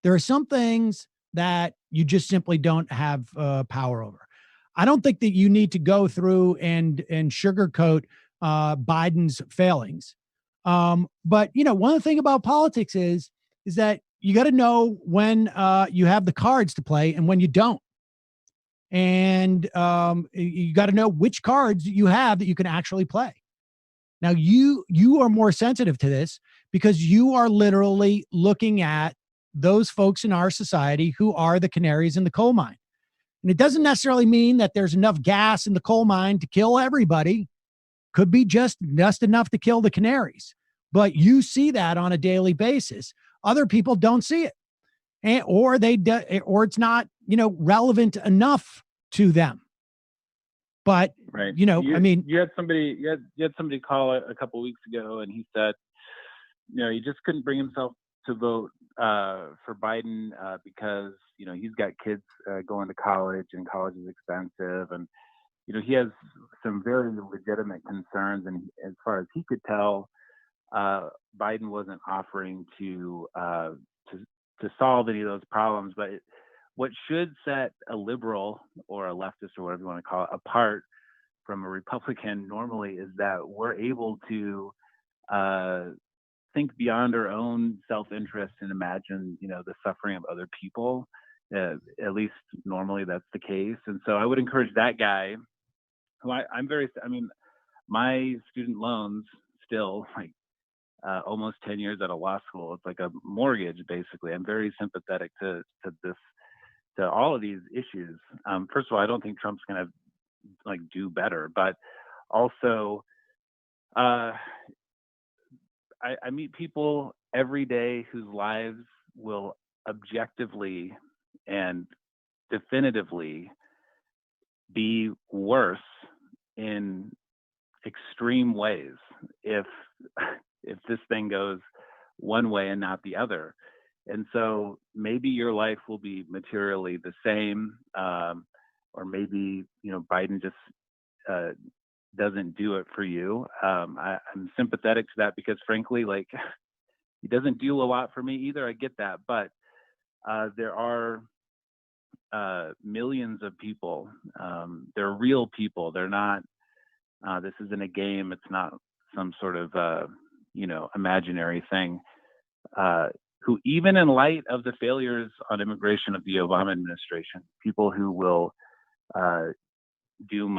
There are some things that you just simply don't have power over. I don't think that you need to go through and sugarcoat Biden's failings. But one of the things about politics is that you got to know when you have the cards to play and when you don't. And you got to know which cards you have that you can actually play. Now, you are more sensitive to this because you are literally looking at those folks in our society who are the canaries in the coal mine. And it doesn't necessarily mean that there's enough gas in the coal mine to kill everybody. Could be just enough to kill the canaries. But you see that on a daily basis. Other people don't see it, or it's not, relevant enough to them. But right, you had somebody call a couple of weeks ago, and he said, he just couldn't bring himself to vote for Biden because he's got kids going to college, and college is expensive, and he has some very legitimate concerns, and as far as he could tell, Biden wasn't offering to solve any of those problems. But what should set a liberal or a leftist or whatever you want to call it apart from a Republican normally is that we're able to think beyond our own self-interest and imagine, the suffering of other people. At least normally that's the case. And so I would encourage that guy, who my student loans still, like, almost 10 years out of law school, it's like a mortgage, basically. I'm very sympathetic to all of these issues. First of all, I don't think Trump's going to do better, but also I meet people every day whose lives will objectively and definitively be worse in extreme ways if this thing goes one way and not the other. And so maybe your life will be materially the same, or maybe Biden just doesn't do it for you. I'm sympathetic to that because, frankly, he doesn't do a lot for me either. I get that, but there are millions of people. They're real people. They're not. This isn't a game. It's not some sort of imaginary thing. Who, even in light of the failures on immigration of the Obama administration, people who will who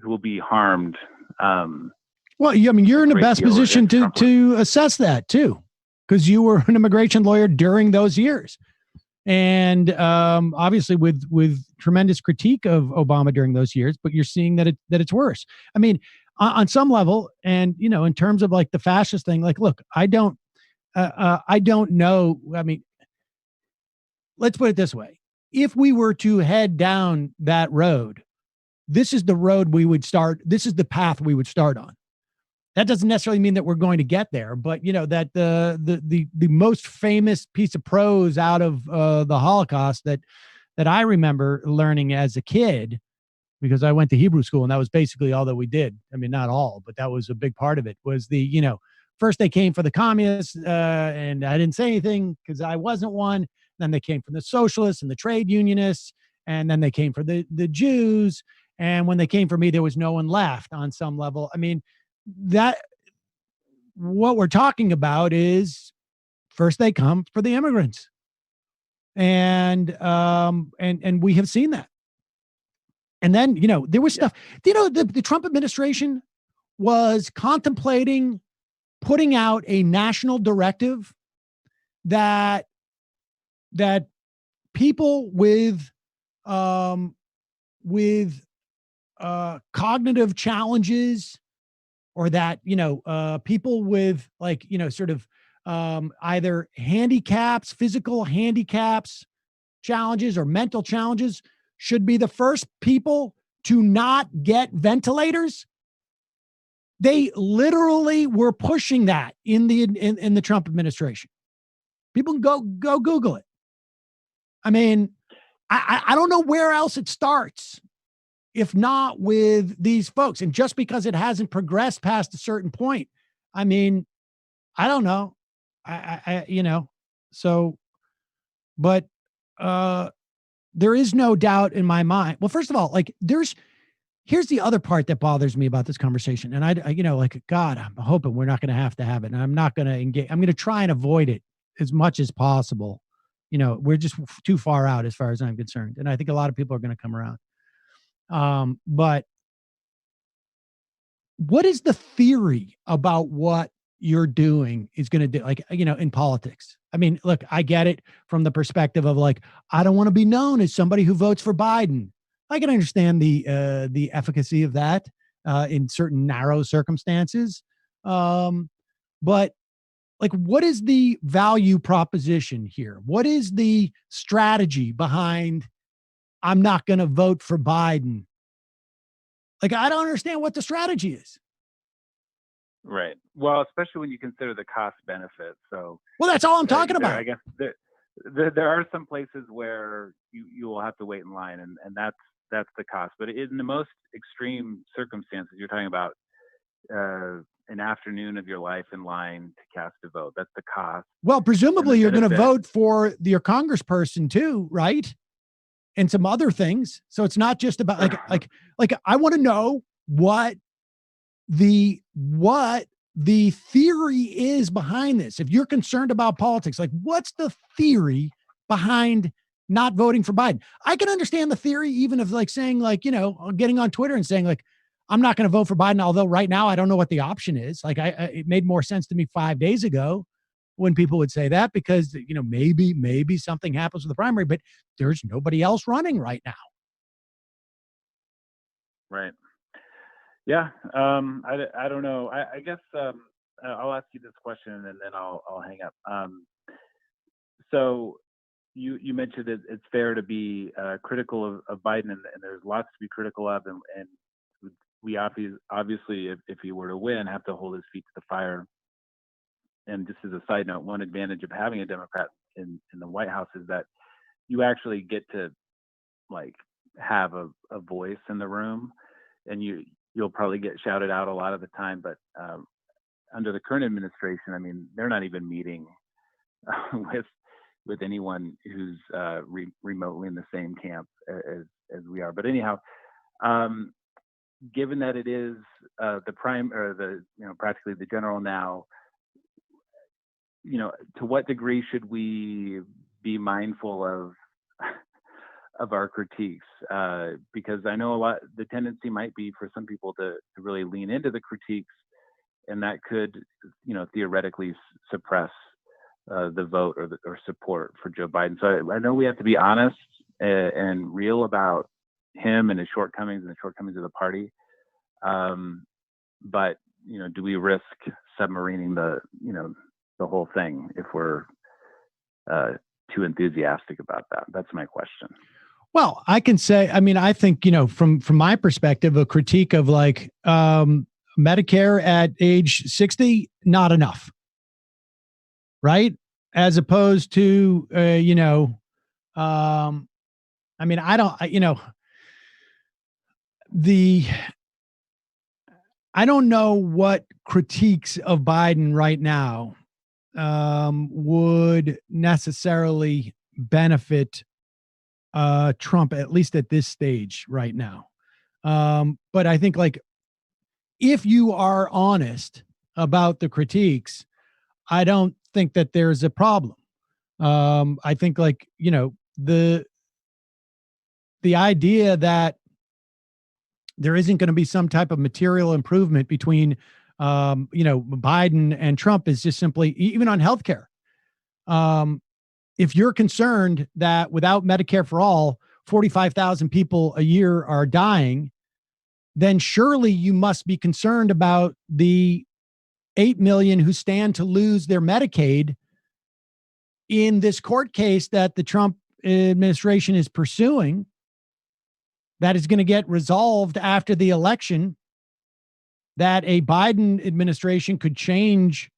will be harmed. Well, you're in the best position to assess that too. because you were an immigration lawyer during those years. And obviously with tremendous critique of Obama during those years, but you're seeing that it's worse. I mean, on some level, and in terms of like the fascist thing, like, look, I don't know. I mean, let's put it this way: if we were to head down that road, this is the road we would start. This is the path we would start on. That doesn't necessarily mean that we're going to get there, but that the most famous piece of prose out of the Holocaust that I remember learning as a kid, because I went to Hebrew school and that was basically all that we did. I mean, not all, but that was a big part of it. Was first they came for the communists, and I didn't say anything because I wasn't one. Then they came for the socialists and the trade unionists, and then they came for the Jews. And when they came for me, there was no one left on some level. I mean, that what we're talking about is first they come for the immigrants, and we have seen that. And then there was stuff. The Trump administration was contemplating putting out a national directive that people with cognitive challenges, or that, people with like, sort of either handicaps, physical handicaps, challenges, or mental challenges should be the first people to not get ventilators. They literally were pushing that in the Trump administration. People can go Google it. I mean, I don't know where else it starts, if not with these folks. And just because it hasn't progressed past a certain point, I mean, I don't know. But there is no doubt in my mind. Well, first of all, like here's the other part that bothers me about this conversation. And I God, I'm hoping we're not going to have it. And I'm not going to engage. I'm going to try and avoid it as much as possible. We're just too far out as far as I'm concerned. And I think a lot of people are going to come around. But what is the theory about what you're doing is going to do, like, in politics? I mean, look, I get it from the perspective of like, I don't want to be known as somebody who votes for Biden. I can understand the efficacy of that in certain narrow circumstances. But like, what is the value proposition here? What is the strategy behind I'm not going to vote for Biden? Like, I don't understand what the strategy is. Right. Well, especially when you consider the cost benefit. So, well, that's all I'm talking about. I guess there are some places where you will have to wait in line, and that's the cost. But in the most extreme circumstances, you're talking about an afternoon of your life in line to cast a vote. That's the cost. Well, presumably you're going to vote for your congressperson too, right? And some other things. So it's not just about like I want to know what the theory is behind this. If you're concerned about politics, like, what's the theory behind not voting for Biden? I can understand the theory, even of like saying like, getting on Twitter and saying like, I'm not going to vote for Biden. Although right now I don't know what the option is. Like it made more sense to me 5 days ago when people would say that, because, maybe something happens with the primary, but there's nobody else running right now. Right. Yeah. I don't know. I guess I'll ask you this question and then I'll hang up. So you mentioned that it's fair to be critical of Biden, and there's lots to be critical of, and we obviously, if he were to win, have to hold his feet to the fire. And just as a side note, one advantage of having a Democrat in the White House is that you actually get to like have a voice in the room, and you'll probably get shouted out a lot of the time. But under the current administration, I mean, they're not even meeting with anyone who's remotely in the same camp as we are. But anyhow, given that it is the prime, or the practically the general now, to what degree should we be mindful of our critiques? Because I know the tendency might be for some people to really lean into the critiques, and that could, theoretically suppress the vote or support for Joe Biden. So I know we have to be honest and real about him and his shortcomings and the shortcomings of the party. But do we risk submarining the whole thing if we're too enthusiastic about that? That's my question. Well, I can say, I think, from my perspective, a critique of like Medicare at age 60, not enough. Right? As opposed to, I don't know what critiques of Biden right now would necessarily benefit Trump, at least at this stage right now. But I think, like, if you are honest about the critiques, I don't think that there's a problem. I think, like, the idea that there isn't going to be some type of material improvement between, Biden and Trump is just simply, even on healthcare. If you're concerned that without Medicare for all, 45,000 people a year are dying, then surely you must be concerned about the 8 million who stand to lose their Medicaid in this court case that the Trump administration is pursuing, that is going to get resolved after the election, that a Biden administration could change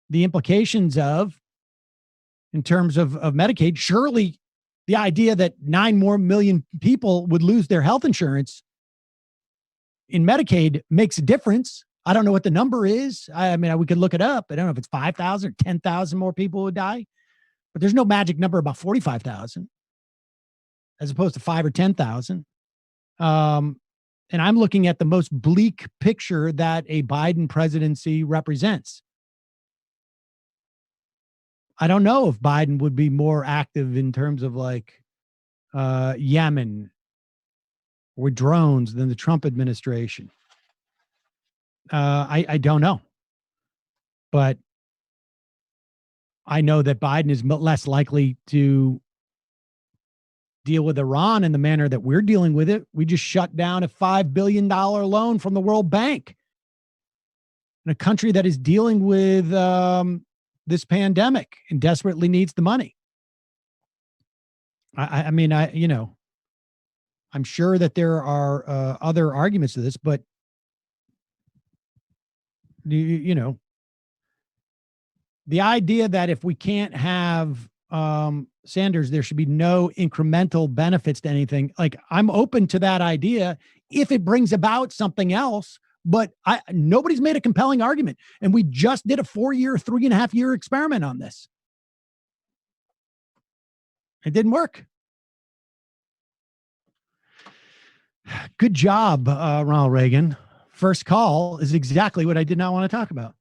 the implications of in terms of Medicaid. Surely the idea that 9 more million people would lose their health insurance in Medicaid makes a difference. I don't know what the number is. We could look it up. I don't know if it's 5,000 or 10,000 more people would die, but there's no magic number about 45,000 as opposed to 5 or 10,000. And I'm looking at the most bleak picture that a Biden presidency represents. I don't know if Biden would be more active in terms of like Yemen with drones than the Trump administration. I don't know. But I know that Biden is less likely to deal with Iran in the manner that we're dealing with it. We just shut down a $5 billion loan from the World Bank in a country that is dealing with this pandemic and desperately needs the money. I'm sure that there are other arguments to this, but the idea that if we can't have Sanders, there should be no incremental benefits to anything. Like, I'm open to that idea if it brings about something else, but nobody's made a compelling argument. And we just did a 3.5-year experiment on this. It didn't work. Good job, Ronald Reagan. First call is exactly what I did not want to talk about.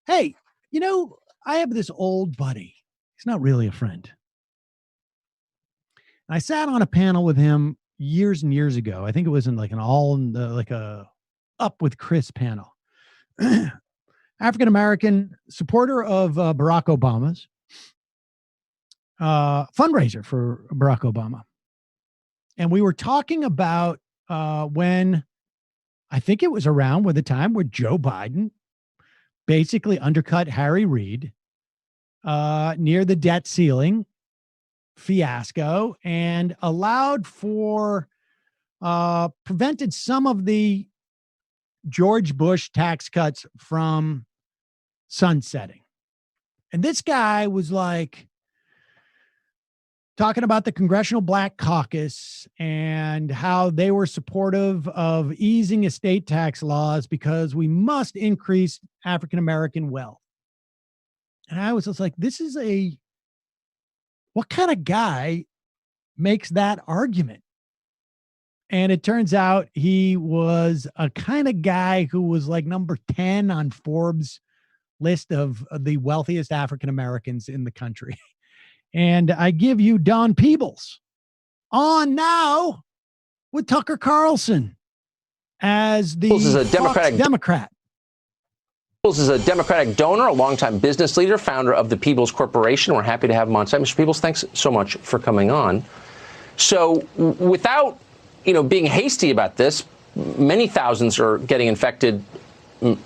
Hey, I have this old buddy. He's not really a friend. I sat on a panel with him years and years ago. I think it was in like a Up with Chris panel. African-American supporter of Barack Obama's, fundraiser for Barack Obama. And we were talking about when, I think it was around with the time where Joe Biden basically undercut Harry Reid near the debt ceiling fiasco and allowed for, prevented some of the George Bush tax cuts from sunsetting. And this guy was like talking about the Congressional Black Caucus and how they were supportive of easing estate tax laws because we must increase African-American wealth. And I was just like, what kind of guy makes that argument? And it turns out he was a kind of guy who was like number 10 on Forbes' list of the wealthiest African-Americans in the country. And I give you Don Peebles on now with Tucker Carlson as the is a Democratic Democrat. Peebles is a Democratic donor, a longtime business leader, founder of the Peebles Corporation. We're happy to have him on site. Mr. Peebles, thanks so much for coming on. So without, being hasty about this, many thousands are getting infected.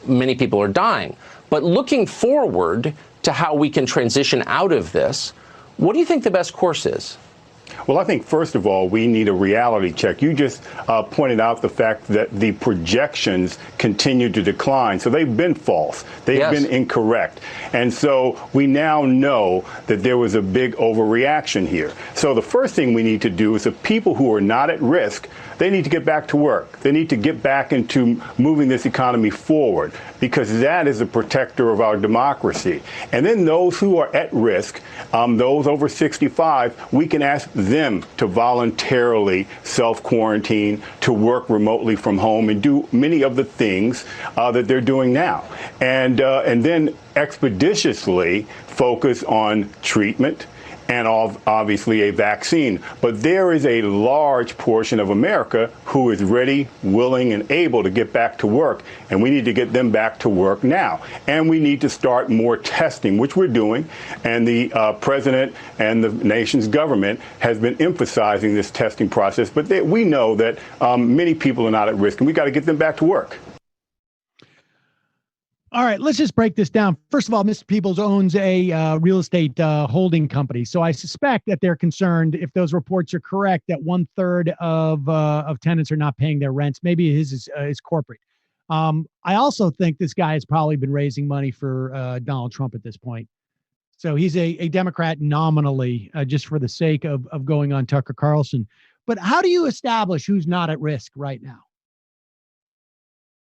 Many people are dying. But looking forward to how we can transition out of this, what do you think the best course is? Well, I think, first of all, we need a reality check. You just pointed out the fact that the projections continue to decline. So they've been false. They've been incorrect. And so we now know that there was a big overreaction here. So the first thing we need to do is the people who are not at risk, they need to get back to work. They need to get back into moving this economy forward, because that is a protector of our democracy. And then those who are at risk, those over 65, we can ask them to voluntarily self-quarantine, to work remotely from home, and do many of the things that they're doing now. And then expeditiously focus on treatment and obviously a vaccine. But there is a large portion of America who is ready, willing, and able to get back to work, and we need to get them back to work now. And we need to start more testing, which we're doing, and the president and the nation's government has been emphasizing this testing process, but we know that many people are not at risk, and we got to get them back to work. All right, let's just break this down. First of all, Mr. Peebles owns a real estate holding company. So I suspect that they're concerned, if those reports are correct, that 1/3 of tenants are not paying their rents. Maybe his is corporate. I also think this guy has probably been raising money for Donald Trump at this point. So he's a Democrat nominally, just for the sake of going on Tucker Carlson. But how do you establish who's not at risk right now?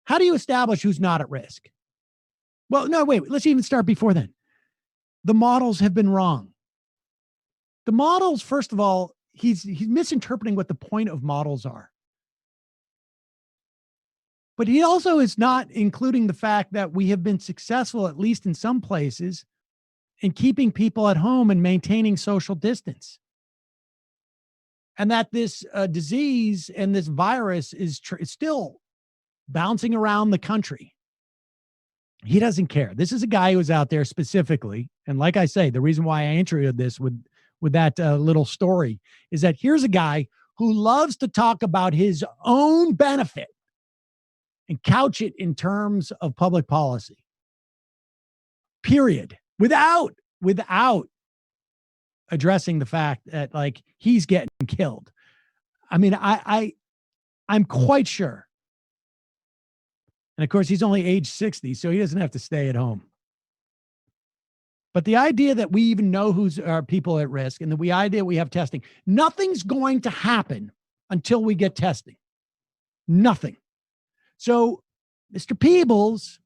How do you establish who's not at risk? Well, no, wait, let's even start before then. The models have been wrong. The models, first of all, he's misinterpreting what the point of models are. But he also is not including the fact that we have been successful, at least in some places, in keeping people at home and maintaining social distance. And that this disease and this virus is still bouncing around the country. He doesn't care. This is a guy who was out there specifically. And like I say, the reason why I introed this with that little story is that here's a guy who loves to talk about his own benefit and couch it in terms of public policy. Period. Without addressing the fact that, like, he's getting killed. I mean, I'm quite sure. And of course, he's only age 60, so he doesn't have to stay at home. But the idea that we even know who's our people at risk, and the idea we have testing, nothing's going to happen until we get testing. Nothing. So Mr. Peebles,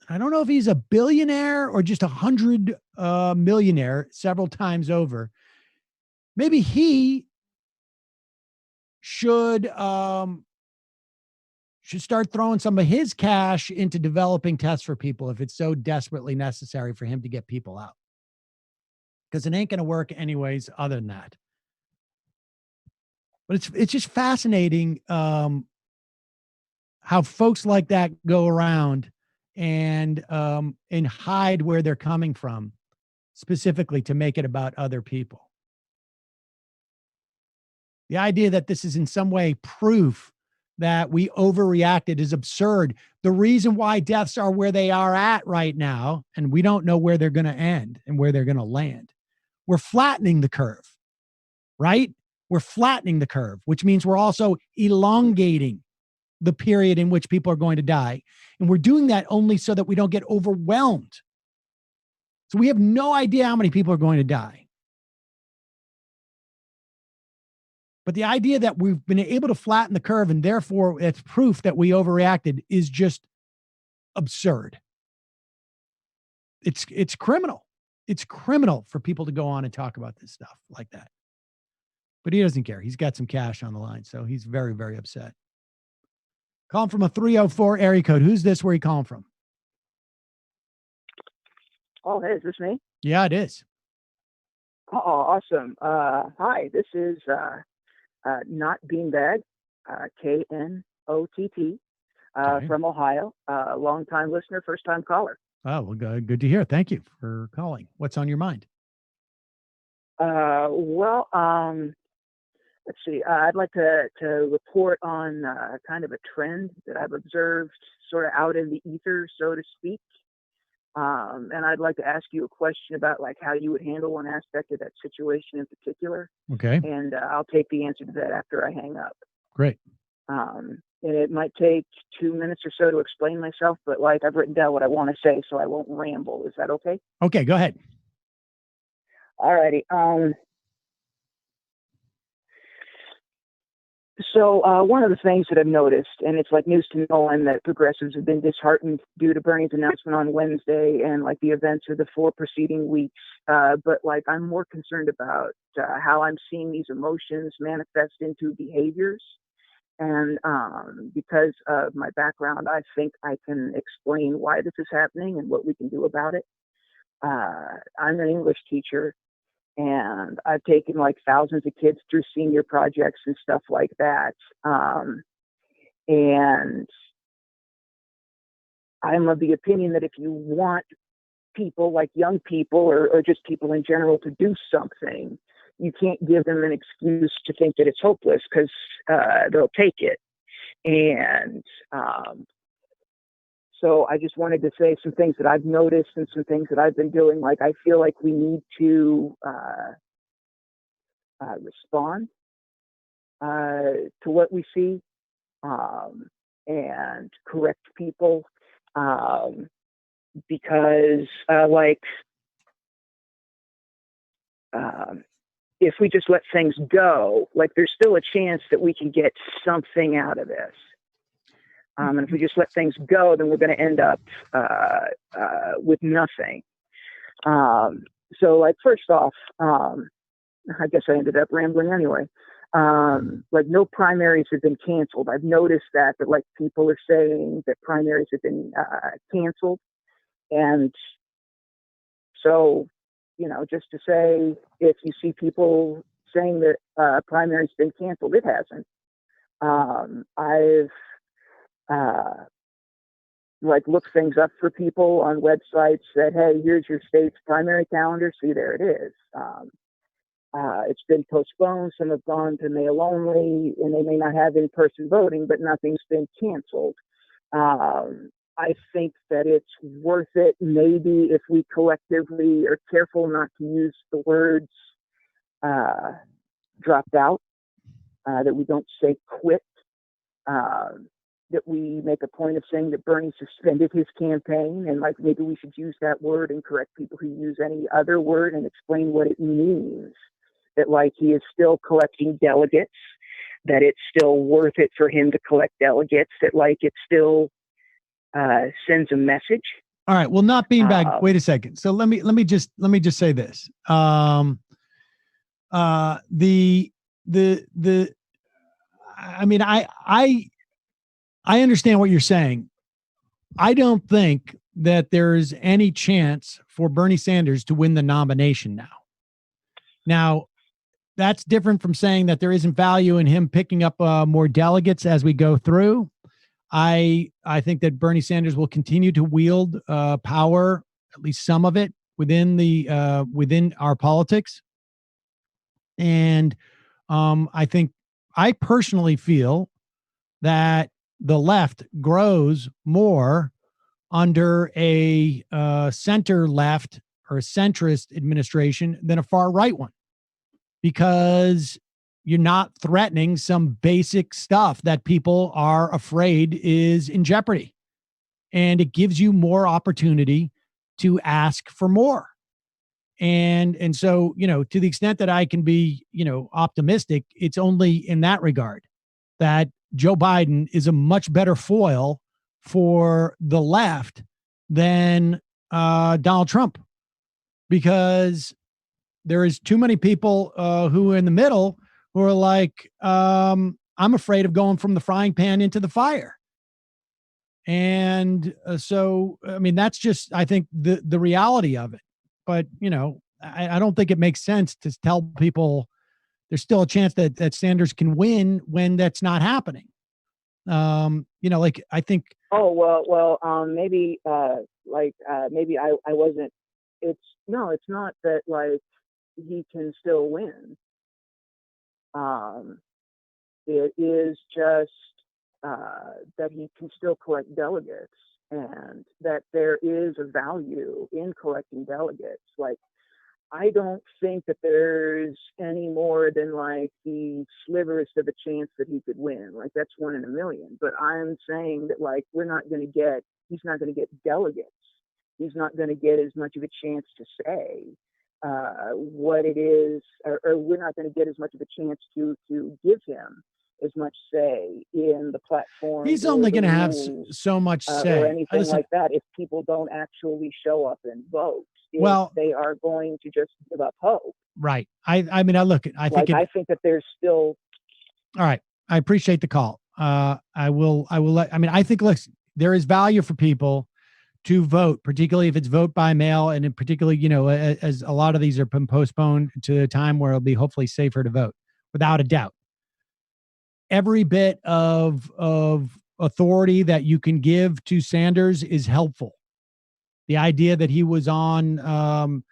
I don't know if he's a billionaire or just 100 millionaire several times over. Maybe he should start throwing some of his cash into developing tests for people if it's so desperately necessary for him to get people out. Because it ain't going to work anyways other than that. But it's just fascinating how folks like that go around and hide where they're coming from, specifically to make it about other people. The idea that this is in some way proof that we overreacted is absurd. The reason why deaths are where they are at right now, and we don't know where they're going to end and where they're going to land. We're flattening the curve, right? We're flattening the curve, which means we're also elongating the period in which people are going to die. And we're doing that only so that we don't get overwhelmed. So we have no idea how many people are going to die. But the idea that we've been able to flatten the curve and therefore it's proof that we overreacted is just absurd. It's criminal. It's criminal for people to go on and talk about this stuff like that. But he doesn't care. He's got some cash on the line, so he's very, very upset. Calling from a 304 area code. Who's this? Where are you calling from? Oh, hey, is this me? Yeah, it is. Oh, awesome. Hi, this is Not Beanbag, KNOTT. from Ohio, long-time listener, first-time caller. Oh, well, good to hear. Thank you for calling. What's on your mind? Let's see. I'd like to report on kind of a trend that I've observed sort of out in the ether, so to speak. And I'd like to ask you a question about like how you would handle one aspect of that situation in particular. Okay. And I'll take the answer to that after I hang up. Great. And it might take 2 minutes or so to explain myself, but like I've written down what I want to say, so I won't ramble. Is that okay? Okay, go ahead. All righty. So one of the things that I've noticed, and it's like news to no one, that progressives have been disheartened due to Bernie's announcement on Wednesday and like the events of the 4 preceding weeks. But like I'm more concerned about how I'm seeing these emotions manifest into behaviors. And because of my background, I think I can explain why this is happening and what we can do about it. I'm an English teacher, and I've taken like thousands of kids through senior projects and stuff like that. And I'm of the opinion that if you want people, like young people or just people in general, to do something, you can't give them an excuse to think that it's hopeless, because they'll take it. And so I just wanted to say some things that I've noticed and some things that I've been doing. Like I feel like we need to respond to what we see and correct people, because if we just let things go, like there's still a chance that we can get something out of this. And if we just let things go, then we're going to end up with nothing. So like, first off, I guess I ended up rambling anyway. Like no primaries have been canceled. I've noticed that like people are saying that primaries have been canceled. And so, you know, just to say, if you see people saying that primaries been canceled, it hasn't. I've like looked things up for people on websites, said, hey, here's your state's primary calendar. See, there it is. It's been postponed. Some have gone to mail only, and they may not have in-person voting, but nothing's been canceled. I think that it's worth it, maybe, if we collectively are careful not to use the words dropped out, that we don't say quit, that we make a point of saying that Bernie suspended his campaign, and like maybe we should use that word and correct people who use any other word and explain what it means. That like he is still collecting delegates, that it's still worth it for him to collect delegates, that like it still sends a message. All right. Well, not being back. Wait a second. So let me just say this. I mean, I understand what you're saying. I don't think that there's any chance for Bernie Sanders to win the nomination now. Now, that's different from saying that there isn't value in him picking up more delegates as we go through. I think that Bernie Sanders will continue to wield power, at least some of it, within our politics. And I personally feel that the left grows more under a center left or a centrist administration than a far right one, because you're not threatening some basic stuff that people are afraid is in jeopardy. And it gives you more opportunity to ask for more. And so, you know, to the extent that I can be, you know, optimistic, it's only in that regard that Joe Biden is a much better foil for the left than Donald Trump, because there is too many people who are in the middle who are like, I'm afraid of going from the frying pan into the fire. And so, I mean, that's just, I think, the reality of it. But, you know, I don't think it makes sense to tell people there's still a chance that Sanders can win when that's not happening. Like I think. Oh, well, maybe, maybe I wasn't, it's not that like he can still win. It is just, that he can still collect delegates, and that there is a value in collecting delegates. Like, I don't think that there's any more than like the sliverest of a chance that he could win. Like, that's 1 in a million. But I'm saying that like he's not going to get delegates. He's not going to get as much of a chance to say what it is, or we're not going to get as much of a chance to give him as much say in the platform. He's only going to have so much say or anything like that if people don't actually show up and vote. If they are going to just give up hope. Right. I think I think that there's still. All right. I appreciate the call. I think, look, there is value for people to vote, particularly if it's vote by mail, and in particularly, as a lot of these are postponed to a time where it'll be hopefully safer to vote, without a doubt. Every bit of authority that you can give to Sanders is helpful. The idea that he was on,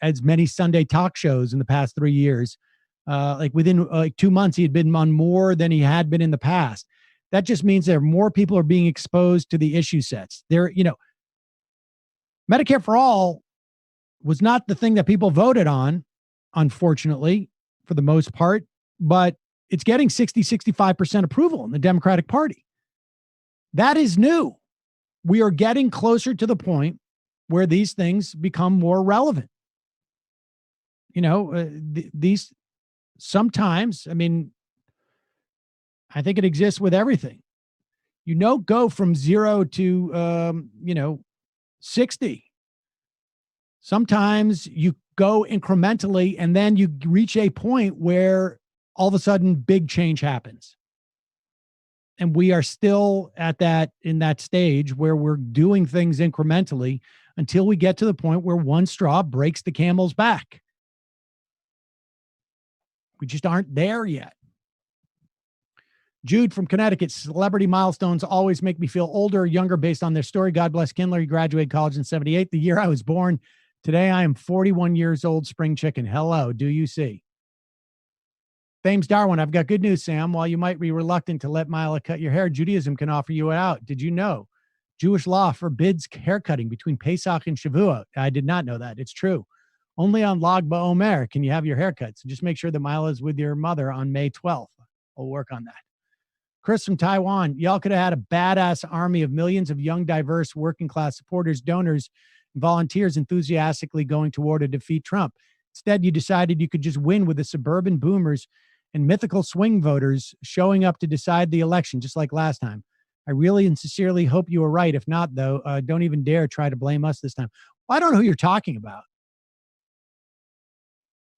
as many Sunday talk shows in the past 3 years, within 2 months, he had been on more than he had been in the past. That just means that more people are being exposed to the issue sets. Medicare for all was not the thing that people voted on, unfortunately, for the most part, but it's getting 65% approval in the Democratic Party. That is new. We are getting closer to the point where these things become more relevant. These sometimes, I think it exists with everything. Go from 0 to, 60. Sometimes you go incrementally, and then you reach a point where all of a sudden big change happens. And we are still in that stage where we're doing things incrementally until we get to the point where one straw breaks the camel's back. We just aren't there yet. Jude from Connecticut, celebrity milestones always make me feel older or younger based on their story. God bless Kindler. He graduated college in 78, the year I was born. Today, I am 41 years old, spring chicken. Hello, do you see? Thames Darwin, I've got good news, Sam. While you might be reluctant to let Mila cut your hair, Judaism can offer you out. Did you know? Jewish law forbids haircutting between Pesach and Shavuot. I did not know that. It's true. Only on Lag BaOmer can you have your haircut. So just make sure that Mila is with your mother on May 12th. I'll work on that. Chris from Taiwan, y'all could have had a badass army of millions of young, diverse, working-class supporters, donors, and volunteers enthusiastically going to war to defeat Trump. Instead, you decided you could just win with the suburban boomers and mythical swing voters showing up to decide the election, just like last time. I really and sincerely hope you were right. If not, though, don't even dare try to blame us this time. Well, I don't know who you're talking about.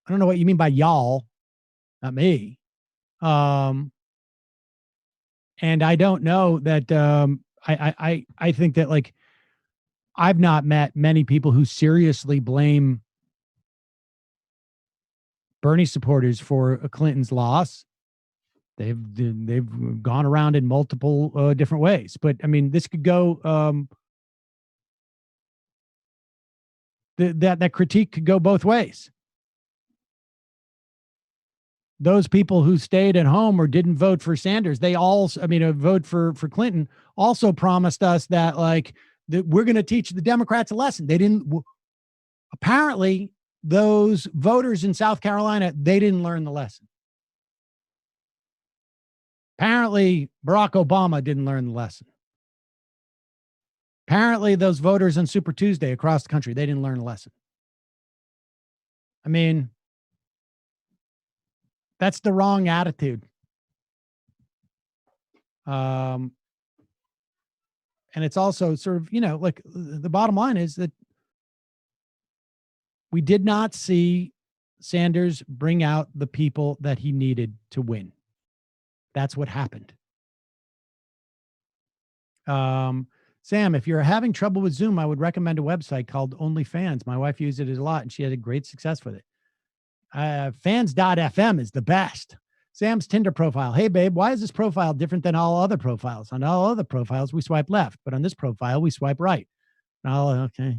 I don't know what you mean by y'all, not me. And I don't know that I think that, like, I've not met many people who seriously blame Bernie supporters for Clinton's loss. They've gone around in multiple different ways, but this could go. That critique could go both ways. Those people who stayed at home or didn't vote for Sanders, they all, vote for Clinton, also promised us that that we're going to teach the Democrats a lesson. They didn't. Apparently, those voters in South Carolina, they didn't learn the lesson. Apparently, Barack Obama didn't learn the lesson. Apparently, those voters on Super Tuesday across the country, they didn't learn the lesson. That's the wrong attitude. And it's also sort of, the bottom line is that we did not see Sanders bring out the people that he needed to win. That's what happened. Sam, if you're having trouble with Zoom, I would recommend a website called OnlyFans. My wife used it a lot and she had a great success with it. Fans.fm is the best. Sam's Tinder profile. Hey, babe, why is this profile different than all other profiles? On all other profiles, we swipe left, but on this profile, we swipe right. Okay.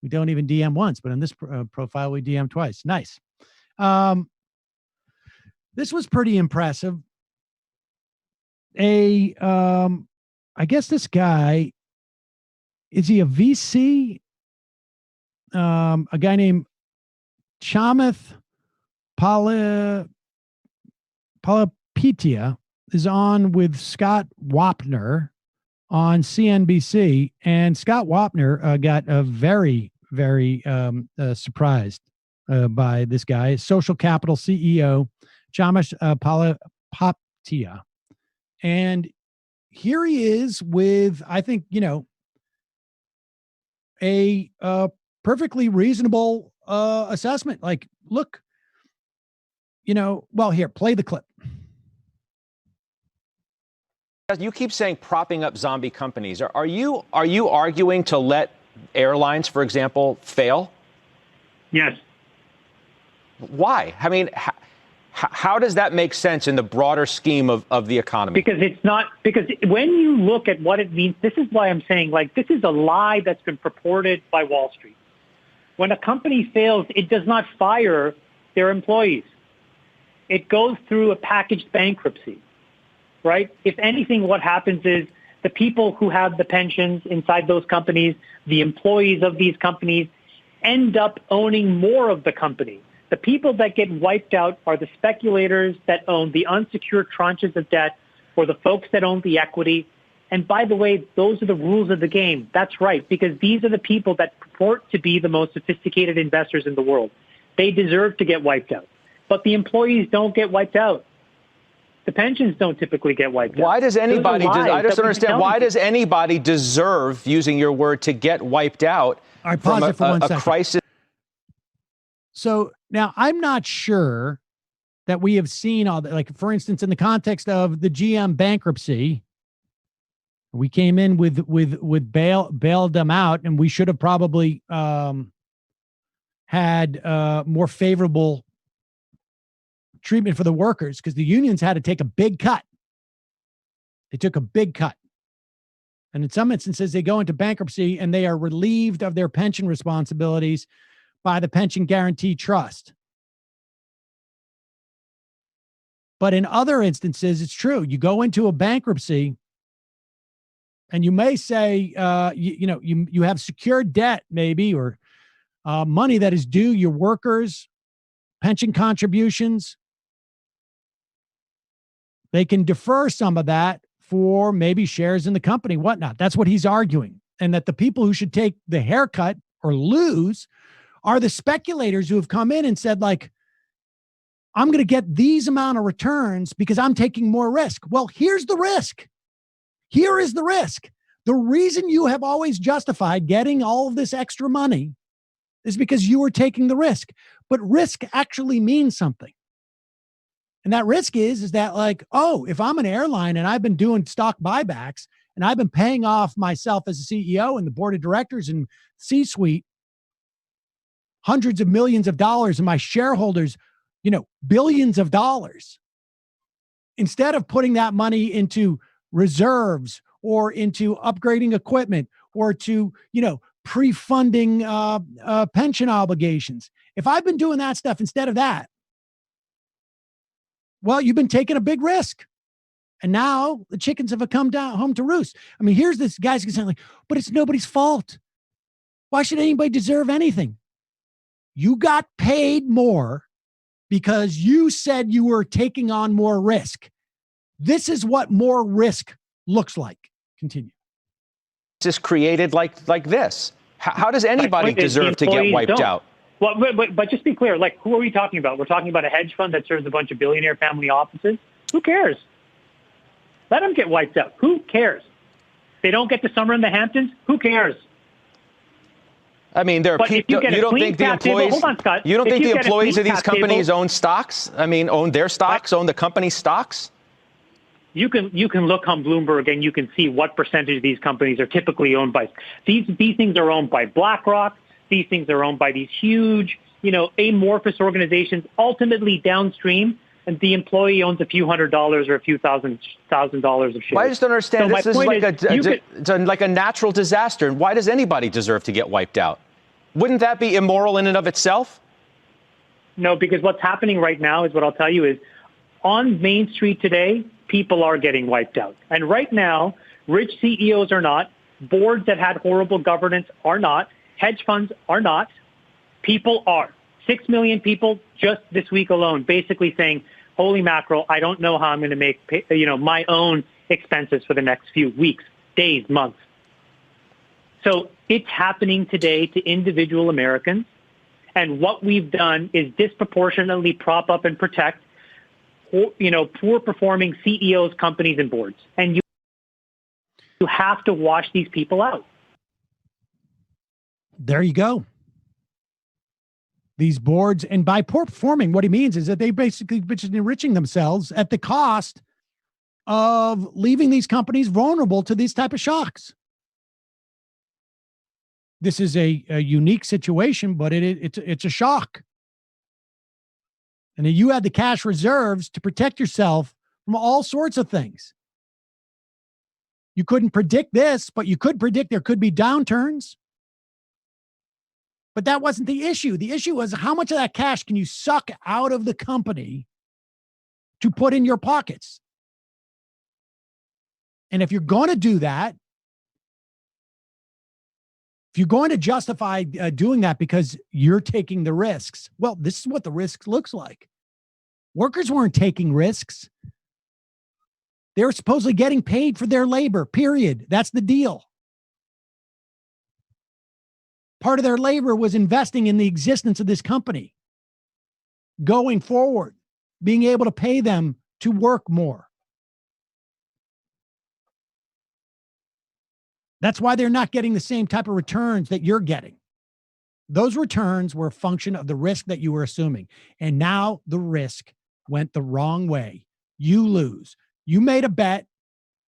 We don't even DM once, but on this profile, we DM twice. Nice. This was pretty impressive. I guess this guy, is he a VC? A guy named Chamath Palihapitiya is on with Scott Wapner on CNBC, and Scott Wapner got very, very surprised by this guy, Social Capital CEO Chamath Palihapitiya. And here he is with, I think, a perfectly reasonable assessment. Like, look, well, here, play the clip. You keep saying propping up zombie companies. Are you arguing to let airlines, for example, fail? Yes. Why? I mean, how does that make sense in the broader scheme of the economy? Because when you look at what it means, this is why I'm saying, this is a lie that's been purported by Wall Street. When a company fails, it does not fire their employees. It goes through a packaged bankruptcy, right? If anything, what happens is the people who have the pensions inside those companies, the employees of these companies, end up owning more of the company. The people that get wiped out are the speculators that own the unsecured tranches of debt or the folks that own the equity. And by the way, those are the rules of the game. That's right, because these are the people that purport to be the most sophisticated investors in the world. They deserve to get wiped out. But the employees don't get wiped out. The pensions don't typically get wiped out. Why does anybody, I just don't understand, why does anybody deserve, using your word, to get wiped out from a crisis? So now I'm not sure that we have seen all that. Like, for instance, in the context of the GM bankruptcy, we came in with bailed them out, and we should have probably had more favorable treatment for the workers, because the unions had to take a big cut. They took a big cut. And in some instances, they go into bankruptcy and they are relieved of their pension responsibilities by the Pension Guarantee Trust. But in other instances, it's true. You go into a bankruptcy and you may say, you have secured debt maybe, or money that is due your workers, pension contributions. They can defer some of that for maybe shares in the company, whatnot. That's what he's arguing. And that the people who should take the haircut or lose are the speculators who have come in and said, I'm going to get these amount of returns because I'm taking more risk. Well, here's the risk. Here is the risk. The reason you have always justified getting all of this extra money is because you were taking the risk. But risk actually means something. And that risk is that if I'm an airline and I've been doing stock buybacks and I've been paying off myself as a CEO and the board of directors and C-suite hundreds of millions of dollars and my shareholders, billions of dollars, instead of putting that money into reserves or into upgrading equipment or to, pre-funding pension obligations. If I've been doing that stuff instead of that, well, you've been taking a big risk. And now the chickens have come down home to roost. I mean, here's this guy's going to say, but it's nobody's fault. Why should anybody deserve anything? You got paid more because you said you were taking on more risk. This is what more risk looks like. Continue. Just created like this. How does anybody deserve to get wiped out? Well, but just be clear, who are we talking about? We're talking about a hedge fund that serves a bunch of billionaire family offices. Who cares? Let them get wiped out. Who cares? They don't get the summer in the Hamptons. Who cares? I mean, there are people. You don't think the employees? Hold on, Scott. You don't think the employees of these companies own stocks? I mean, own their stocks, own the company's stocks? You can look on Bloomberg and you can see what percentage of these companies are typically owned by. These things are owned by BlackRock. These things are owned by these huge, amorphous organizations, ultimately downstream. and the employee owns a few $100s or a few thousand dollars of shares. I just don't understand. So This is like a natural disaster. And why does anybody deserve to get wiped out? Wouldn't that be immoral in and of itself? No, because what's happening right now is what I'll tell you is on Main Street today, people are getting wiped out. And right now, rich CEOs are not. Boards that had horrible governance are not. Hedge funds are not. People are. 6 million people just this week alone basically saying, holy mackerel, I don't know how I'm going to make my own expenses for the next few weeks, days, months. So it's happening today to individual Americans. And what we've done is disproportionately prop up and protect, poor performing CEOs, companies, and boards. And you have to wash these people out. There you go. These boards, and by poor performing, what he means is that they basically been enriching themselves at the cost of leaving these companies vulnerable to these type of shocks. This is a unique situation, but it's a shock. And you had the cash reserves to protect yourself from all sorts of things. You couldn't predict this, but you could predict there could be downturns. But that wasn't the issue. The issue was how much of that cash can you suck out of the company to put in your pockets? And if you're going to do that, if you're going to justify doing that because you're taking the risks, well, this is what the risk looks like. Workers weren't taking risks. They were supposedly getting paid for their labor, period. That's the deal. Part of their labor was investing in the existence of this company. Going forward, being able to pay them to work more. That's why they're not getting the same type of returns that you're getting. Those returns were a function of the risk that you were assuming. And now the risk went the wrong way. You lose. You made a bet.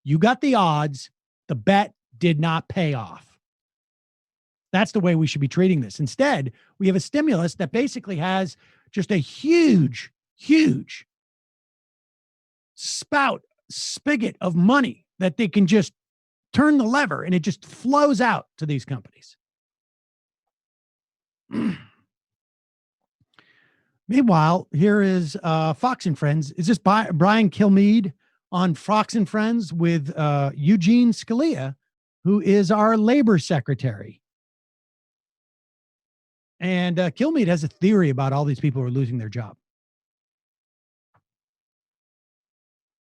You got the odds. The bet did not pay off. That's the way we should be treating this. Instead, we have a stimulus that basically has just a huge, huge spigot of money that they can just turn the lever and it just flows out to these companies. Meanwhile, here is Fox and Friends. Is this Brian Kilmeade on Fox and Friends with Eugene Scalia, who is our labor secretary. And Kilmeade has a theory about all these people who are losing their job.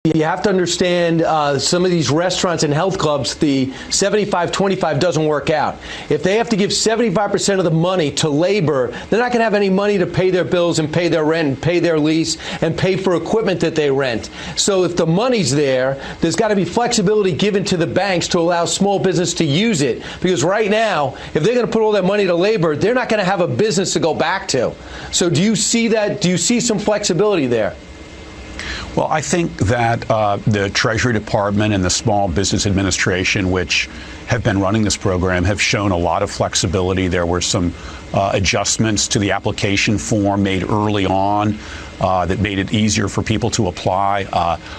You have to understand some of these restaurants and health clubs, the 75-25 doesn't work out. If they have to give 75% of the money to labor, they're not going to have any money to pay their bills and pay their rent and pay their lease and pay for equipment that they rent. So if the money's there, there's got to be flexibility given to the banks to allow small business to use it. Because right now, if they're going to put all that money to labor, they're not going to have a business to go back to. So do you see that? Do you see some flexibility there? Well, I think that the Treasury Department and the Small Business Administration, which have been running this program, have shown a lot of flexibility. There were some adjustments to the application form made early on that made it easier for people to apply.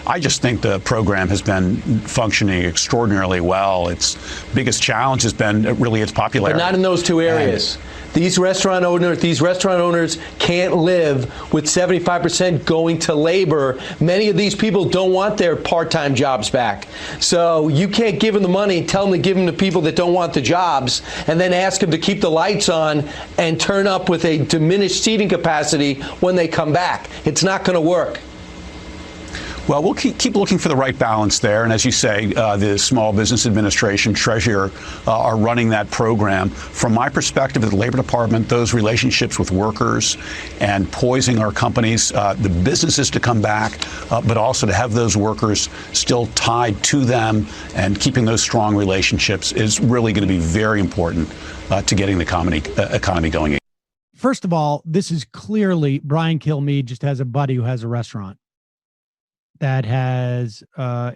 I just think the program has been functioning extraordinarily well. Its biggest challenge has been really its popularity. But not in those two areas. These restaurant owners can't live with 75% going to labor. Many of these people don't want their part-time jobs back. So you can't give them the money, tell them to give them to people that don't want the jobs, and then ask them to keep the lights on and turn up with a diminished seating capacity when they come back. It's not going to work. Well, we'll keep looking for the right balance there. And as you say, the Small Business Administration, Treasurer are running that program. From my perspective, the Labor Department, those relationships with workers and poising our companies, the businesses to come back, but also to have those workers still tied to them and keeping those strong relationships is really going to be very important to getting the economy going. First of all, this is clearly Brian Kilmeade just has a buddy who has a restaurant that has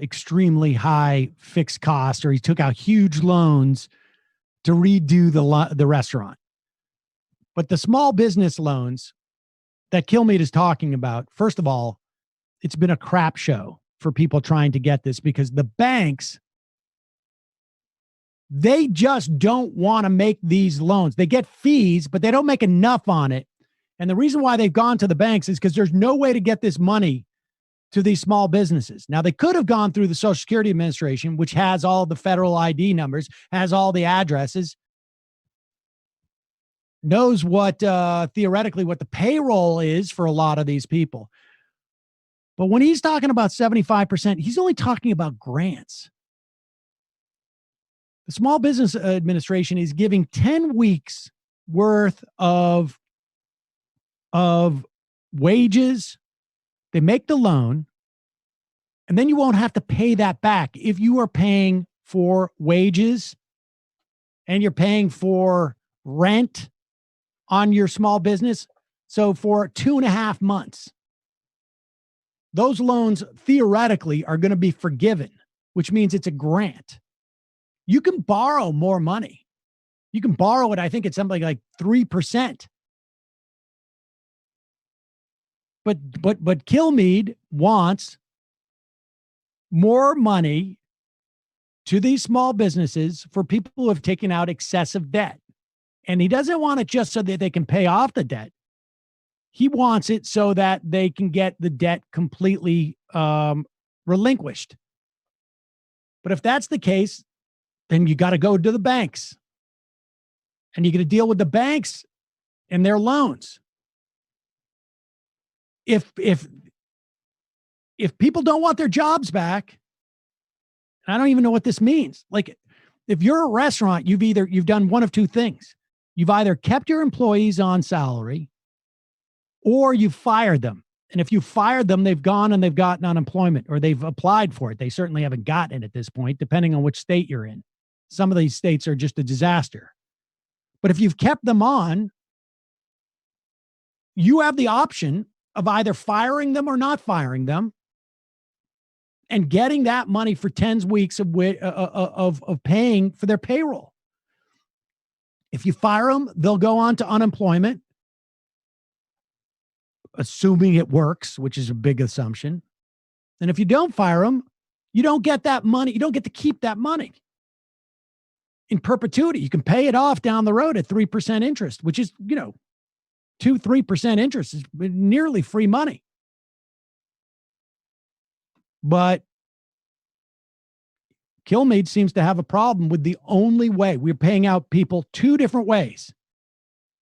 extremely high fixed costs, or he took out huge loans to redo the restaurant. But the small business loans that Kilmeade is talking about, first of all, it's been a crap show for people trying to get this, because the banks, they just don't want to make these loans. They get fees, but they don't make enough on it. And the reason why they've gone to the banks is because there's no way to get this money to these small businesses. Now, they could have gone through the Social Security Administration, which has all the federal ID numbers, has all the addresses, knows what theoretically what the payroll is for a lot of these people. But when he's talking about 75%, he's only talking about grants. The Small Business Administration is giving 10 weeks worth of wages. They make the loan, and then you won't have to pay that back. If you are paying for wages and you're paying for rent on your small business, so for 2.5 months, those loans theoretically are going to be forgiven, which means it's a grant. You can borrow more money. You can borrow it, I think it's something like 3%. But Kilmeade wants more money to these small businesses for people who have taken out excessive debt. And he doesn't want it just so that they can pay off the debt. He wants it so that they can get the debt completely relinquished. But if that's the case, then you got to go to the banks. And you got to deal with the banks and their loans. If people don't want their jobs back, I don't even know what this means. Like, if you're a restaurant, you've done one of two things. You've either kept your employees on salary, or you've fired them. And if you fired them, they've gone and they've gotten unemployment, or they've applied for it. They certainly haven't gotten it at this point, depending on which state you're in. Some of these states are just a disaster. But if you've kept them on, you have the option of either firing them or not firing them, and getting that money for 10 weeks of paying for their payroll. If you fire them, they'll go on to unemployment, assuming it works, which is a big assumption. And if you don't fire them, you don't get that money. You don't get to keep that money in perpetuity. You can pay it off down the road at 3% interest, which is, 2-3% interest is nearly free money. But Kilmeade seems to have a problem with the only way. We're paying out people two different ways.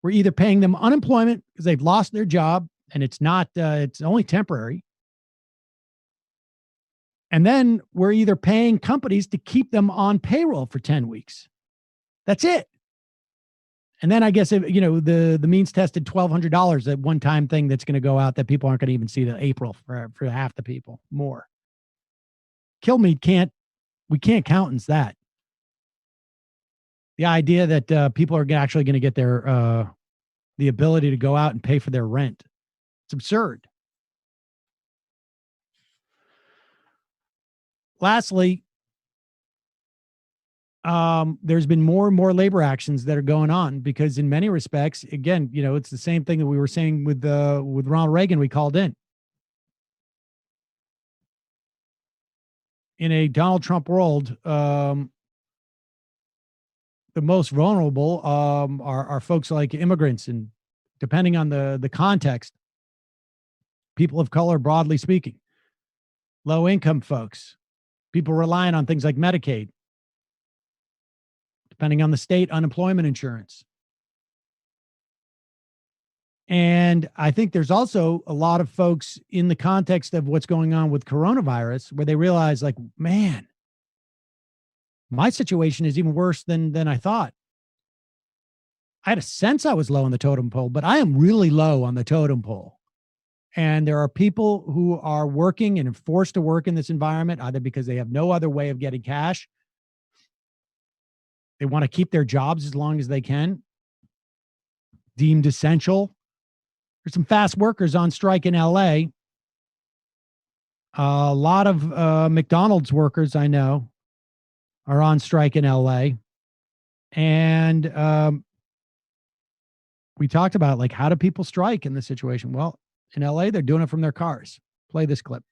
We're either paying them unemployment because they've lost their job and it's only temporary. And then we're either paying companies to keep them on payroll for 10 weeks. That's it. And then I guess, the means tested $1,200, that one-time thing that's going to go out that people aren't going to even see till April for half the people more. Kilmeade we can't countenance that. The idea that people are actually going to get their the ability to go out and pay for their rent. It's absurd. Lastly, there's been more and more labor actions that are going on because in many respects, again, it's the same thing that we were saying with Ronald Reagan. We called in a Donald Trump world. The most vulnerable are folks like immigrants, and depending on the context, people of color, broadly speaking, low income folks, people relying on things like Medicaid, depending on the state, unemployment insurance. And I think there's also a lot of folks in the context of what's going on with coronavirus where they realize, like, man, my situation is even worse than I thought. I had a sense I was low on the totem pole, but I am really low on the totem pole. And there are people who are working and are forced to work in this environment, either because they have no other way of getting cash. They want to keep their jobs as long as they can, deemed essential. There's some fast workers on strike in LA. A lot of McDonald's workers I know are on strike in LA. And we talked about, like, how do people strike in this situation? Well, in LA, they're doing it from their cars. Play this clip.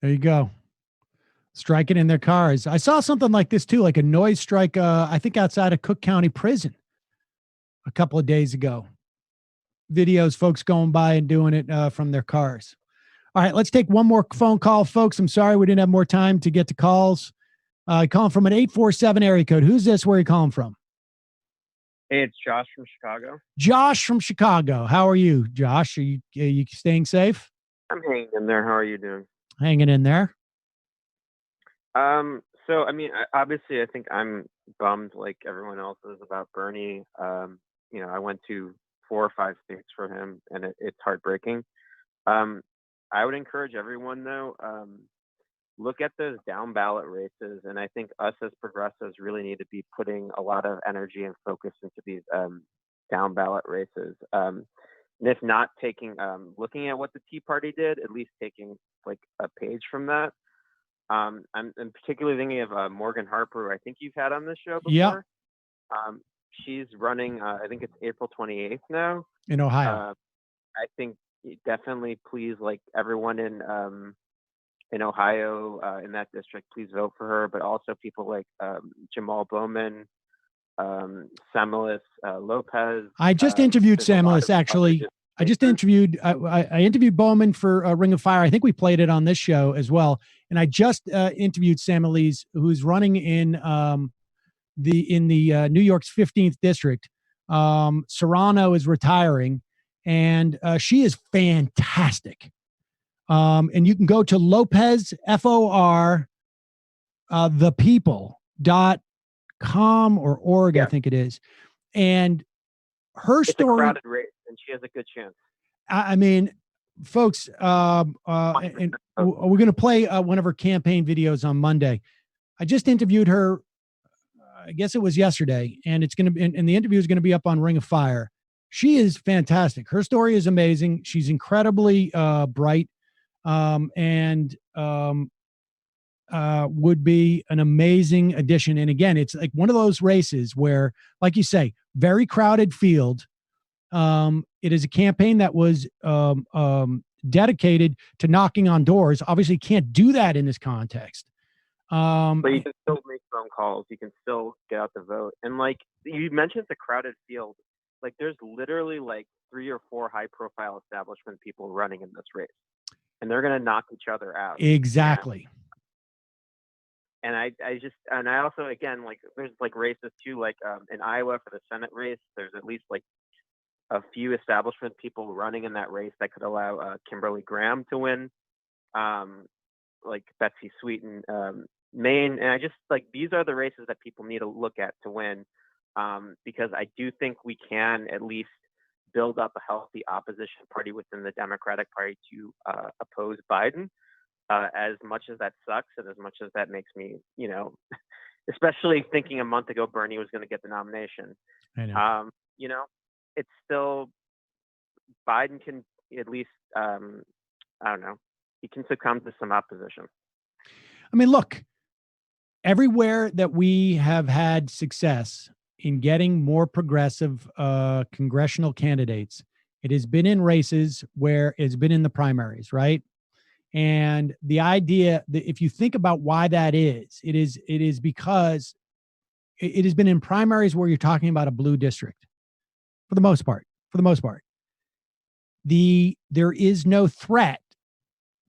There you go. Striking in their cars. I saw something like this too, like a noise strike, I think outside of Cook County Prison a couple of days ago. Videos, folks going by and doing it from their cars. All right, let's take one more phone call, folks. I'm sorry we didn't have more time to get to calls. Calling from an 847 area code. Who's this? Where are you calling from? Hey, it's Josh from Chicago. Josh from Chicago. How are you, Josh? Are you staying safe? I'm hanging in there. How are you doing? Hanging in there. So I mean, obviously, I think I'm bummed, like everyone else is, about Bernie. I went to 4 or 5 states for him, and it's heartbreaking. I would encourage everyone, though, look at those down ballot races, and I think us as progressives really need to be putting a lot of energy and focus into these down ballot races. And if not looking at what the Tea Party did, at least taking like a page from that. I'm particularly thinking of Morgan Harper, who I think you've had on this show before. Yeah. She's running, I think it's April 28th now. In Ohio. I think definitely, please, like everyone in Ohio, in that district, please vote for her. But also people like Jamal Bowman, Samuelis Lopez. I just interviewed Samuelis, actually. I just interviewed, I interviewed Bowman for Ring of Fire. I think we played it on this show as well. And I just interviewed Samuelis, who's running in the New York's 15th district. Serrano is retiring, and she is fantastic. And you can go to Lopez, FOR, thepeople.com or org, I think it is. And her it's story. A crowded race, and she has a good chance. I mean, folks, and we're going to play one of her campaign videos on Monday. I just interviewed her. I guess it was yesterday, and it's going to be, and the interview is going to be up on Ring of Fire. She is fantastic. Her story is amazing. She's incredibly bright, and would be an amazing addition. And again, it's like one of those races where, like you say, very crowded field. It is a campaign that was dedicated to knocking on doors. Obviously, can't do that in this context. But you can still make phone calls. You can still get out the vote. And like you mentioned, the crowded field. Like there's literally like 3 or 4 high-profile establishment people running in this race, and they're going to knock each other out. Exactly. And I also, again, like there's like races too, like in Iowa for the Senate race, there's at least like a few establishment people running in that race that could allow Kimberly Graham to win, like Betsy Sweet in Maine. And I just like, these are the races that people need to look at to win, because I do think we can at least build up a healthy opposition party within the Democratic Party to oppose Biden. As much as that sucks, and as much as that makes me, especially thinking a month ago Bernie was going to get the nomination. I know. It's still Biden can at least, I don't know, he can succumb to some opposition. I mean, look, everywhere that we have had success in getting more progressive congressional candidates, it has been in races where it's been in the primaries, right? And the idea that if you think about why that is, it is because it has been in primaries where you're talking about a blue district for the most part. There is no threat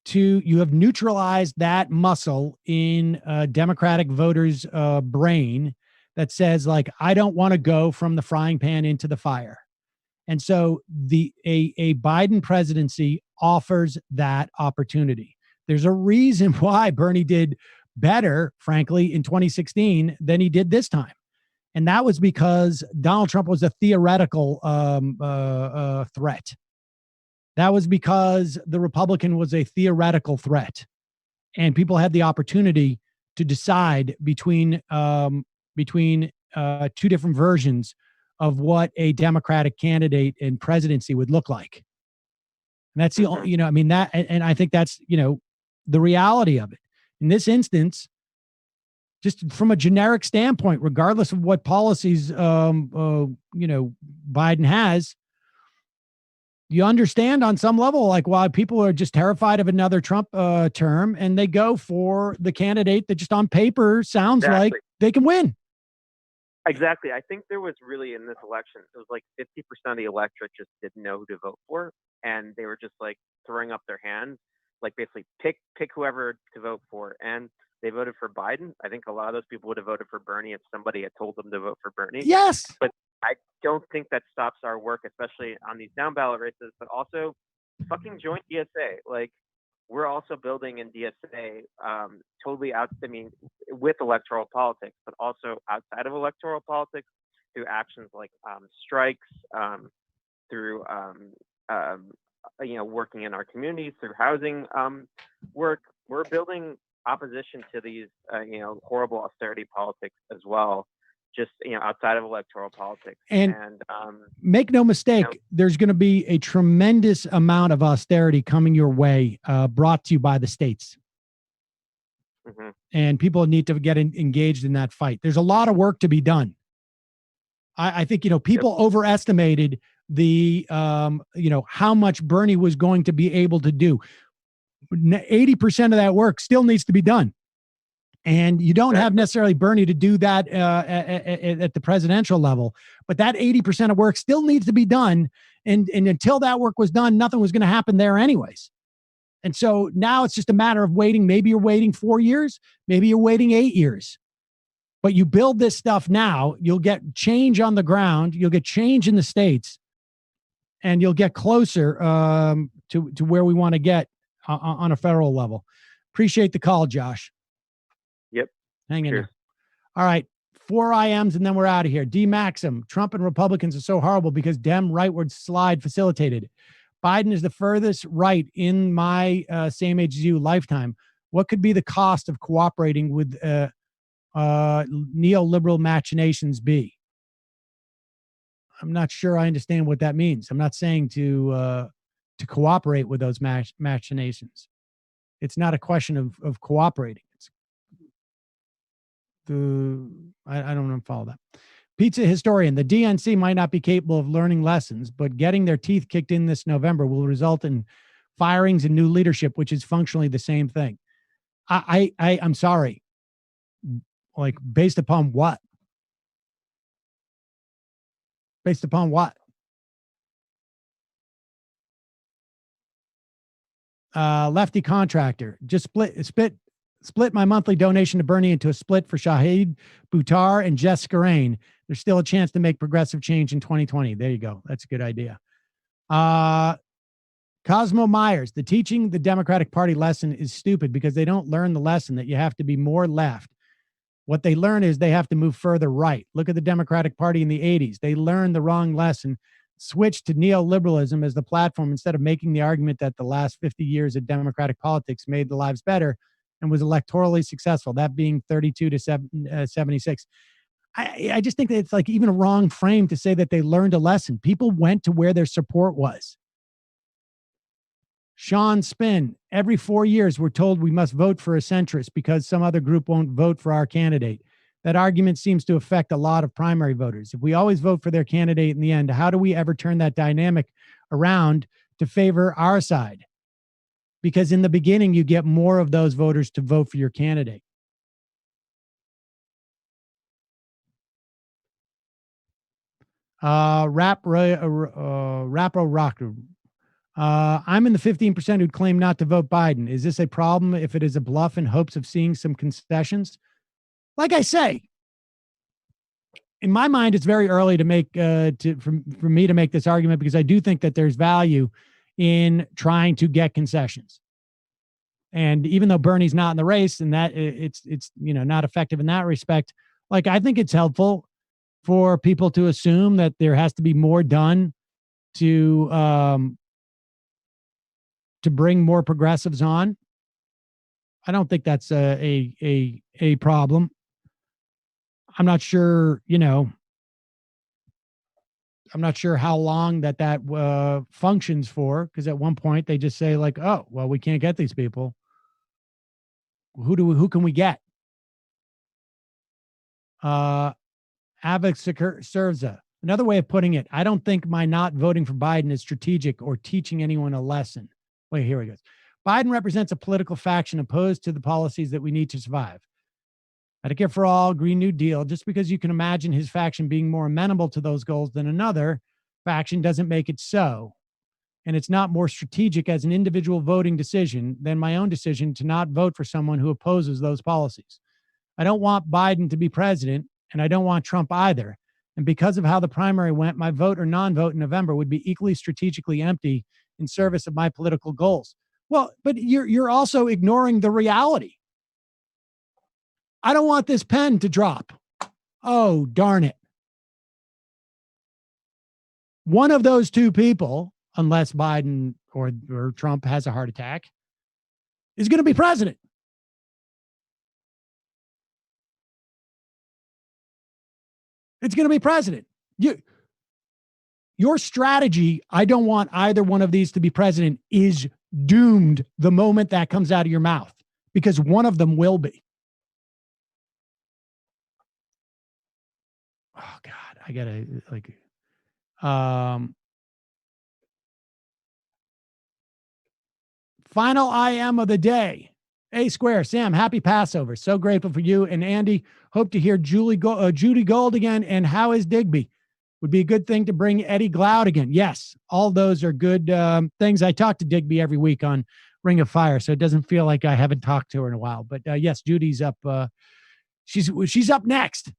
to, you have neutralized that muscle in Democratic voters' brain that says like, I don't want to go from the frying pan into the fire. And so a Biden presidency offers that opportunity. There's a reason why Bernie did better, frankly, in 2016 than he did this time. And that was because Donald Trump was a theoretical threat. That was because the Republican was a theoretical threat, and people had the opportunity to decide between two different versions of what a Democratic candidate in presidency would look like. And that's the only, I mean, that, and I think that's, the reality of it. In this instance, just from a generic standpoint, regardless of what policies, Biden has, you understand on some level, like, why people are just terrified of another Trump term, and they go for the candidate that just on paper sounds like they can win. Exactly. I think there was really, in this election, it was like 50% of the electorate just didn't know who to vote for. And they were just like throwing up their hands, like basically pick whoever to vote for. And they voted for Biden. I think a lot of those people would have voted for Bernie if somebody had told them to vote for Bernie. Yes. But I don't think that stops our work, especially on these down ballot races, but also fucking join DSA. Like, we're also building in DSA totally out, with electoral politics, but also outside of electoral politics through actions like strikes, through, working in our communities, through housing work. We're building opposition to these, horrible austerity politics as well, just, outside of electoral politics. And make no mistake, there's going to be a tremendous amount of austerity coming your way, brought to you by the states. Mm-hmm. And people need to get engaged in that fight. There's a lot of work to be done. I think, people overestimated the, how much Bernie was going to be able to do. 80% of that work still needs to be done. And you don't have necessarily Bernie to do that at the presidential level, but that 80% of work still needs to be done. And until that work was done, nothing was going to happen there anyways. And so now it's just a matter of waiting. Maybe you're waiting 4 years, maybe you're waiting 8 years, but you build this stuff now, you'll get change on the ground, you'll get change in the states, and you'll get closer to where we want to get on a federal level. Appreciate the call, Josh. Yep. Hang in there. All right. 4 IMs and then we're out of here. D Maxim, Trump and Republicans are so horrible because Dem rightward slide facilitated it. Biden is the furthest right in my same age as you lifetime. What could be the cost of cooperating with neoliberal machinations be? I'm not sure I understand what that means. I'm not saying to cooperate with those machinations. It's not a question of cooperating. I don't follow that. Pizza historian, the DNC might not be capable of learning lessons, but getting their teeth kicked in this November will result in firings and new leadership, which is functionally the same thing. I'm sorry. Like, based upon what? Based upon what? Lefty contractor, just split my monthly donation to Bernie into a split for Shahid Buttar and Jess Skarain. There's still a chance to make progressive change in 2020. There you go. That's a good idea. Cosmo Myers, the teaching the Democratic Party lesson is stupid because they don't learn the lesson that you have to be more left. What they learn is they have to move further right. Look at the Democratic Party in the 80s. They learned the wrong lesson, switched to neoliberalism as the platform instead of making the argument that the last 50 years of Democratic politics made the lives better and was electorally successful, that being 32 to 76. I just think that it's like even a wrong frame to say that they learned a lesson. People went to where their support was. Sean Spin, every 4 years we're told we must vote for a centrist because some other group won't vote for our candidate. That argument seems to affect a lot of primary voters. If we always vote for their candidate in the end, how do we ever turn that dynamic around to favor our side? Because in the beginning, you get more of those voters to vote for your candidate. Rappo Rocker. I'm in the 15% who'd claim not to vote Biden. Is this a problem if it is a bluff in hopes of seeing some concessions? Like I say, in my mind, it's very early to make for me to make this argument because I do think that there's value in trying to get concessions. And even though Bernie's not in the race and that it's not effective in that respect, like I think it's helpful for people to assume that there has to be more done to to bring more progressives on. I don't think that's a problem. I'm not sure, I'm not sure how long that functions for, because at one point they just say like, oh, well, we can't get these people. Who can we get? Alex Serza. Another way of putting it, I don't think my not voting for Biden is strategic or teaching anyone a lesson. Wait, here he goes. Biden represents a political faction opposed to the policies that we need to survive. Medicare for all, Green New Deal. Just because you can imagine his faction being more amenable to those goals than another faction doesn't make it so. And it's not more strategic as an individual voting decision than my own decision to not vote for someone who opposes those policies. I don't want Biden to be president, and I don't want Trump either. And because of how the primary went, my vote or non-vote in November would be equally strategically empty in service of my political goals. Well, but you're also ignoring the reality. I don't want this pen to drop. Oh, darn it. One of those two people, unless Biden or Trump has a heart attack, is going to be president. It's going to be president. Your strategy, I don't want either one of these to be president, is doomed the moment that comes out of your mouth, because one of them will be. Oh God, I gotta final IM of the day. A Square, Sam, happy Passover. So grateful for you. And Andy, hope to hear Judy Gold again. And how is Digby? Would be a good thing to bring Eddie Glaude again. Yes, all those are good things. I talk to Digby every week on Ring of Fire, so it doesn't feel like I haven't talked to her in a while. But yes, Judy's up. She's up next,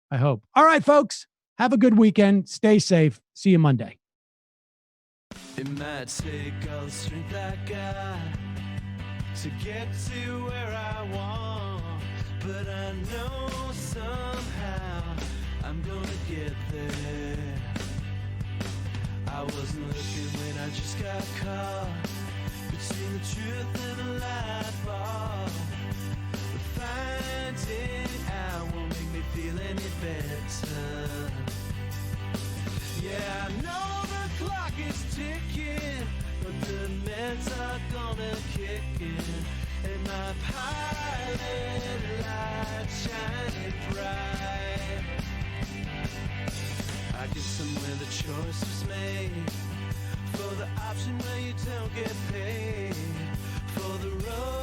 I hope. All right, folks, have a good weekend. Stay safe. See you Monday. It might take all the strength I got to get to where I want, but I know somehow I'm gonna get there. I wasn't looking when I just got caught between the truth and the light bulb. But finding out won't make me feel any better. Yeah, I know the clock is ticking, but the meds are gonna kick in, and my pilot light shining bright. I get somewhere the choice was made, for the option where you don't get paid, for the road